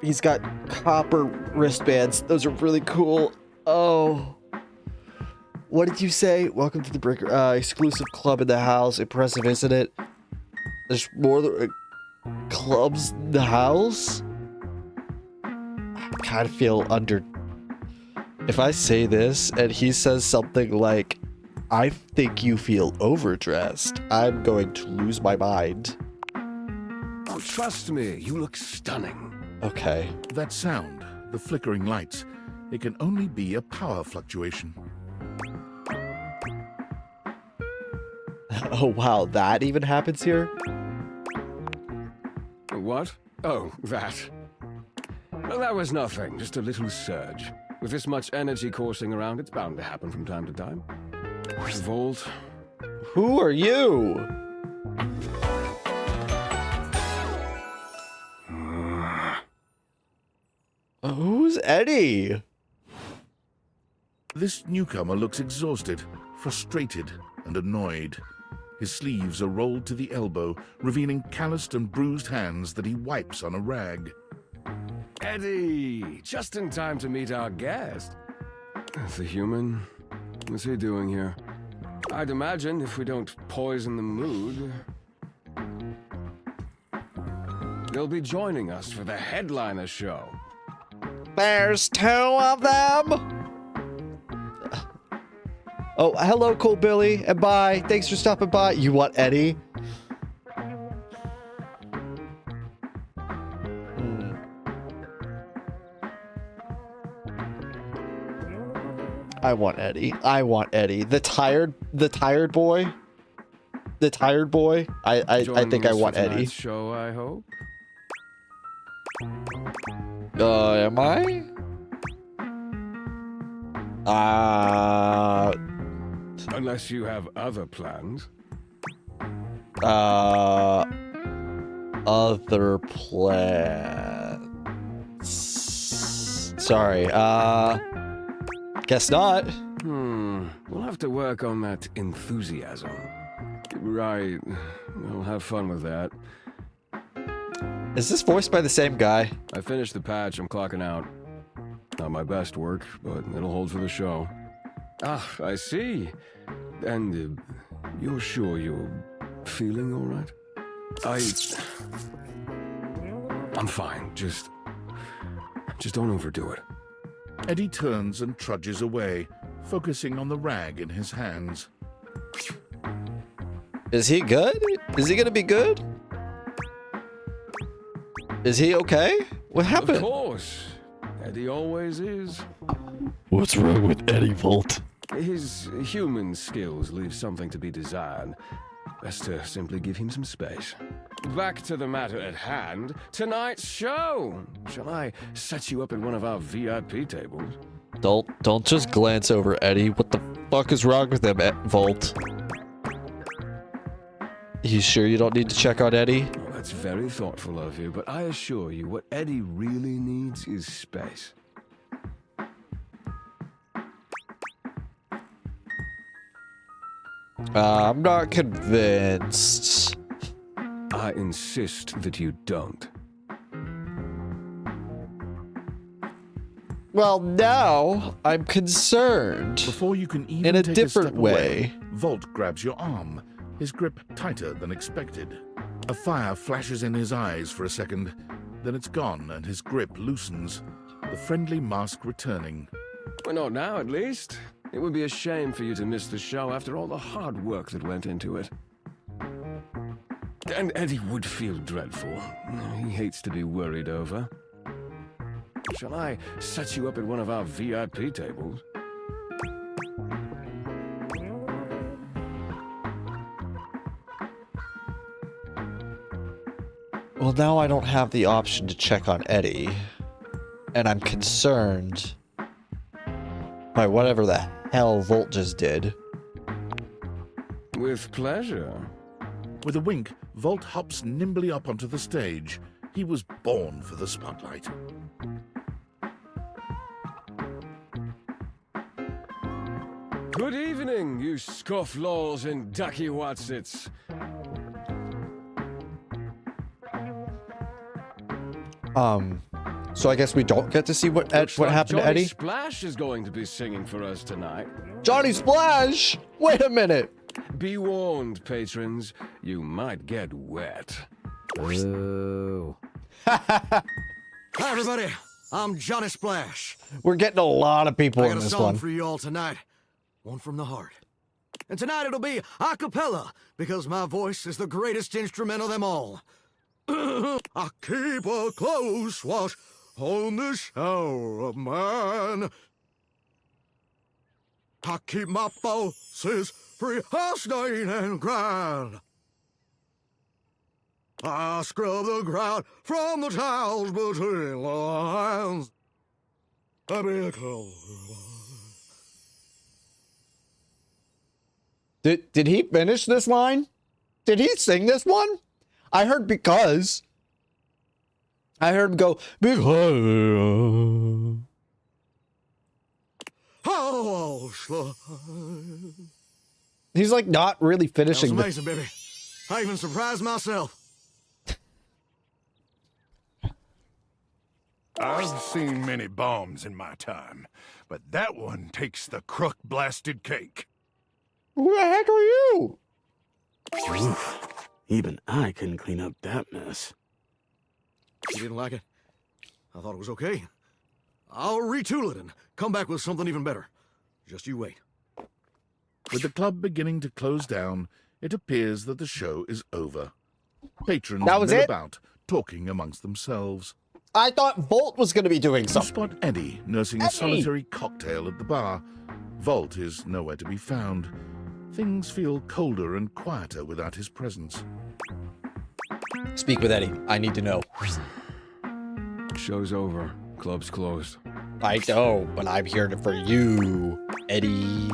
He's got copper wristbands. Those are really cool. Oh. What did you say? Welcome to the Breaker, exclusive club in the house. Impressive, isn't it? There's more clubs in the house? I kind of feel under... If I say this and he says something like, I think you feel overdressed, I'm going to lose my mind. Oh, trust me, you look stunning. Okay. That sound, the flickering lights, it can only be a power fluctuation. Oh wow, that even happens here? What? Oh, that. Well, that was nothing, just a little surge. With this much energy coursing around, it's bound to happen from time to time. Volt. Who are you? Who's Eddie? This newcomer looks exhausted, frustrated, and annoyed. His sleeves are rolled to the elbow, revealing calloused and bruised hands that he wipes on a rag. Eddie! Just in time to meet our guest. The human? What's he doing here? I'd imagine if we don't poison the mood... They'll be joining us for the headliner show. There's two of them! Oh, hello, Cool Billy, and bye. Thanks for stopping by. You want Eddie? I want Eddie. I want Eddie. The tired boy. The tired boy. I think I want Eddie. Show, I hope. Am I? Unless you have other plans. Other plans. Sorry. Guess not. We'll have to work on that enthusiasm. Right. We'll have fun with that. Is this voiced by the same guy? I finished the patch. I'm clocking out. Not my best work, but it'll hold for the show. Ah, I see. And you're sure you're feeling all right? I'm fine. Just don't overdo it. Eddie turns and trudges away, focusing on the rag in his hands. Is he good? Is he gonna be good? Is he okay? What happened? Of course. Eddie always is. What's wrong with Eddie Volt? His human skills leave something to be desired. Best to simply give him some space. Back to the matter at hand. Tonight's show. Shall I set you up at one of our VIP tables? Don't just glance over Eddie. What the fuck is wrong with him, Volt? You sure you don't need to check on Eddie? Oh, that's very thoughtful of you, but I assure you what Eddie really needs is space. I'm not convinced. I insist that you don't. Well, now I'm concerned. Before you can even in a take different step way. Away, Volt grabs your arm, his grip tighter than expected. A fire flashes in his eyes for a second, then it's gone and his grip loosens, the friendly mask returning. Well, not now, at least. It would be a shame for you to miss the show after all the hard work that went into it. And Eddie would feel dreadful. He hates to be worried over. Shall I set you up at one of our VIP tables? Well, now I don't have the option to check on Eddie. And I'm concerned by whatever the hell Volt just did. With pleasure. With a wink, Volt hops nimbly up onto the stage. He was born for the spotlight. Good evening, you scofflaws and ducky watsits. So I guess we don't get to see what happened to Eddie? Splash is going to be singing for us tonight. Johnny Splash! Wait a minute! Be warned, patrons. You might get wet. Ooh. Hi, everybody. I'm Johnny Splash. We're getting a lot of people in this I got a song one. for you all tonight. One from the heart. And tonight it'll be a cappella, because my voice is the greatest instrument of them all. I keep a close watch on this shower of mine. I keep my pulses free of stain and grind. I scrub the ground from the tiles between the lines. I be a closer. Did he finish this line? Did he sing this one? I heard because. I heard him go, because. He's like not really finishing. That was amazing, baby. I even surprised myself. I've seen many bombs in my time, but that one takes the crook-blasted cake. Who the heck are you? Oof. Even I couldn't clean up that mess. You didn't like it? I thought it was okay. I'll retool it and come back with something even better. Just you wait. With the club beginning to close down, it appears that the show is over. Patrons That was mill it? about, talking amongst themselves. I thought Volt was going to be doing You something. spot Eddie nursing a Eddie! solitary cocktail at the bar. Volt is nowhere to be found. Things feel colder and quieter without his presence. Speak with Eddie. I need to know. Show's over. Club's closed. I know, but I'm here for you, Eddie.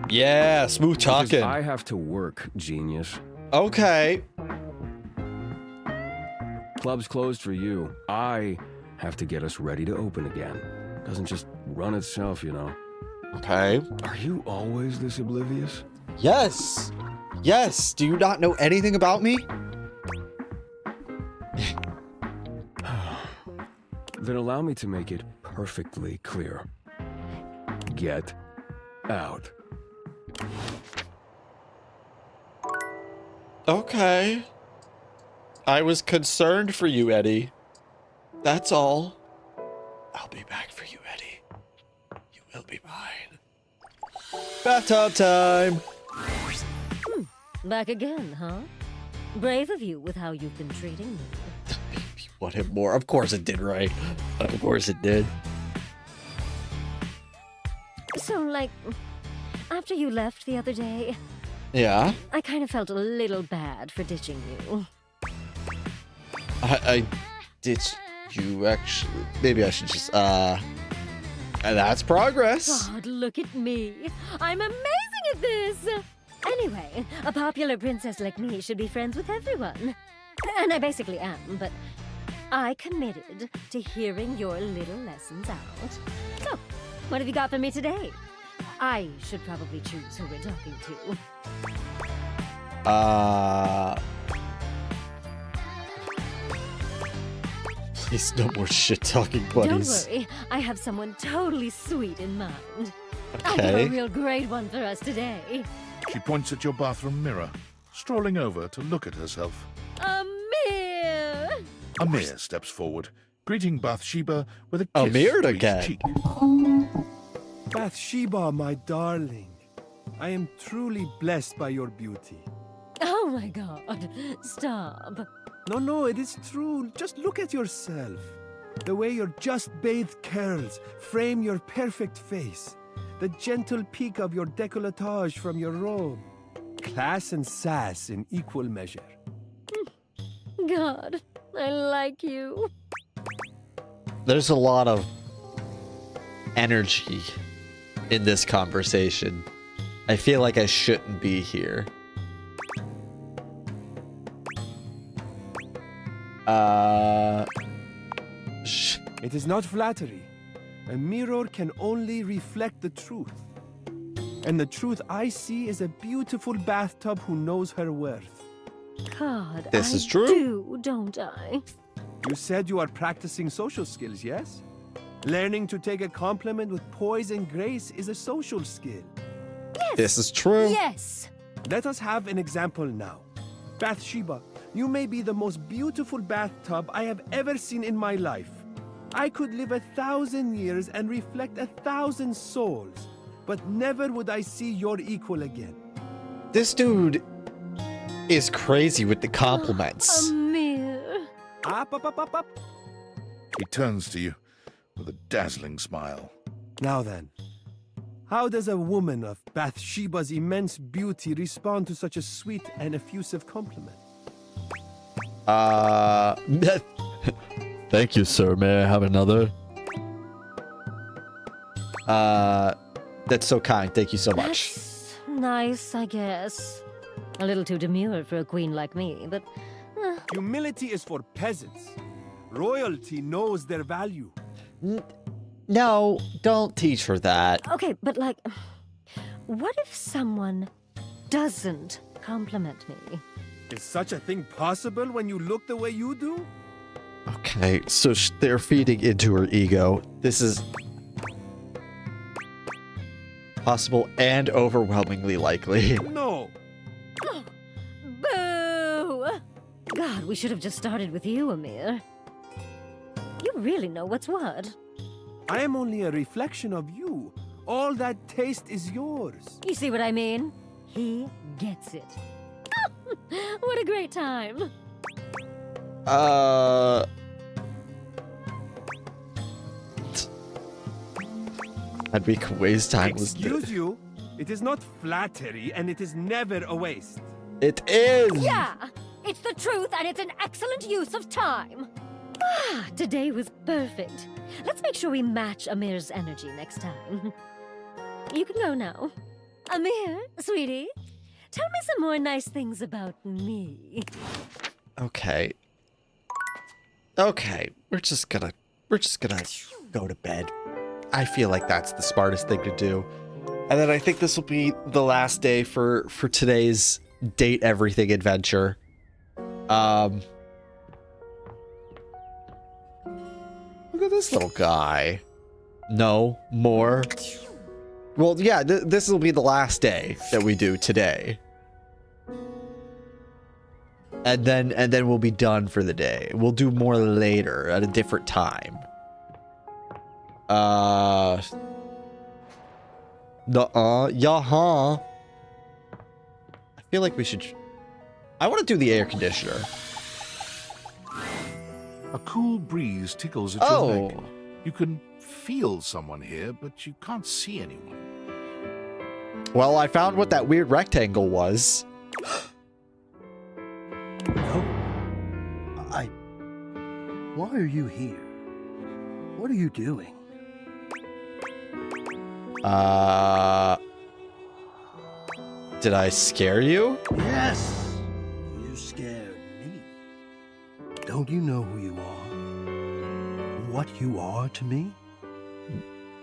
Yeah, smooth talking. I have to work, genius. Okay. Club's closed for you. I have to get us ready to open again. Doesn't just run itself, you know. Okay. Are you always this oblivious? Yes. Yes. Do you not know anything about me? Then allow me to make it perfectly clear. Get out. Okay. I was concerned for you, Eddie. That's all. I'll be back for you, Eddie. You will be mine. Bathtub time! Back again, huh? Brave of you with how you've been treating me. You want him more? Of course it did, right? Of course it did. So, like, after you left the other day, Yeah? I kind of felt a little bad for ditching you. I ditched you, actually. Maybe I should just, and that's progress. God, look at me. I'm amazing at this. Anyway, a popular princess like me should be friends with everyone. And I basically am, but I committed to hearing your little lessons out. So, what have you got for me today? I should probably choose who we're talking to. Please, no more shit-talking buddies. Don't worry, I have someone totally sweet in mind. I Okay. have a real great one for us today. She points at your bathroom mirror, strolling over to look at herself. Amir! Amir steps forward, greeting Bathsheba with a kiss Amir to each again. cheek. Bathsheba, my darling, I am truly blessed by your beauty. Oh my god, stop. No, it is true. Just look at yourself. The way your just bathed curls frame your perfect face. The gentle peak of your décolletage from your robe. Class and sass in equal measure. God, I like you. There's a lot of energy in this conversation. I feel like I shouldn't be here. It is not flattery. A mirror can only reflect the truth. And the truth I see is a beautiful bathtub who knows her worth. God, This I is true. do, don't I? You said you are practicing social skills, yes? Learning to take a compliment with poise and grace is a social skill. Yes. This is true. Yes. Let us have an example now. Bathsheba, you may be the most beautiful bathtub I have ever seen in my life. I could live 1,000 years and reflect 1,000 souls, but never would I see your equal again. This dude is crazy with the compliments. Amir. Up. He turns to you with a dazzling smile. Now then, how does a woman of Bathsheba's immense beauty respond to such a sweet and effusive compliment? Thank you, sir. May I have another? That's so kind. Thank you so much. That's nice, I guess. A little too demure for a queen like me, but... Humility is for peasants. Royalty knows their value. No, don't teach her that. Okay, but like... What if someone doesn't compliment me? Is such a thing possible when you look the way you do? Okay, so they're feeding into her ego. This is possible and overwhelmingly likely. No. Boo! God, we should have just started with you, Amir. You really know what's what. I am only a reflection of you. All that taste is yours. You see what I mean? He gets it. What a great time. I'd be waste time. Excuse you. It is not flattery, and it is never a waste. It is. Yeah, it's the truth, and it's an excellent use of time. Today was perfect. Let's make sure we match Amir's energy next time. You can go now. Amir, sweetie, tell me some more nice things about me. Okay. Okay, we're just gonna go to bed. I feel like that's the smartest thing to do. And then I think this will be the last day for today's date everything adventure. Look at this little guy. No more. Well, yeah, this will be the last day that we do today. And then we'll be done for the day. We'll do more later at a different time. Yeah. I feel like we should. I want to do the air conditioner. A cool breeze tickles at your neck. You can feel someone here, but you can't see anyone. Well, I found what that weird rectangle was. Why are you here? What are you doing? Did I scare you? Yes! You scared me. Don't you know who you are? What you are to me?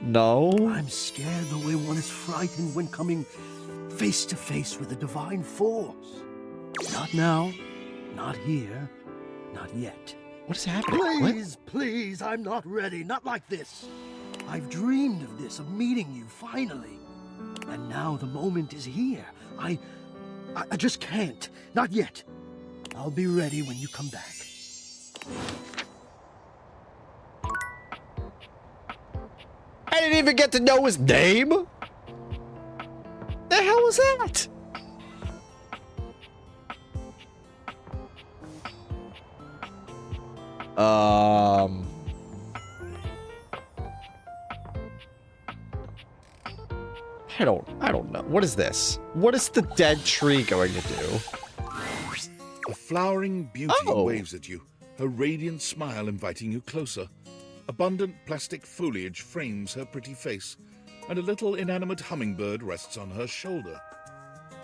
No. I'm scared the way one is frightened when coming face to face with a divine force. Not now, not here, not yet. What is happening? Please, please, I'm not ready. Not like this. I've dreamed of this, of meeting you, finally. And now the moment is here. I just can't. Not yet. I'll be ready when you come back. I didn't even get to know his name. The hell was that? I don't know. What is this? What is the dead tree going to do? A flowering beauty waves at you, her radiant smile inviting you closer. Abundant plastic foliage frames her pretty face, and a little inanimate hummingbird rests on her shoulder.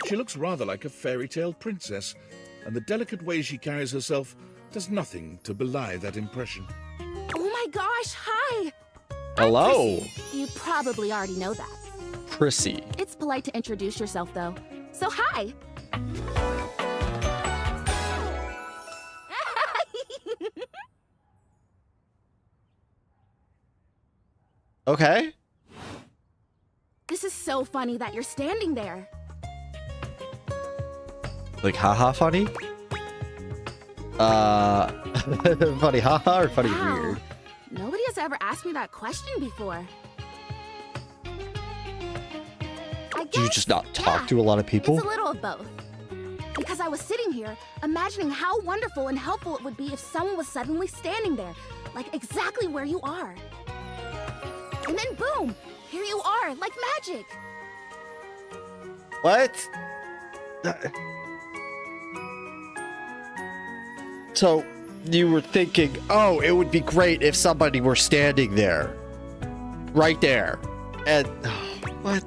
She looks rather like a fairy tale princess, and the delicate way she carries herself does nothing to belie that impression. Oh my gosh, hi! Hello. You probably already know that. Prissy. It's polite to introduce yourself, though. So hi! Okay. This is so funny that you're standing there. Like, haha funny? Funny haha or funny weird? Nobody has ever asked me that question before. Do you just not talk to a lot of people? It's a little of both. Because I was sitting here, imagining how wonderful and helpful it would be if someone was suddenly standing there, like exactly where you are. And then boom, here you are, like magic. What? So, you were thinking, oh, it would be great if somebody were standing there. Right there. And, what?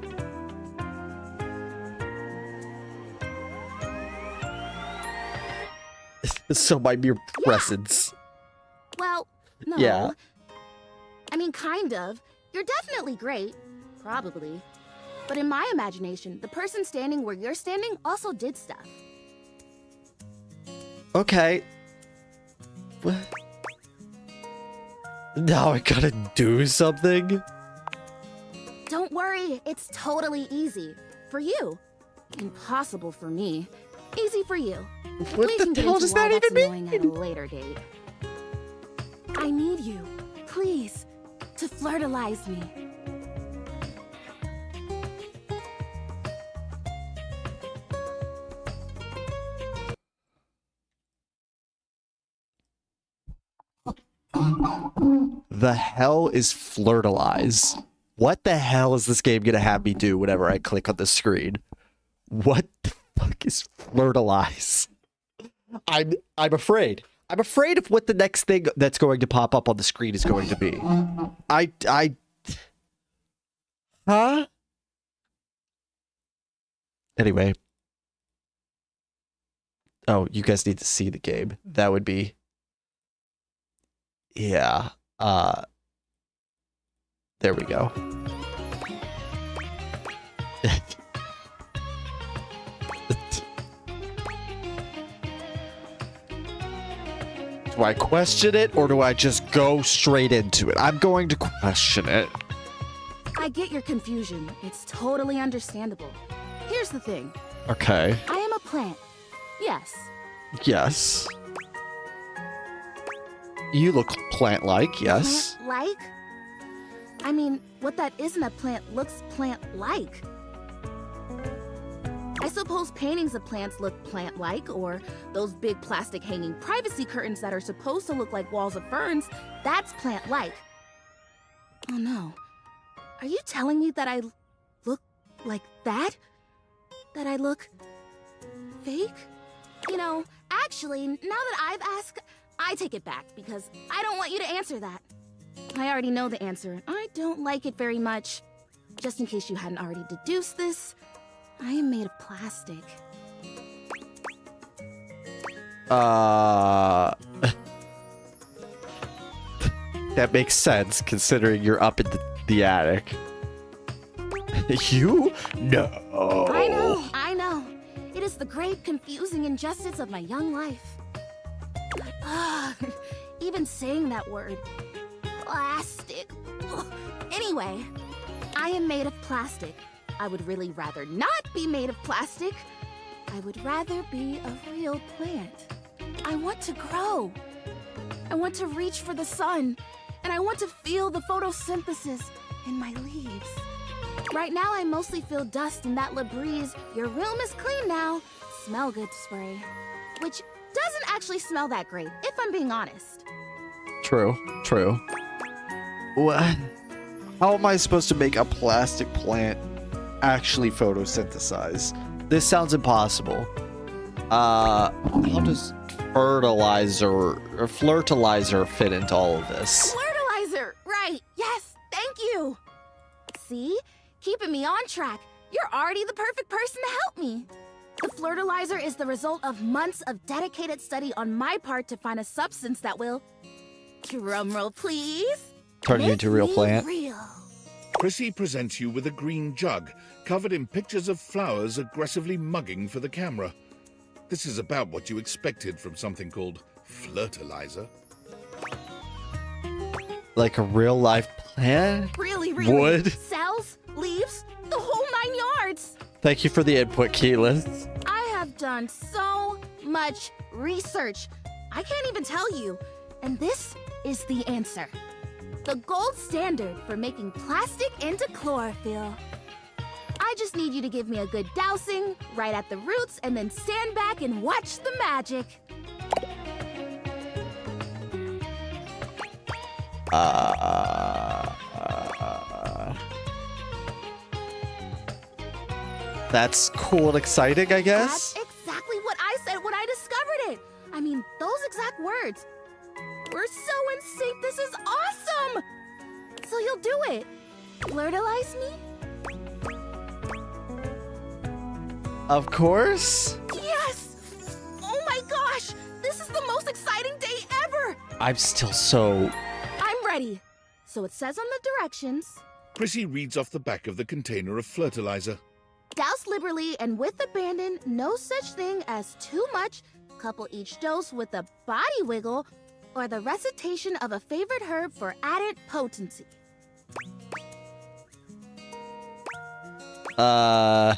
So my mere presence. Well, no. Yeah. I mean, kind of. You're definitely great. Probably. But in my imagination, the person standing where you're standing also did stuff. Okay. What? Now I gotta do something? Don't worry, it's totally easy. For you. Impossible for me. Easy for you. What the hell does that even mean? At a later date. I need you, please, to flirtalize me. The hell is flirtilize? What the hell is this game gonna have me do whenever I click on the screen? What the fuck is flirtilize? I'm afraid. I'm afraid of what the next thing that's going to pop up on the screen is going to be. Huh? Anyway. Oh, you guys need to see the game. That would be... Yeah. There we go. Do I question it, or do I just go straight into it? I'm going to question it. I get your confusion. It's totally understandable. Here's the thing. Okay. I am a plant. Yes. Yes. You look plant-like, yes. Plant-like? I mean, what that isn't a plant looks plant-like. I suppose paintings of plants look plant-like, or those big plastic hanging privacy curtains that are supposed to look like walls of ferns, that's plant-like. Oh no. Are you telling me that I look like that? That I look fake? You know, actually, now that I've asked, I take it back because I don't want you to answer that. I already know the answer. I don't like it very much. Just in case you hadn't already deduced this, I am made of plastic. That makes sense considering you're up in the attic. You? No. I know. It is the great confusing injustice of my young life. Even saying that word. Plastic. Anyway, I am made of plastic. I would really rather not be made of plastic. I would rather be a real plant. I want to grow. I want to reach for the sun. And I want to feel the photosynthesis in my leaves. Right now, I mostly feel dust in that Labreeze, your room is clean now, smell good spray. Which doesn't actually smell that great, if I'm being honest. True. What? How am I supposed to make a plastic plant actually photosynthesize? This sounds impossible. How does flirtilizer fit into all of this? Flirtilizer! Right, yes, thank you! See? Keeping me on track. You're already the perfect person to help me. The flirtilizer is the result of months of dedicated study on my part to find a substance that will... Drumroll, please. Turn you into a real plant. Chrissy presents you with a green jug, covered in pictures of flowers aggressively mugging for the camera. This is about what you expected from something called flirtilizer. Like a real-life plant? Really? Wood? Cells? Leaves? The whole 9 yards! Thank you for the input, Keyleth. I have done so much research. I can't even tell you. And this is the answer. The gold standard for making plastic into chlorophyll. I just need you to give me a good dousing right at the roots and then stand back and watch the magic. That's cool and exciting, I guess? That's exactly what I said when I discovered it. I mean, those exact words. We're so in sync, this is awesome! So you'll do it. Flirtilize me? Of course. Yes! Oh my gosh! This is the most exciting day ever! I'm still so... I'm ready. So it says on the directions... Chrissy reads off the back of the container of flirtilizer. Douse liberally and with abandon, no such thing as too much. Couple each dose with a body wiggle or the recitation of a favorite herb for added potency. Oh,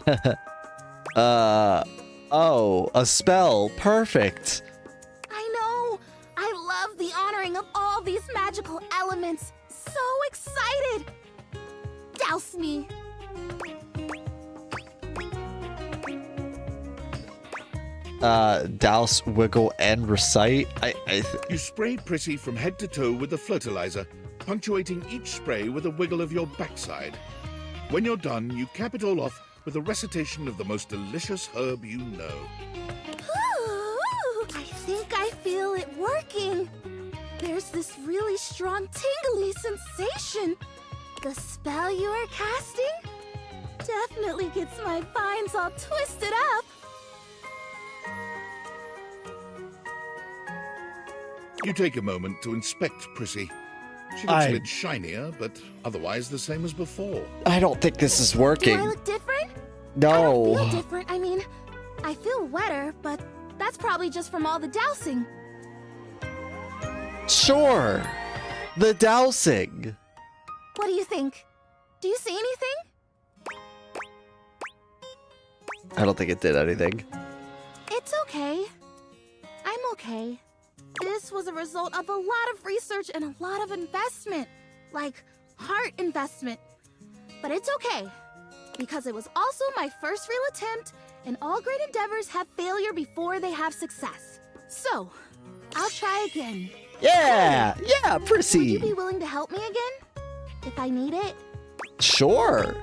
a spell. Perfect. I know. I love the honoring of all these magical elements. So excited. Douse me. Douse, wiggle, and recite. You spray Prissy from head to toe with the fertilizer, punctuating each spray with a wiggle of your backside. When you're done, you cap it all off with a recitation of the most delicious herb you know. Ooh, I think I feel it working. There's this really strong tingly sensation. The spell you are casting definitely gets my vines all twisted up. You take a moment to inspect Prissy. She looks a bit shinier, but otherwise the same as before. I don't think this is working. Do I look different? No. I don't feel different. I mean, I feel wetter, but that's probably just from all the dousing. Sure. The dousing. What do you think? Do you see anything? I don't think it did anything. It's okay. I'm okay. This was a result of a lot of research and a lot of investment. Like, heart investment. But it's okay. Because it was also my first real attempt, and all great endeavors have failure before they have success. So, I'll try again. Yeah! Yeah, Prissy! Would you be willing to help me again? If I need it? Sure.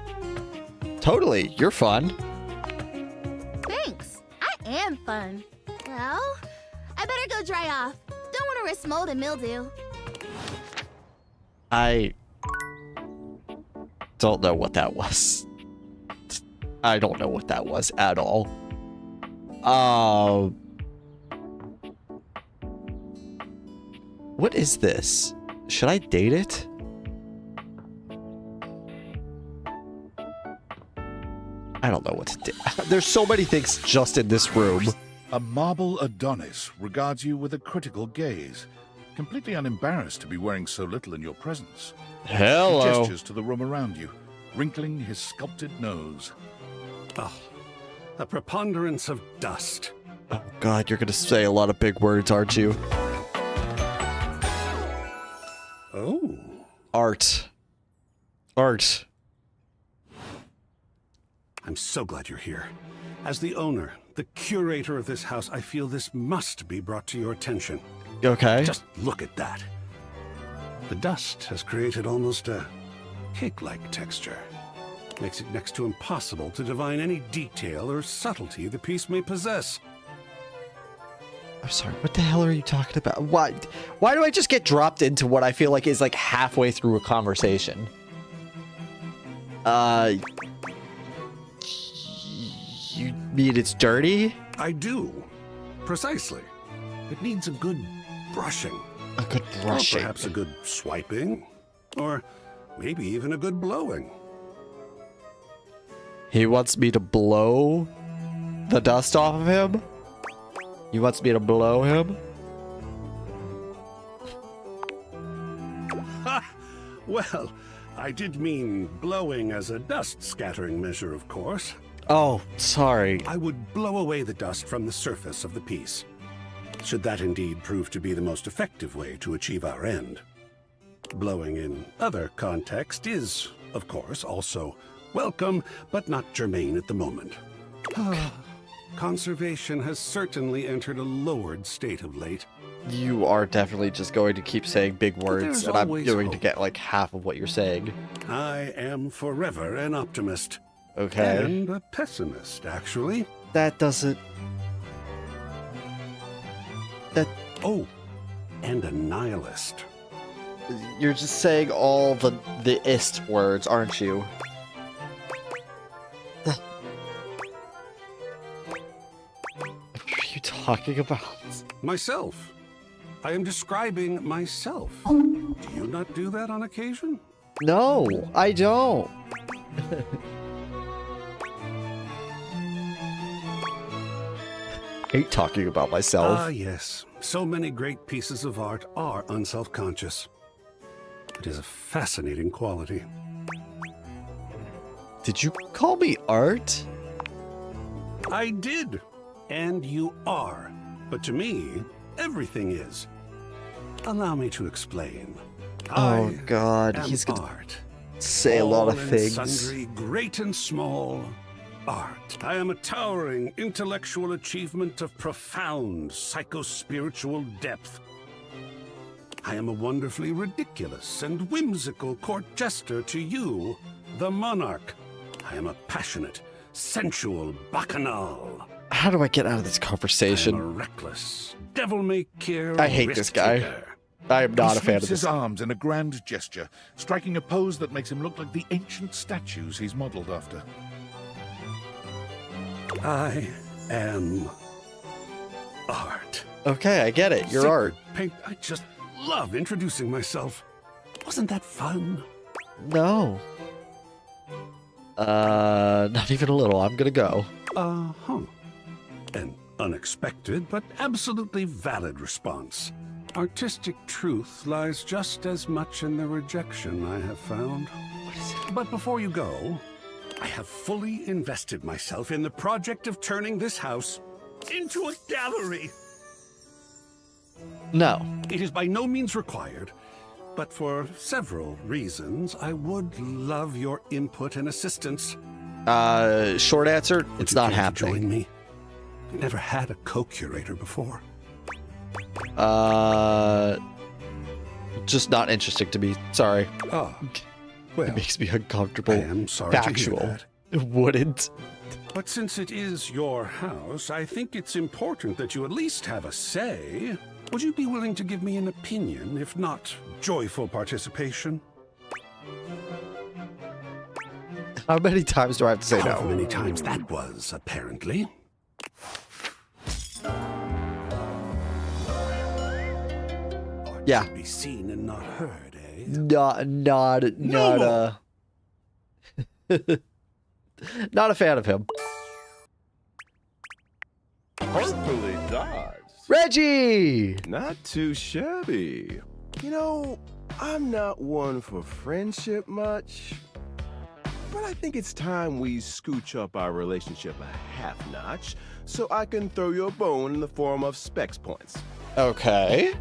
Totally. You're fun. Thanks. I am fun. Well, I better go dry off. Don't want to risk mold and mildew. I don't know what that was. I don't know what that was at all. What is this? Should I date it? I don't know what to do. There's so many things just in this room. A marble Adonis regards you with a critical gaze, completely unembarrassed to be wearing so little in your presence. Hello. He gestures to the room around you, wrinkling his sculpted nose. Oh, a preponderance of dust. Oh God, you're gonna say a lot of big words, aren't you? Oh. Art. Art. I'm so glad you're here. As the owner, the curator of this house, I feel this must be brought to your attention. Okay. Just look at that. The dust has created almost a cake-like texture. Makes it next to impossible to divine any detail or subtlety the piece may possess. I'm sorry, what the hell are you talking about? Why do I just get dropped into what I feel like is like halfway through a conversation? You mean it's dirty? I do. Precisely. It needs a good brushing. A good brushing. Or perhaps a good swiping. Or maybe even a good blowing. He wants me to blow the dust off of him? He wants me to blow him? Well, I did mean blowing as a dust scattering measure, of course. Oh, sorry. I would blow away the dust from the surface of the piece, should that indeed prove to be the most effective way to achieve our end. Blowing in other context is, of course, also welcome, but not germane at the moment. Conservation has certainly entered a lowered state of late. You are definitely just going to keep saying big words, and I'm always going to hope. get like half of what you're saying. I am forever an optimist. Okay. And a pessimist, actually. That doesn't... That... Oh, and a nihilist. You're just saying all the ist words, aren't you? What are you talking about? Myself. I am describing myself. Do you not do that on occasion? No, I don't. I hate talking about myself. Ah, yes. So many great pieces of art are unself-conscious. It is a fascinating quality. Did you call me art? I did. And you are. But to me, everything is. Allow me to explain. Oh God, he's gonna art. say a lot of All and things. Sundry, great and small, art. I am a towering intellectual achievement of profound psycho-spiritual depth. I am a wonderfully ridiculous and whimsical court jester to you, the monarch. I am a passionate, sensual bacchanal. How do I get out of this conversation? I am a reckless, devil-may-care I hate this guy. risk-taker. I am not He a fan of sweeps this. his arms in a grand gesture, striking a pose that makes him look like the ancient statues he's modeled after. I am art. Okay, I get it. You're Sip, art. Paint. I just love introducing myself. Wasn't that fun? No. Not even a little. I'm gonna go. Uh-huh. An unexpected but absolutely valid response. Artistic truth lies just as much in the rejection, I have found. But before you go, I have fully invested myself in the project of turning this house into a gallery. No. It is by no means required, but for several reasons, I would love your input and assistance. Short answer, it's not happening. Join me. I've never had a co-curator before. Just not interesting to me. Sorry. Oh, well, it makes me uncomfortable. I am sorry Factual. to hear that. It wouldn't. But since it is your house, I think it's important that you at least have a say. Would you be willing to give me an opinion, if not joyful participation? How many times do I have to say no? How many times that was, apparently. Yeah. Be seen and not heard, eh? Not a fan of him. Hopefully dodged. Reggie! Not too shabby. You know, I'm not one for friendship much, but I think it's time we scooch up our relationship a half notch so I can throw you a bone in the form of specs points. Okay.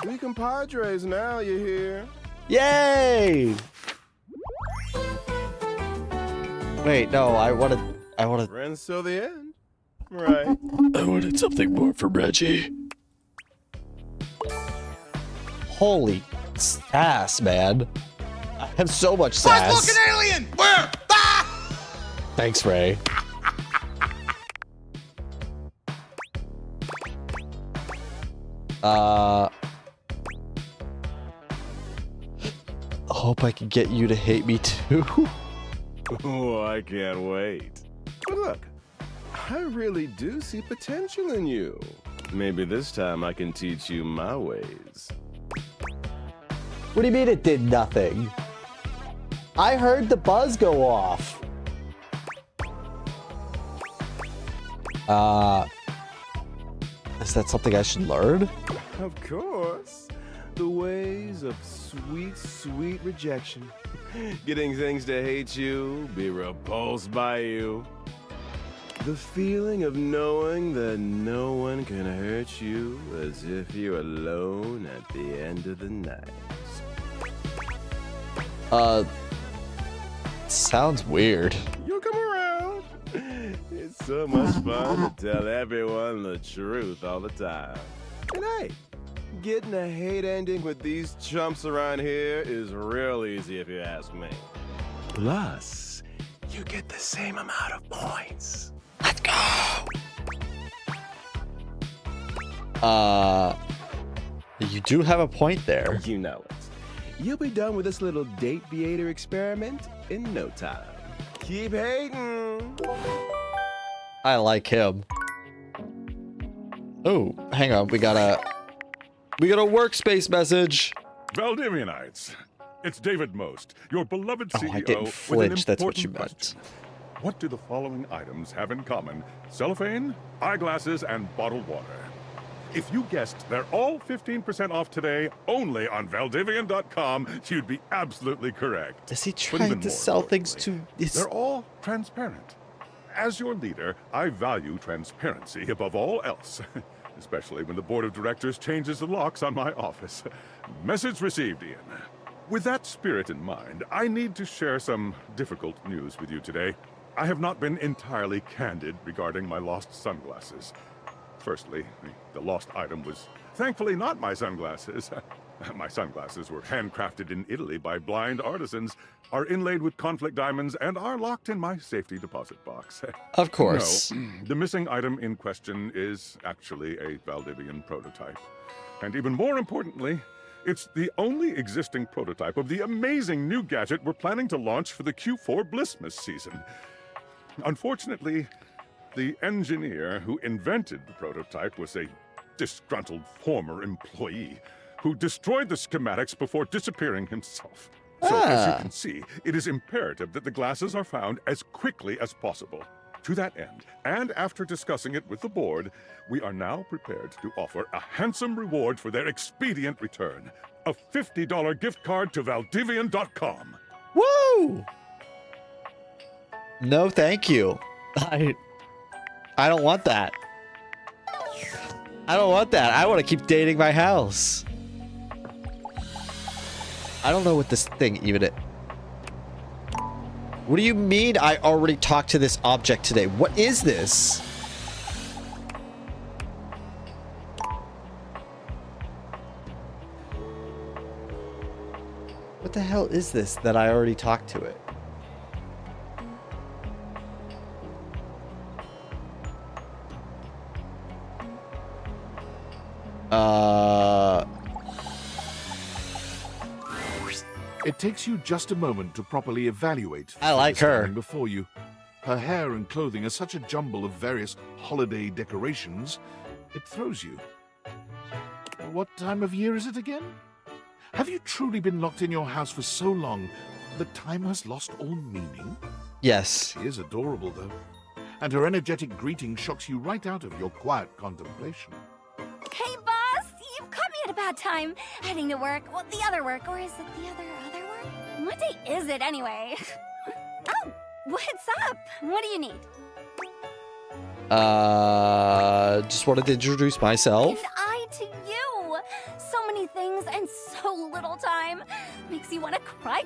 We compadres now, you hear? Yay! Wait, no, I wanted. Friends till the end. Right. I wanted something more from Reggie. Holy sass, man. I have so much sass. Looking alien! Where? Ah! Thanks, Ray. I hope I can get you to hate me too. Oh, I can't wait. But look, I really do see potential in you. Maybe this time I can teach you my ways. What do you mean it did nothing? I heard the buzz go off. Is that something I should learn? Of course. The ways of sweet, sweet rejection. Getting things to hate you, be repulsed by you. The feeling of knowing that no one can hurt you as if you're alone at the end of the night. Sounds weird. You'll come around. It's so much fun to tell everyone the truth all the time. And hey, getting a hate ending with these chumps around here is real easy if you ask me. Plus, you get the same amount of points. Let's go! You do have a point there. You know it. You'll be done with this little date-viator experiment in no time. Keep hating! I like him. Oh, hang on. We got a workspace message. Valdivianites, it's David Most, your beloved CEO. I didn't with an flinch. That's what you important meant. question. What do the following items have in common? Cellophane, eyeglasses, and bottled water. If you guessed they're all 15% off today, only on Valdivian.com, you'd be absolutely correct. Is he But trying even to more sell things to... They're all transparent. As your leader, I value transparency above all else, especially when the board of directors changes the locks on my office. Message received, Ian. With that spirit in mind, I need to share some difficult news with you today. I have not been entirely candid regarding my lost sunglasses. Firstly, the lost item was thankfully not my sunglasses. My sunglasses were handcrafted in Italy by blind artisans, are inlaid with conflict diamonds, and are locked in my safety deposit box. Of course. No, the missing item in question is actually a Valdivian prototype. And even more importantly, it's the only existing prototype of the amazing new gadget we're planning to launch for the Q4 Blissmas season. Unfortunately, the engineer who invented the prototype was a disgruntled former employee who destroyed the schematics before disappearing himself. So, as you can see, it is imperative that the glasses are found as quickly as possible. To that end, and after discussing it with the board, we are now prepared to offer a handsome reward for their expedient return. A $50 gift card to Valdivian.com. Woo! No, thank you. I don't want that. I don't want that. I want to keep dating my house. I don't know what this thing even is. What do you mean I already talked to this object today? What is this? What the hell is this that I already talked to it? It takes you just a moment to properly evaluate. I like the her. standing before you. Her hair and clothing are such a jumble of various holiday decorations, it throws you. What time of year is it again? Have you truly been locked in your house for so long that time has lost all meaning? Yes. She is adorable, though. And her energetic greeting shocks you right out of your quiet contemplation. Hey, boss! You've caught me at a bad time. Heading to work. Well, the other work. Or is it the other work? What day is it, anyway? Oh, what's up? What do you need? Just wanted to introduce myself. And I to you. So many things and so little time. Makes you want to cry.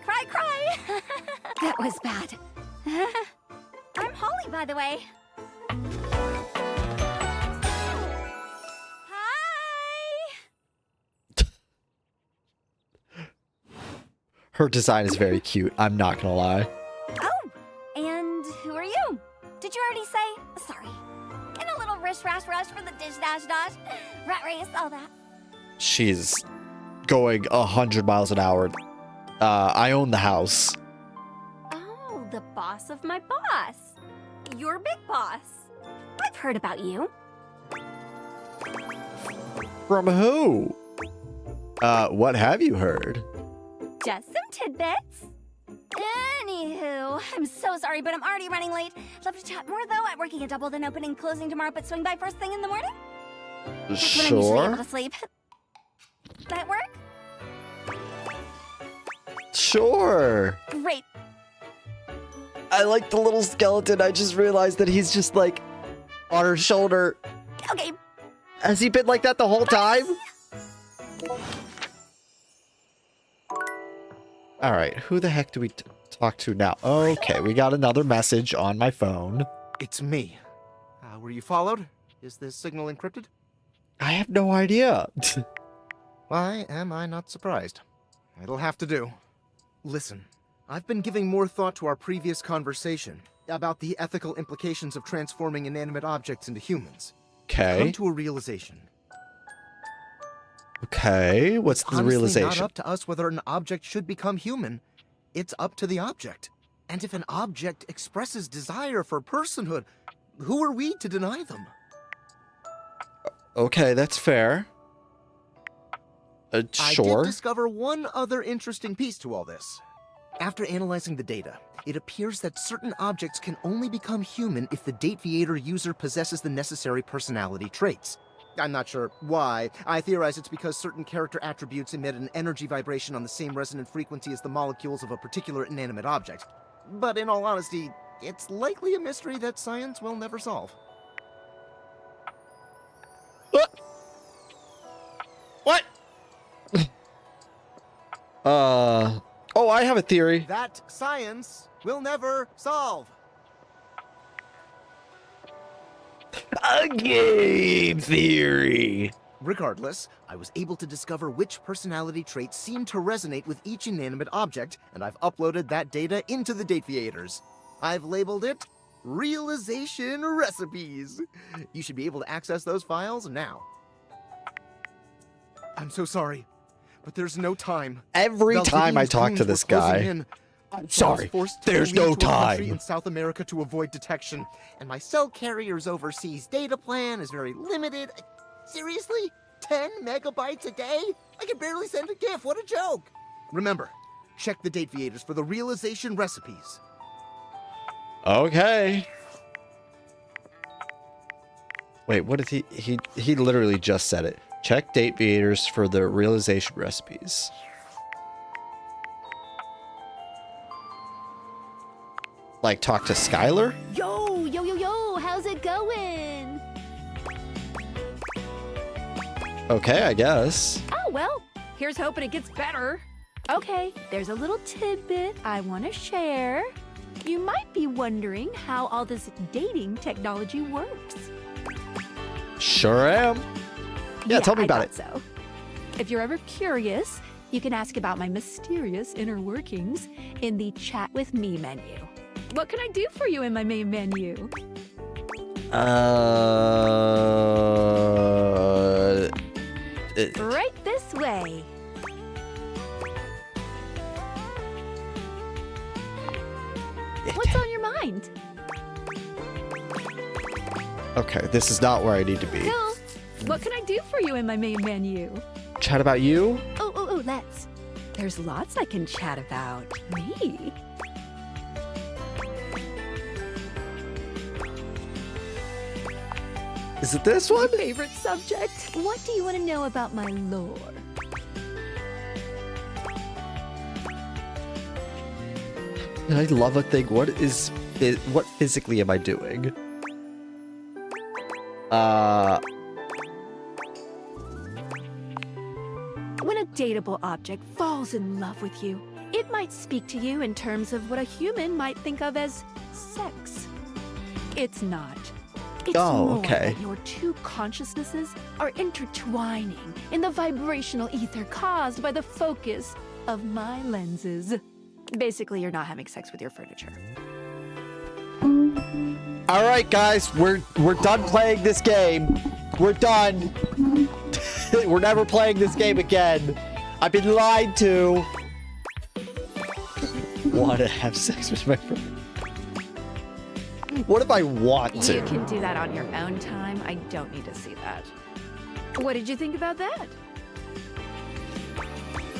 That was bad. I'm Holly, by the way. Her design is very cute. I'm not gonna lie. Oh, and who are you? Did you already say? Sorry. In a little rush for the dish dash. Rat race, all that. She's going 100 miles an hour. I own the house. Oh, the boss of my boss. Your big boss. I've heard about you. From who? What have you heard? Just some tidbits. Anywho, I'm so sorry, but I'm already running late. Love to chat more, though. I'm working a double, then opening, closing tomorrow, but swing by first thing in the morning. That's when I'm usually able to sleep. That work? Sure. Great. I like the little skeleton. I just realized that he's just like on her shoulder. Okay. Has he been like that the whole time? All right, who the heck do we talk to now? Okay, we got another message on my phone. It's me. Were you followed? Is this signal encrypted? I have no idea. Why am I not surprised? It'll have to do. Listen, I've been giving more thought to our previous conversation about the ethical implications of transforming inanimate objects into humans. Okay. Come to a realization. Okay, what's the realization? It's not up to us whether an object should become human. It's up to the object. And if an object expresses desire for personhood, who are we to deny them? Okay, that's fair. Sure. I did discover one other interesting piece to all this. After analyzing the data, it appears that certain objects can only become human if the Dateviator user possesses the necessary personality traits. I'm not sure why. I theorize it's because certain character attributes emit an energy vibration on the same resonant frequency as the molecules of a particular inanimate object. But in all honesty, it's likely a mystery that science will never solve. What? Oh, I have a theory. That science will never solve. game theory. Regardless, I was able to discover which personality traits seem to resonate with each inanimate object, and I've uploaded that data into the Dateviators. I've labeled it Realization Recipes. You should be able to access those files now. I'm so sorry, but there's no time. Every time I talk to this guy, I'm sorry, there's no time. In South America to avoid detection, and my cell carrier's overseas data plan is very limited. Seriously? 10 megabytes a day? I can barely send a GIF. What a joke. Remember, check the Dateviators for the realization recipes. Okay. Wait, what did he literally just said it. Check Dateviators for the realization recipes. Like, talk to Skylar? Yo, how's it going? Okay, I guess. Oh, well, here's hoping it gets better. Okay, there's a little tidbit I want to share. You might be wondering how all this dating technology works. Sure am. Yeah, tell me about it. So, if you're ever curious, you can ask about my mysterious inner workings in the Chat With Me menu. What can I do for you in my main menu? Right this way. What's on your mind? Okay, this is not where I need to be. No. What can I do for you in my main menu? Chat about you? Oh, let's. There's lots I can chat about. Me? Is it this one? My favorite subject. What do you want to know about my lore? I love a thing. What physically am I doing? When a dateable object falls in love with you, it might speak to you in terms of what a human might think of as sex. It's not. It's more that your two consciousnesses are intertwining in the vibrational ether caused by the focus of my lenses. Basically, you're not having sex with your furniture. All right, guys, we're done playing this game. We're done. We're never playing this game again. I've been lied to. Want to have sex with my friend? What if I want to? You can do that on your own time. I don't need to see that. What did you think about that?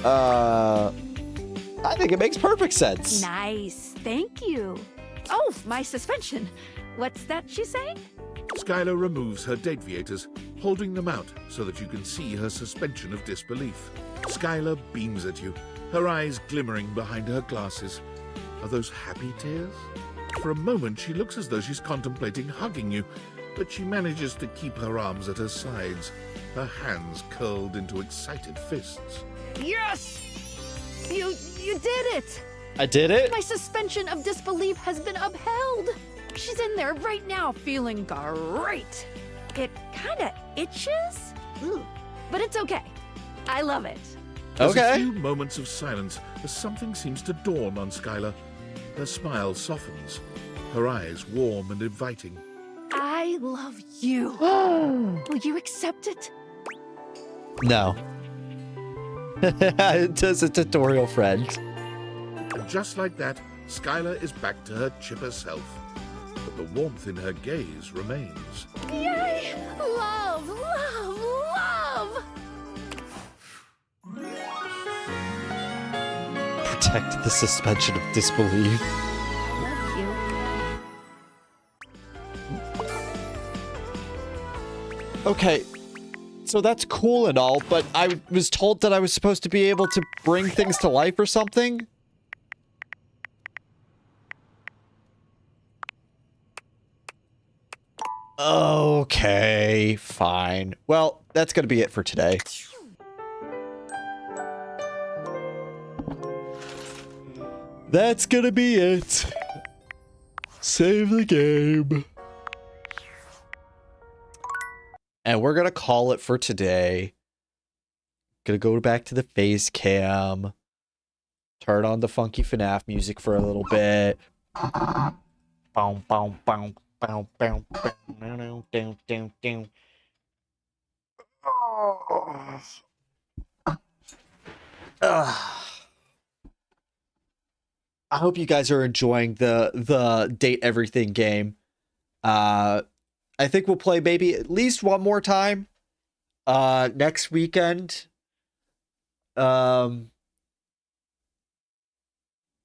I think it makes perfect sense. Nice. Thank you. Oh, my suspension. What's that she's saying? Skylar removes her Dateviators, holding them out so that you can see her suspension of disbelief. Skylar beams at you, her eyes glimmering behind her glasses. Are those happy tears? For a moment, she looks as though she's contemplating hugging you, but she manages to keep her arms at her sides, her hands curled into excited fists. Yes! You did it! I did it? My suspension of disbelief has been upheld. She's in there right now feeling great. It kinda itches, but it's okay. I love it. There's a few moments of silence as something seems to dawn on Skylar. Her smile softens, her eyes warm and inviting. I love you. Will you accept it? No. Just a tutorial friend. And just like that, Skylar is back to her chipper self. But the warmth in her gaze remains. Yay! Love, love, love! Protect the suspension of disbelief. Love you. Okay, so that's cool and all, but I was told that I was supposed to be able to bring things to life or something? Okay, fine. Well, that's gonna be it for today. That's gonna be it. Save the game. And we're going to call it for today. Gonna go back to the face cam. Turn on the funky FNAF music for a little bit. Bow, bow, bow, bow, bow, bow, down, down, down, down. I hope you guys are enjoying the Date Everything game. I think we'll play maybe at least one more time next weekend.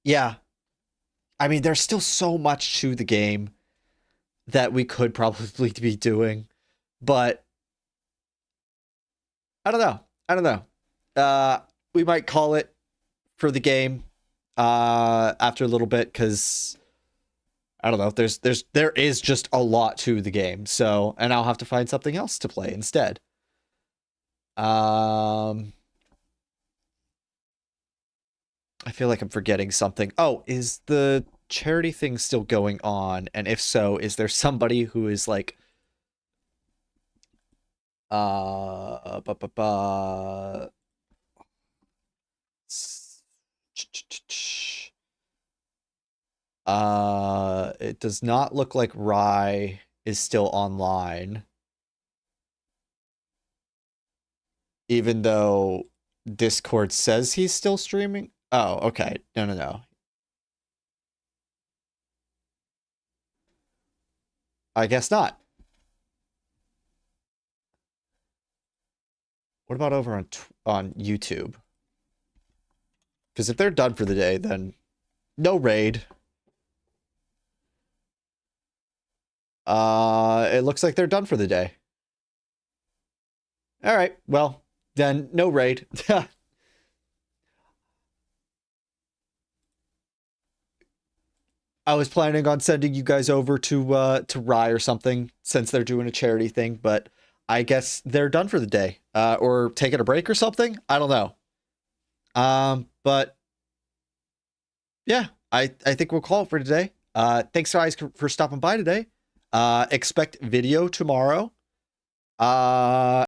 Yeah. I mean, there's still so much to the game that we could probably be doing, but I don't know. We might call it for the game after a little bit, because I don't know, there is just a lot to the game, so, and I'll have to find something else to play instead. I feel like I'm forgetting something. Oh, is the charity thing still going on? And if so, is there somebody who is like it does not look like Rye is still online, even though Discord says he's still streaming. Oh, okay. No. I guess not. What about over on YouTube? Because if they're done for the day, then no raid. It looks like they're done for the day. All right. Well, then no raid. I was planning on sending you guys over to Rye or something, since they're doing a charity thing, but I guess they're done for the day, or taking a break or something. I don't know. But yeah, I think we'll call it for today. Thanks guys for stopping by today. Expect video tomorrow.